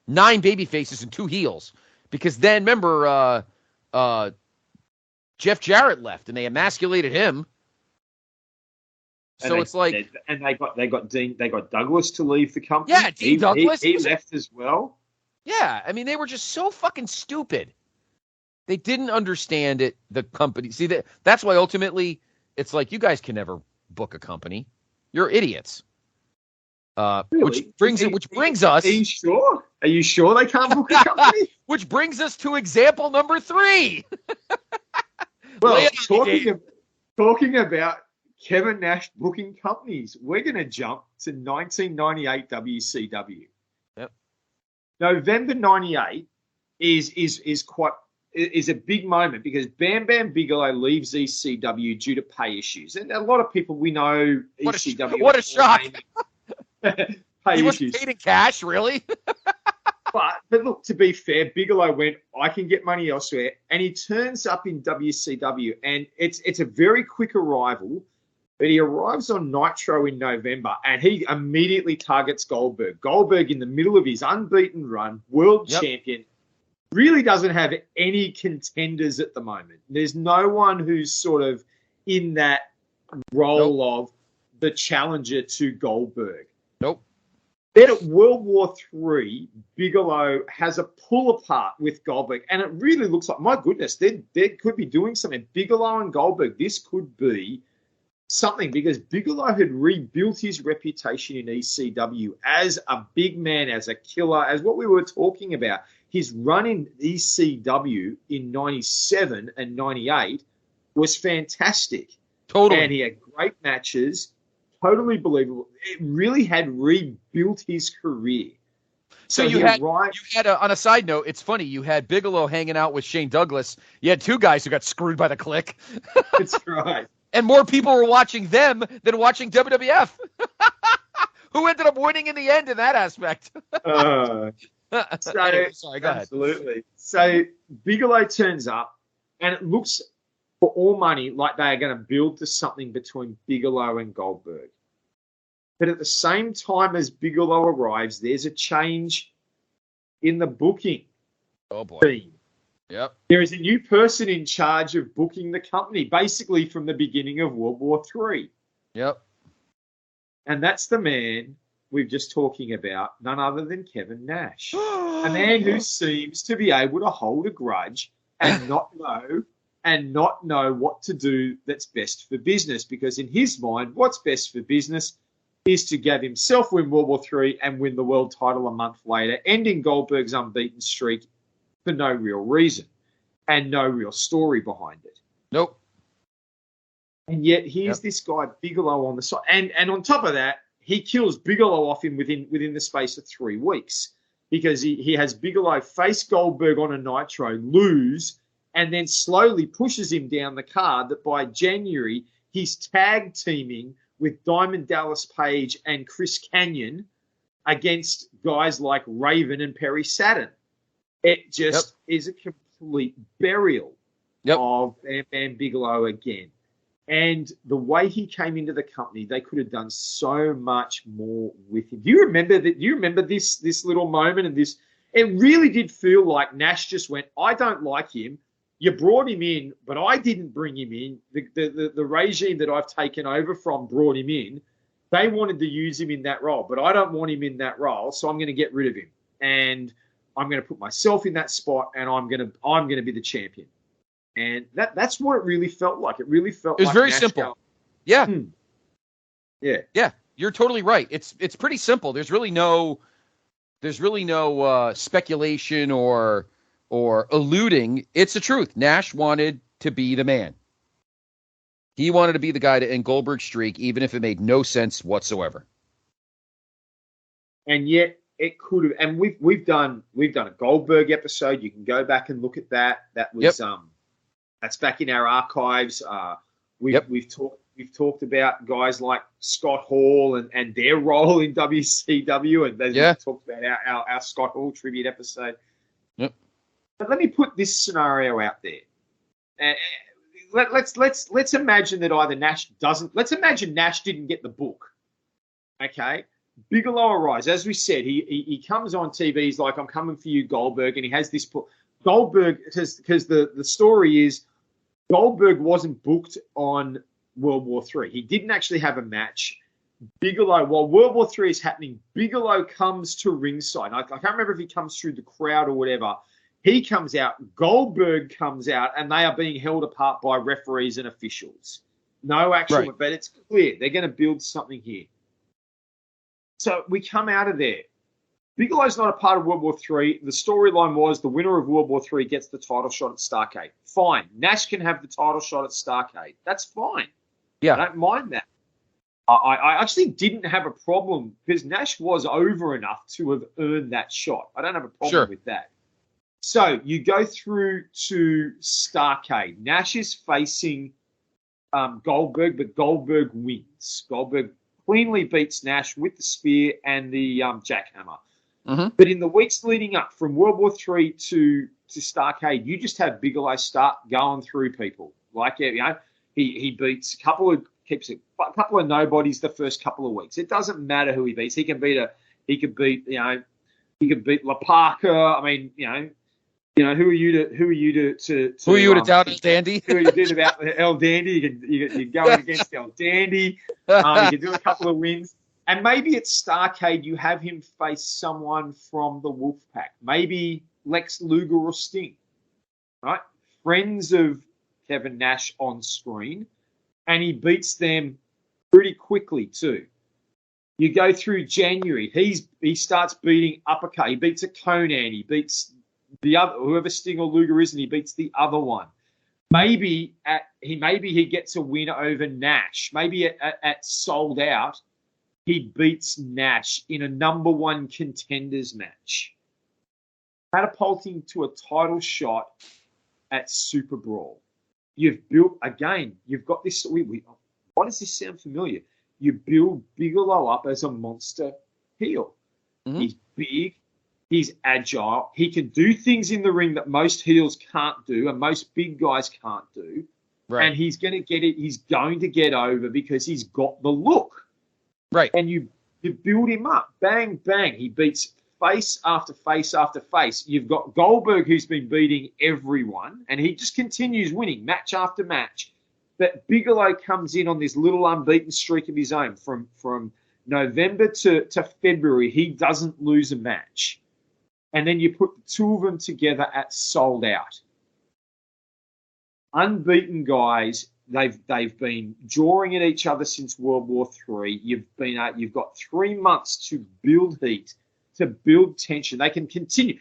9 baby faces and 2 heels, because then remember Jeff Jarrett left and they emasculated him. So it's like, and they got Douglas to leave the company. Yeah, Dean Douglas. He left as well. Yeah, I mean, they were just so fucking stupid. They didn't understand it. The company. See, that's why ultimately it's like, you guys can never book a company. You're idiots. Really? Which brings us. Are you sure? Are you sure they can't book a company? Which brings us to example number 3. Well, talking about Kevin Nash booking companies, we're going to jump to 1998 WCW. Yep. November 98 is a big moment because Bam Bam Bigelow leaves ECW due to pay issues, and a lot of people we know ECW. What a shock! Pay he issues. wasn't paid in cash, really. But look, to be fair, Bigelow went, I can get money elsewhere, and he turns up in WCW, and it's a very quick arrival. But he arrives on Nitro in November, and he immediately targets Goldberg. Goldberg, in the middle of his unbeaten run, world champion, really doesn't have any contenders at the moment. There's no one who's sort of in that role of the challenger to Goldberg. Nope. Then at World War III, Bigelow has a pull apart with Goldberg, and it really looks like, my goodness, they could be doing something. Bigelow and Goldberg, this could be something, because Bigelow had rebuilt his reputation in ECW as a big man, as a killer, as what we were talking about. His run in ECW in 97 and 98 was fantastic. Totally. And he had great matches, totally believable. It really had rebuilt his career. So you had on a side note, it's funny, you had Bigelow hanging out with Shane Douglas. You had 2 guys who got screwed by the Clique. That's right. And more people were watching them than watching WWF. Who ended up winning in the end in that aspect? Sorry, go ahead. Absolutely. So Bigelow turns up, and it looks, for all money, like they are going to build to something between Bigelow and Goldberg. But at the same time as Bigelow arrives, there's a change in the booking team. Yep. There is a new person in charge of booking the company, basically from the beginning of World War III. Yep. And that's the man we've just talking about, none other than Kevin Nash. A man who seems to be able to hold a grudge and not know what to do that's best for business, because in his mind, what's best for business is to have himself win World War III and win the world title a month later, ending Goldberg's unbeaten streak for no real reason and no real story behind it. Nope. And yet here's this guy, Bigelow, on the side. And on top of that, he kills Bigelow off within the space of 3 weeks, because he has Bigelow face Goldberg on a Nitro, lose, and then slowly pushes him down the card that by January he's tag teaming with Diamond Dallas Page and Chris Kanyon against guys like Raven and Perry Saturn. It just is a complete burial. of Bam Bam Bigelow again. And the way he came into the company, they could have done so much more with him. Do you remember that? You remember this little moment and this? It really did feel like Nash just went, I don't like him. You brought him in, but I didn't bring him in. The regime that I've taken over from brought him in. They wanted to use him in that role, but I don't want him in that role, so I'm going to get rid of him. And I'm going to put myself in that spot, and I'm going to be the champion. And that's what it really felt like. It really felt like it was very simple. Yeah. Yeah. Yeah. You're totally right. It's pretty simple. There's really no speculation or alluding. It's the truth. Nash wanted to be the man. He wanted to be the guy to end Goldberg's streak, even if it made no sense whatsoever. And yet it could have. And we've done a Goldberg episode. You can go back and look at that. That was that's back in our archives. We've talked about guys like Scott Hall and their role in WCW, and we've talked about our Scott Hall tribute episode. Yep. But let me put this scenario out there. Let's imagine that either Nash doesn't. Let's imagine Nash didn't get the book. Okay. Bigelow arrives. As we said, he comes on TV. He's like, I'm coming for you, Goldberg. And he has this book. Goldberg, because the story is Goldberg wasn't booked on World War III. He didn't actually have a match. Bigelow, while World War III is happening, Bigelow comes to ringside. I can't remember if he comes through the crowd or whatever. He comes out, Goldberg comes out, and they are being held apart by referees and officials. No actual, but it's clear. They're going to build something here. So we come out of there. Bigelow's not a part of World War III. The storyline was the winner of World War III gets the title shot at Starrcade. Fine. Nash can have the title shot at Starrcade. That's fine. Yeah. I don't mind that. I actually didn't have a problem because Nash was over enough to have earned that shot. I don't have a problem with that. So you go through to Starrcade. Nash is facing Goldberg, but Goldberg wins. Goldberg cleanly beats Nash with the spear and the jackhammer. Mm-hmm. But in the weeks leading up from World War III to Starrcade, you just have Bigelow start going through people. Like, he beats a couple of nobodies the first couple of weeks. It doesn't matter who he beats. He can beat La Parker. I mean, who are you to doubt El Dandy? Who are you doing about El Dandy? You're going against El Dandy. You can do a couple of wins. And maybe at Starrcade you have him face someone from the Wolfpack. Maybe Lex Luger or Sting. Right? Friends of Kevin Nash on screen. And he beats them pretty quickly too. You go through January. He starts beating uppercut. He beats a Conan. He beats the other, whoever Sting or Luger is, and he beats the other one. Maybe he gets a win over Nash. Maybe at Sold Out, he beats Nash in a number one contenders match, catapulting to a title shot at Super Brawl. You've built again. You've got this. Why does this sound familiar? You build Bigelow up as a monster heel. Mm-hmm. He's big. He's agile. He can do things in the ring that most heels can't do and most big guys can't do. Right. And he's going to get it. He's going to get over because he's got the look. Right. And you build him up. Bang, bang. He beats face after face after face. You've got Goldberg, who's been beating everyone, and he just continues winning match after match. But Bigelow comes in on this little unbeaten streak of his own. From November to February, he doesn't lose a match. And then you put the two of them together at Sold Out. Unbeaten guys, they've been jawing at each other since World War III. You've got 3 months to build heat, to build tension. They can continue.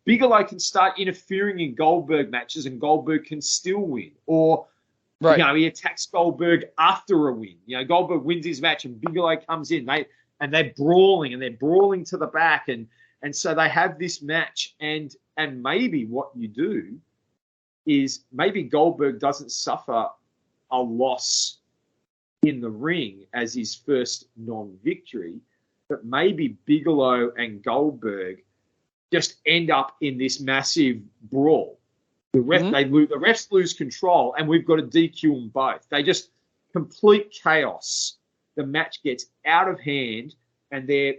Bigelow can start interfering in Goldberg matches and Goldberg can still win. Or he attacks Goldberg after a win. Goldberg wins his match and Bigelow comes in. They're brawling to the back and so they have this match and maybe what you do is maybe Goldberg doesn't suffer a loss in the ring as his first non-victory, but maybe Bigelow and Goldberg just end up in this massive brawl. The refs lose control, and we've got to DQ them both. They just complete chaos. The match gets out of hand, and they're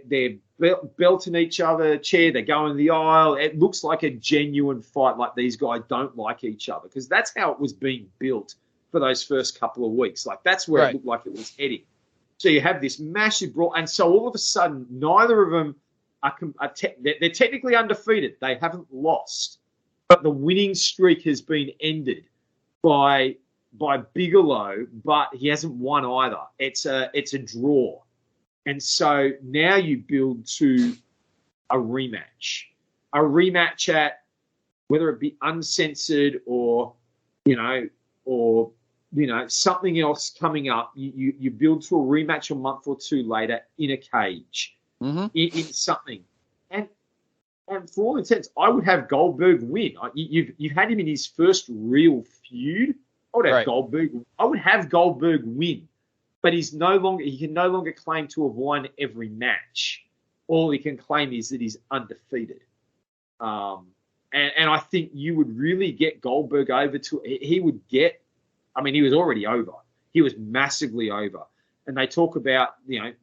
belting each other, they're going the aisle. It looks like a genuine fight, like these guys don't like each other, because that's how it was being built for those first couple of weeks. Like, that's where it looked like it was heading. So you have this massive brawl, and so all of a sudden, neither of them they're technically undefeated. They haven't lost, but the winning streak has been ended by Bigelow, but he hasn't won either. It's a draw. And so now you build to a rematch at, whether it be uncensored or something else coming up. You build to a rematch a month or two later in a cage, in something. And for all intents, I would have Goldberg win. You've had him in his first real feud. I would have Goldberg win. But he can no longer claim to have won every match. All he can claim is that he's undefeated. And I think you would really get Goldberg over he was already over. He was massively over. And they talk about,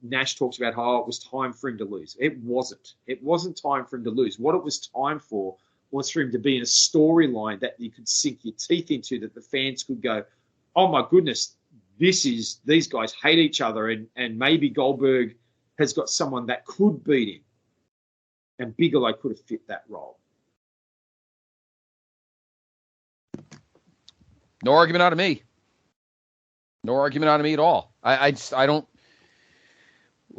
Nash talks about how it was time for him to lose. It wasn't. It wasn't time for him to lose. What it was time for was for him to be in a storyline that you could sink your teeth into, that the fans could go, oh my goodness, these guys hate each other, and maybe Goldberg has got someone that could beat him. And Bigelow could have fit that role. No argument out of me. No argument out of me at all. I don't.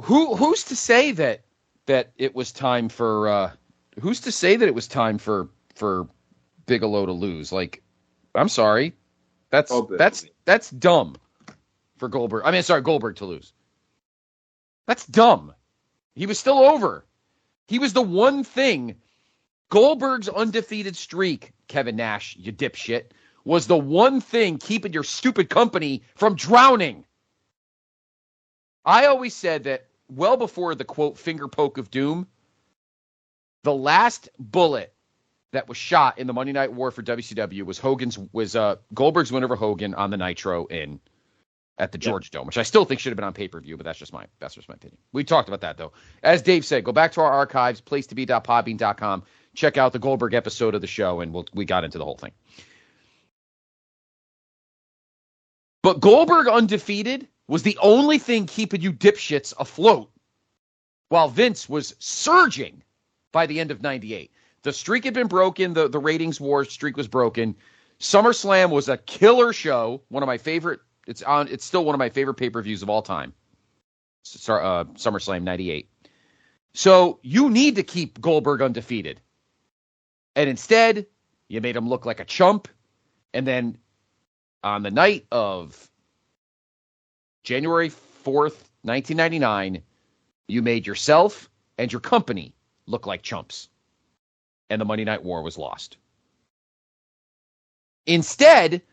Who's to say that it was time for? Who's to say that it was time for Bigelow to lose? Like, I'm sorry, that's dumb for Goldberg. Goldberg to lose. That's dumb. He was still over. He was the one thing. Goldberg's undefeated streak, Kevin Nash, you dipshit, was the one thing keeping your stupid company from drowning. I always said that well before the, quote, finger poke of doom, the last bullet that was shot in the Monday Night War for WCW was Goldberg's win over Hogan on the Nitro at the Georgia Dome, which I still think should have been on pay-per-view, but that's just my opinion. We talked about that, though. As Dave said, go back to our archives, placetobe.podbean.com, check out the Goldberg episode of the show, and we got into the whole thing. But Goldberg undefeated was the only thing keeping you dipshits afloat, while Vince was surging by the end of 98. The streak had been broken. The ratings war streak was broken. SummerSlam was a killer show. One of my favorite. It's still one of my favorite pay-per-views of all time. SummerSlam 98. So you need to keep Goldberg undefeated. And instead, you made him look like a chump. And then on the night of January 4th, 1999, you made yourself and your company look like chumps. And the Monday Night War was lost. Instead,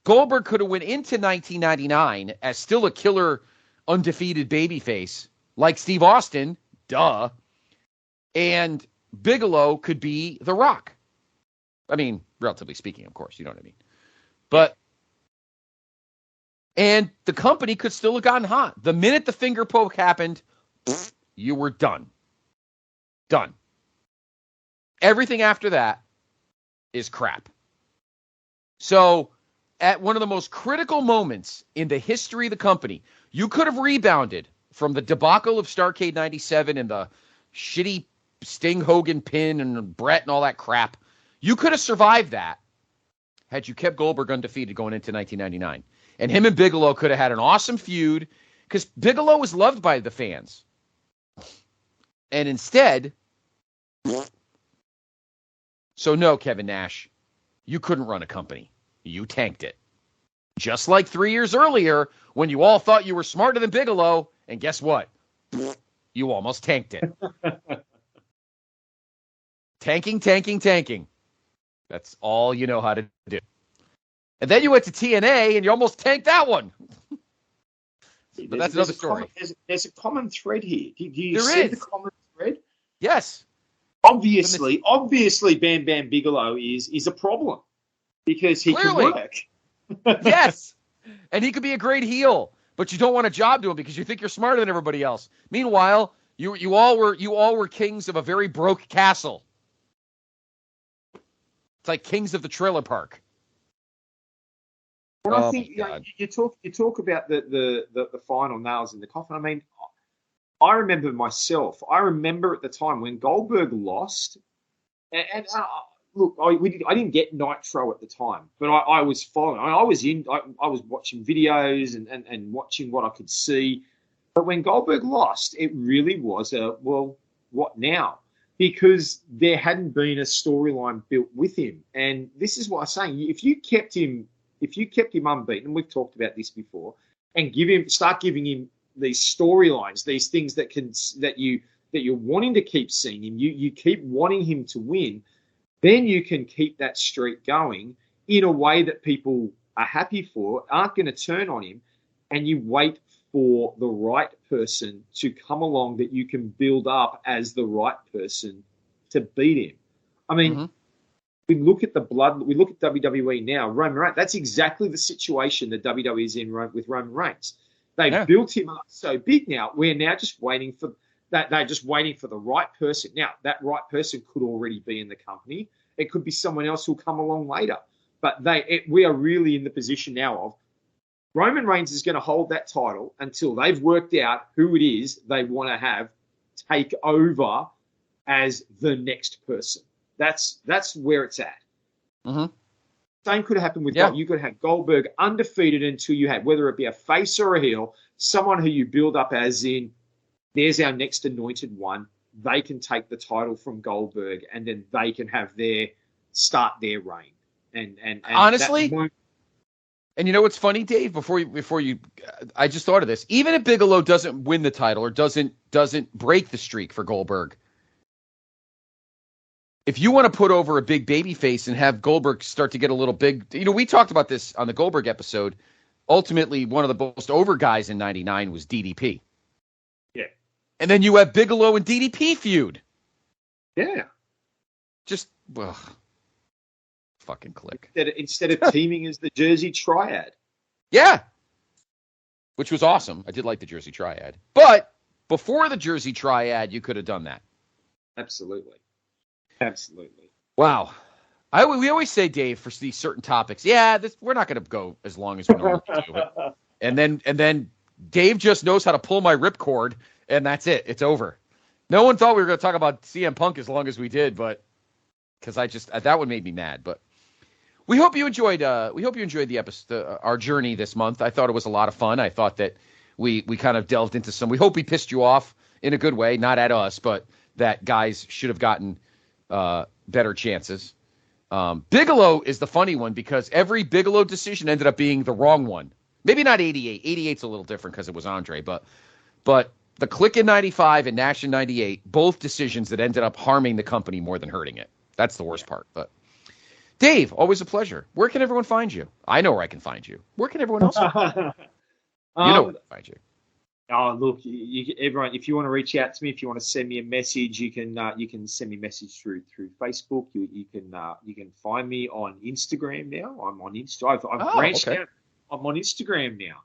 Goldberg could have went into 1999 as still a killer, undefeated babyface, like Steve Austin, duh, and Bigelow could be The Rock. I mean, relatively speaking, of course, you know what I mean. And the company could still have gotten hot. The minute the finger poke happened, you were done. Done. Everything after that is crap. So, at one of the most critical moments in the history of the company, you could have rebounded from the debacle of Starrcade 97 and the shitty Sting Hogan pin and Brett and all that crap. You could have survived that had you kept Goldberg undefeated going into 1999. And him and Bigelow could have had an awesome feud because Bigelow was loved by the fans. And instead, so no, Kevin Nash, you couldn't run a company. You tanked it. Just like 3 years earlier when you all thought you were smarter than Bigelow, and guess what? You almost tanked it. Tanking. That's all you know how to do. And then you went to TNA and you almost tanked that one. But that's another story. There's a common thread here. Do you There see is. the common thread? Yes. Obviously, Bam Bam Bigelow is a problem. because he Clearly. can work. Yes. And he could be a great heel, but you don't want a job to him because you think you're smarter than everybody else. Meanwhile, you all were kings of a very broke castle. It's like kings of the trailer park. But I think you talk about the final nails in the coffin. I mean, I remember myself. I remember at the time when Goldberg lost, and look, I didn't get Nitro at the time, but I was following. I was watching videos and watching what I could see. But when Goldberg lost, it really was what now? Because there hadn't been a storyline built with him, and this is what I'm saying. If you kept him unbeaten, and we've talked about this before, and start giving him these storylines, these things that you're wanting to keep seeing him, you keep wanting him to win, then you can keep that streak going in a way that people are happy for, aren't going to turn on him, and you wait for the right person to come along that you can build up as the right person to beat him. I mean, we look at WWE now, Roman Reigns. That's exactly the situation that WWE is in with Roman Reigns. They've built him up so big now. We're now just waiting for that. They're just waiting for the right person. Now, that right person could already be in the company. It could be someone else who'll come along later. But we are really in the position now of Roman Reigns is going to hold that title until they've worked out who it is they want to have take over as the next person. That's where it's at. Same could happen with you could have Goldberg undefeated until you had, whether it be a face or a heel, someone who you build up as in, there's our next anointed one. They can take the title from Goldberg, and then they can have start their reign. And honestly, and you know what's funny, Dave? Before you, I just thought of this. Even if Bigelow doesn't win the title or doesn't break the streak for Goldberg, if you want to put over a big baby face and have Goldberg start to get a little big, we talked about this on the Goldberg episode. Ultimately, one of the most over guys in '99 was DDP. Yeah. And then you have Bigelow and DDP feud. Yeah. Just, fucking click. Instead of teaming as the Jersey Triad. Yeah. Which was awesome. I did like the Jersey Triad. But before the Jersey Triad, you could have done that. Absolutely. Wow. We always say, Dave, for these certain topics, we're not going to go as long as we normally do. And then Dave just knows how to pull my ripcord, and that's it. It's over. No one thought we were going to talk about CM Punk as long as we did, but because that one made me mad. But we hope you enjoyed. We hope you enjoyed the episode, our journey this month. I thought it was a lot of fun. I thought that we kind of delved into some. We hope we pissed you off in a good way, not at us, but that guys should have gotten better chances. Bigelow is the funny one because every Bigelow decision ended up being the wrong one. Maybe not 88. 88's a little different because it was Andre, but the Click in 95 and Nash in 98, both decisions that ended up harming the company more than hurting it. That's the worst part. But Dave, always a pleasure. Where can everyone find you? I know where I can find you. Where can everyone else find you? You know where to find you. Oh, look, everyone, if you want to reach out to me, if you want to send me a message, you can send me a message through Facebook. You can find me on Instagram now. I'm on Insta. I've branched out. I'm on Instagram now.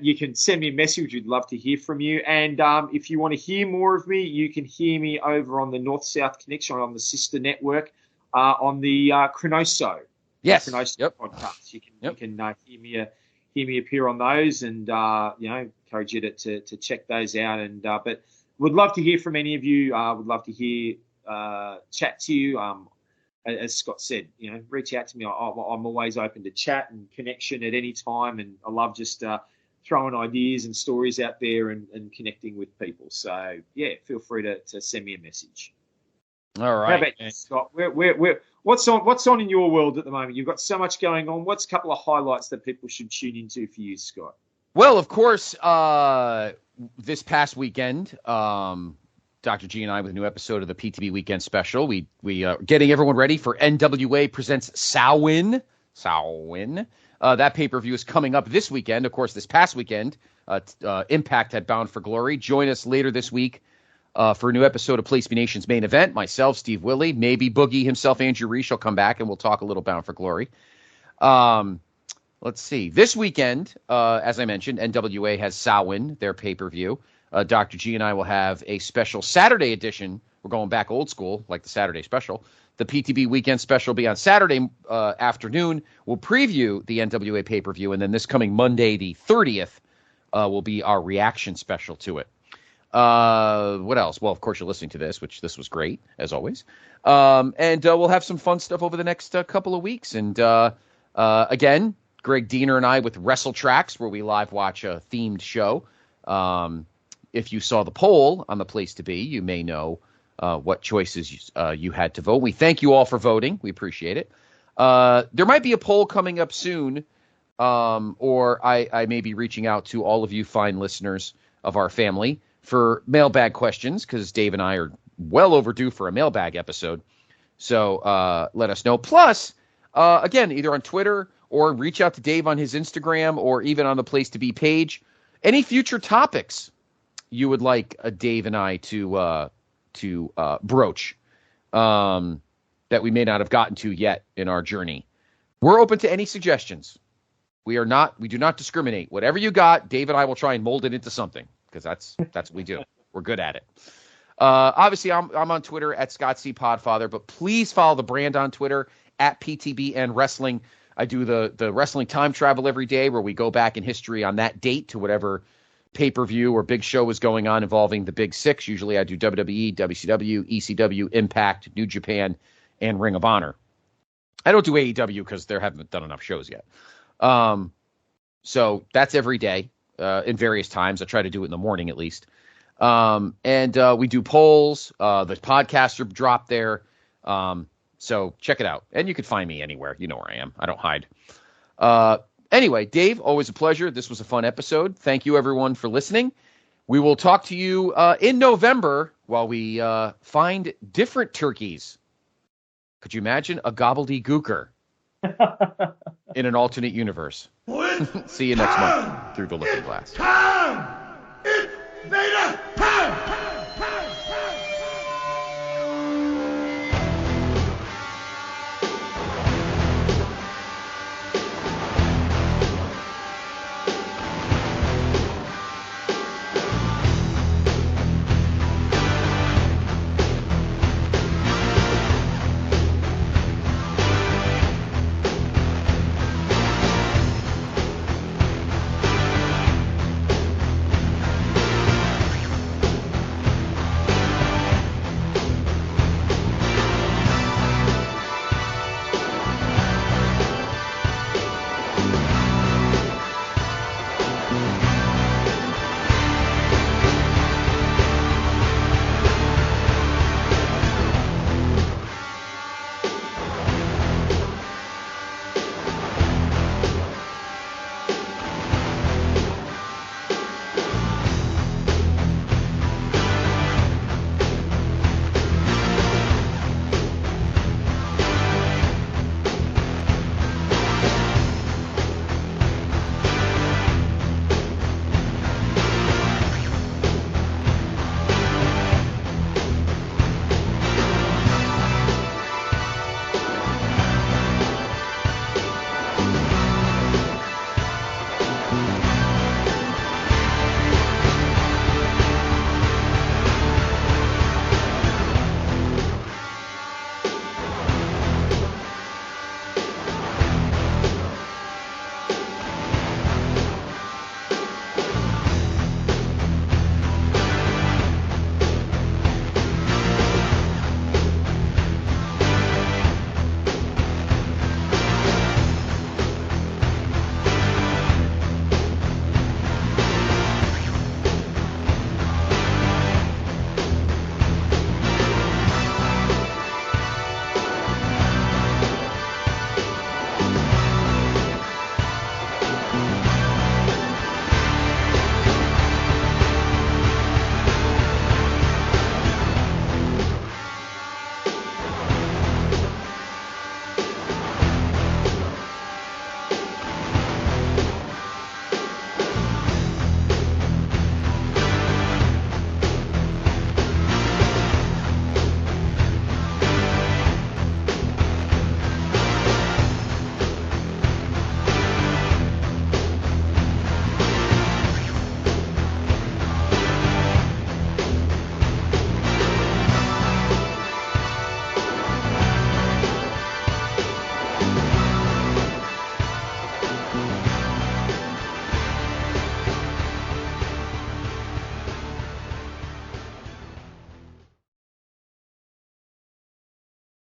You can send me a message. We'd love to hear from you. And if you want to hear more of me, you can hear me over on the North-South Connection on the sister network on the Cronoso. Yes. Cronoso podcast. You can hear me appear on those, and encourage you to check those out. And but would love to hear from any of you. Would love to hear chat to you. As Scott said, reach out to me. I'm always open to chat and connection at any time, and I love just throwing ideas and stories out there and connecting with people. So feel free to send me a message. All right. How about you, Scott? What's on in your world at the moment? You've got so much going on. What's a couple of highlights that people should tune into for you, Scott? Well, of course, this past weekend, Dr. G and I with a new episode of the PTB Weekend Special. We are getting everyone ready for NWA Presents Samhain. That pay-per-view is coming up this weekend. Of course, this past weekend, Impact had Bound for Glory. Join us later this week for a new episode of Place Be Nation's main event. Myself, Steve Willie, maybe Boogie himself, Andrew Reese will come back, and we'll talk a little Bound for Glory. Let's see. This weekend, as I mentioned, NWA has Samhain, their pay-per-view. Dr. G and I will have a special Saturday edition. We're going back old school, like the Saturday special. The PTB weekend special will be on Saturday afternoon. We'll preview the NWA pay-per-view, and then this coming Monday, the 30th, will be our reaction special to it. What else? Well, of course, you're listening to this, which this was great, as always. And we'll have some fun stuff over the next couple of weeks. And again, Greg Diener and I with Wrestle Tracks, where we live watch a themed show. If you saw the poll on the Place to Be, you may know what choices you had to vote. We thank you all for voting. We appreciate it. There might be a poll coming up soon, or I may be reaching out to all of you fine listeners of our family for mailbag questions, because Dave and I are well overdue for a mailbag episode. So let us know. Plus, again, either on Twitter or reach out to Dave on his Instagram or even on the Place to Be page. Any future topics you would like Dave and I to broach that we may not have gotten to yet in our journey. We're open to any suggestions. We do not discriminate. Whatever you got, Dave and I will try and mold it into something, because that's what we do. We're good at it. Obviously, I'm on Twitter at Scott C. Podfather, but please follow the brand on Twitter at PTBN Wrestling. I do the wrestling time travel every day, where we go back in history on that date to whatever pay-per-view or big show was going on involving the Big Six. Usually I do WWE, WCW, ECW, Impact, New Japan, and Ring of Honor. I don't do AEW because they haven't done enough shows yet. So that's every day in various times. I try to do it in the morning at least. And we do polls. The podcasts are dropped there. So check it out. And you can find me anywhere. You know where I am. I don't hide. Anyway, Dave, always a pleasure. This was a fun episode. Thank you, everyone, for listening. We will talk to you in November while we find different turkeys. Could you imagine a gobbledygooker in an alternate universe? See you next month through the Looking Glass.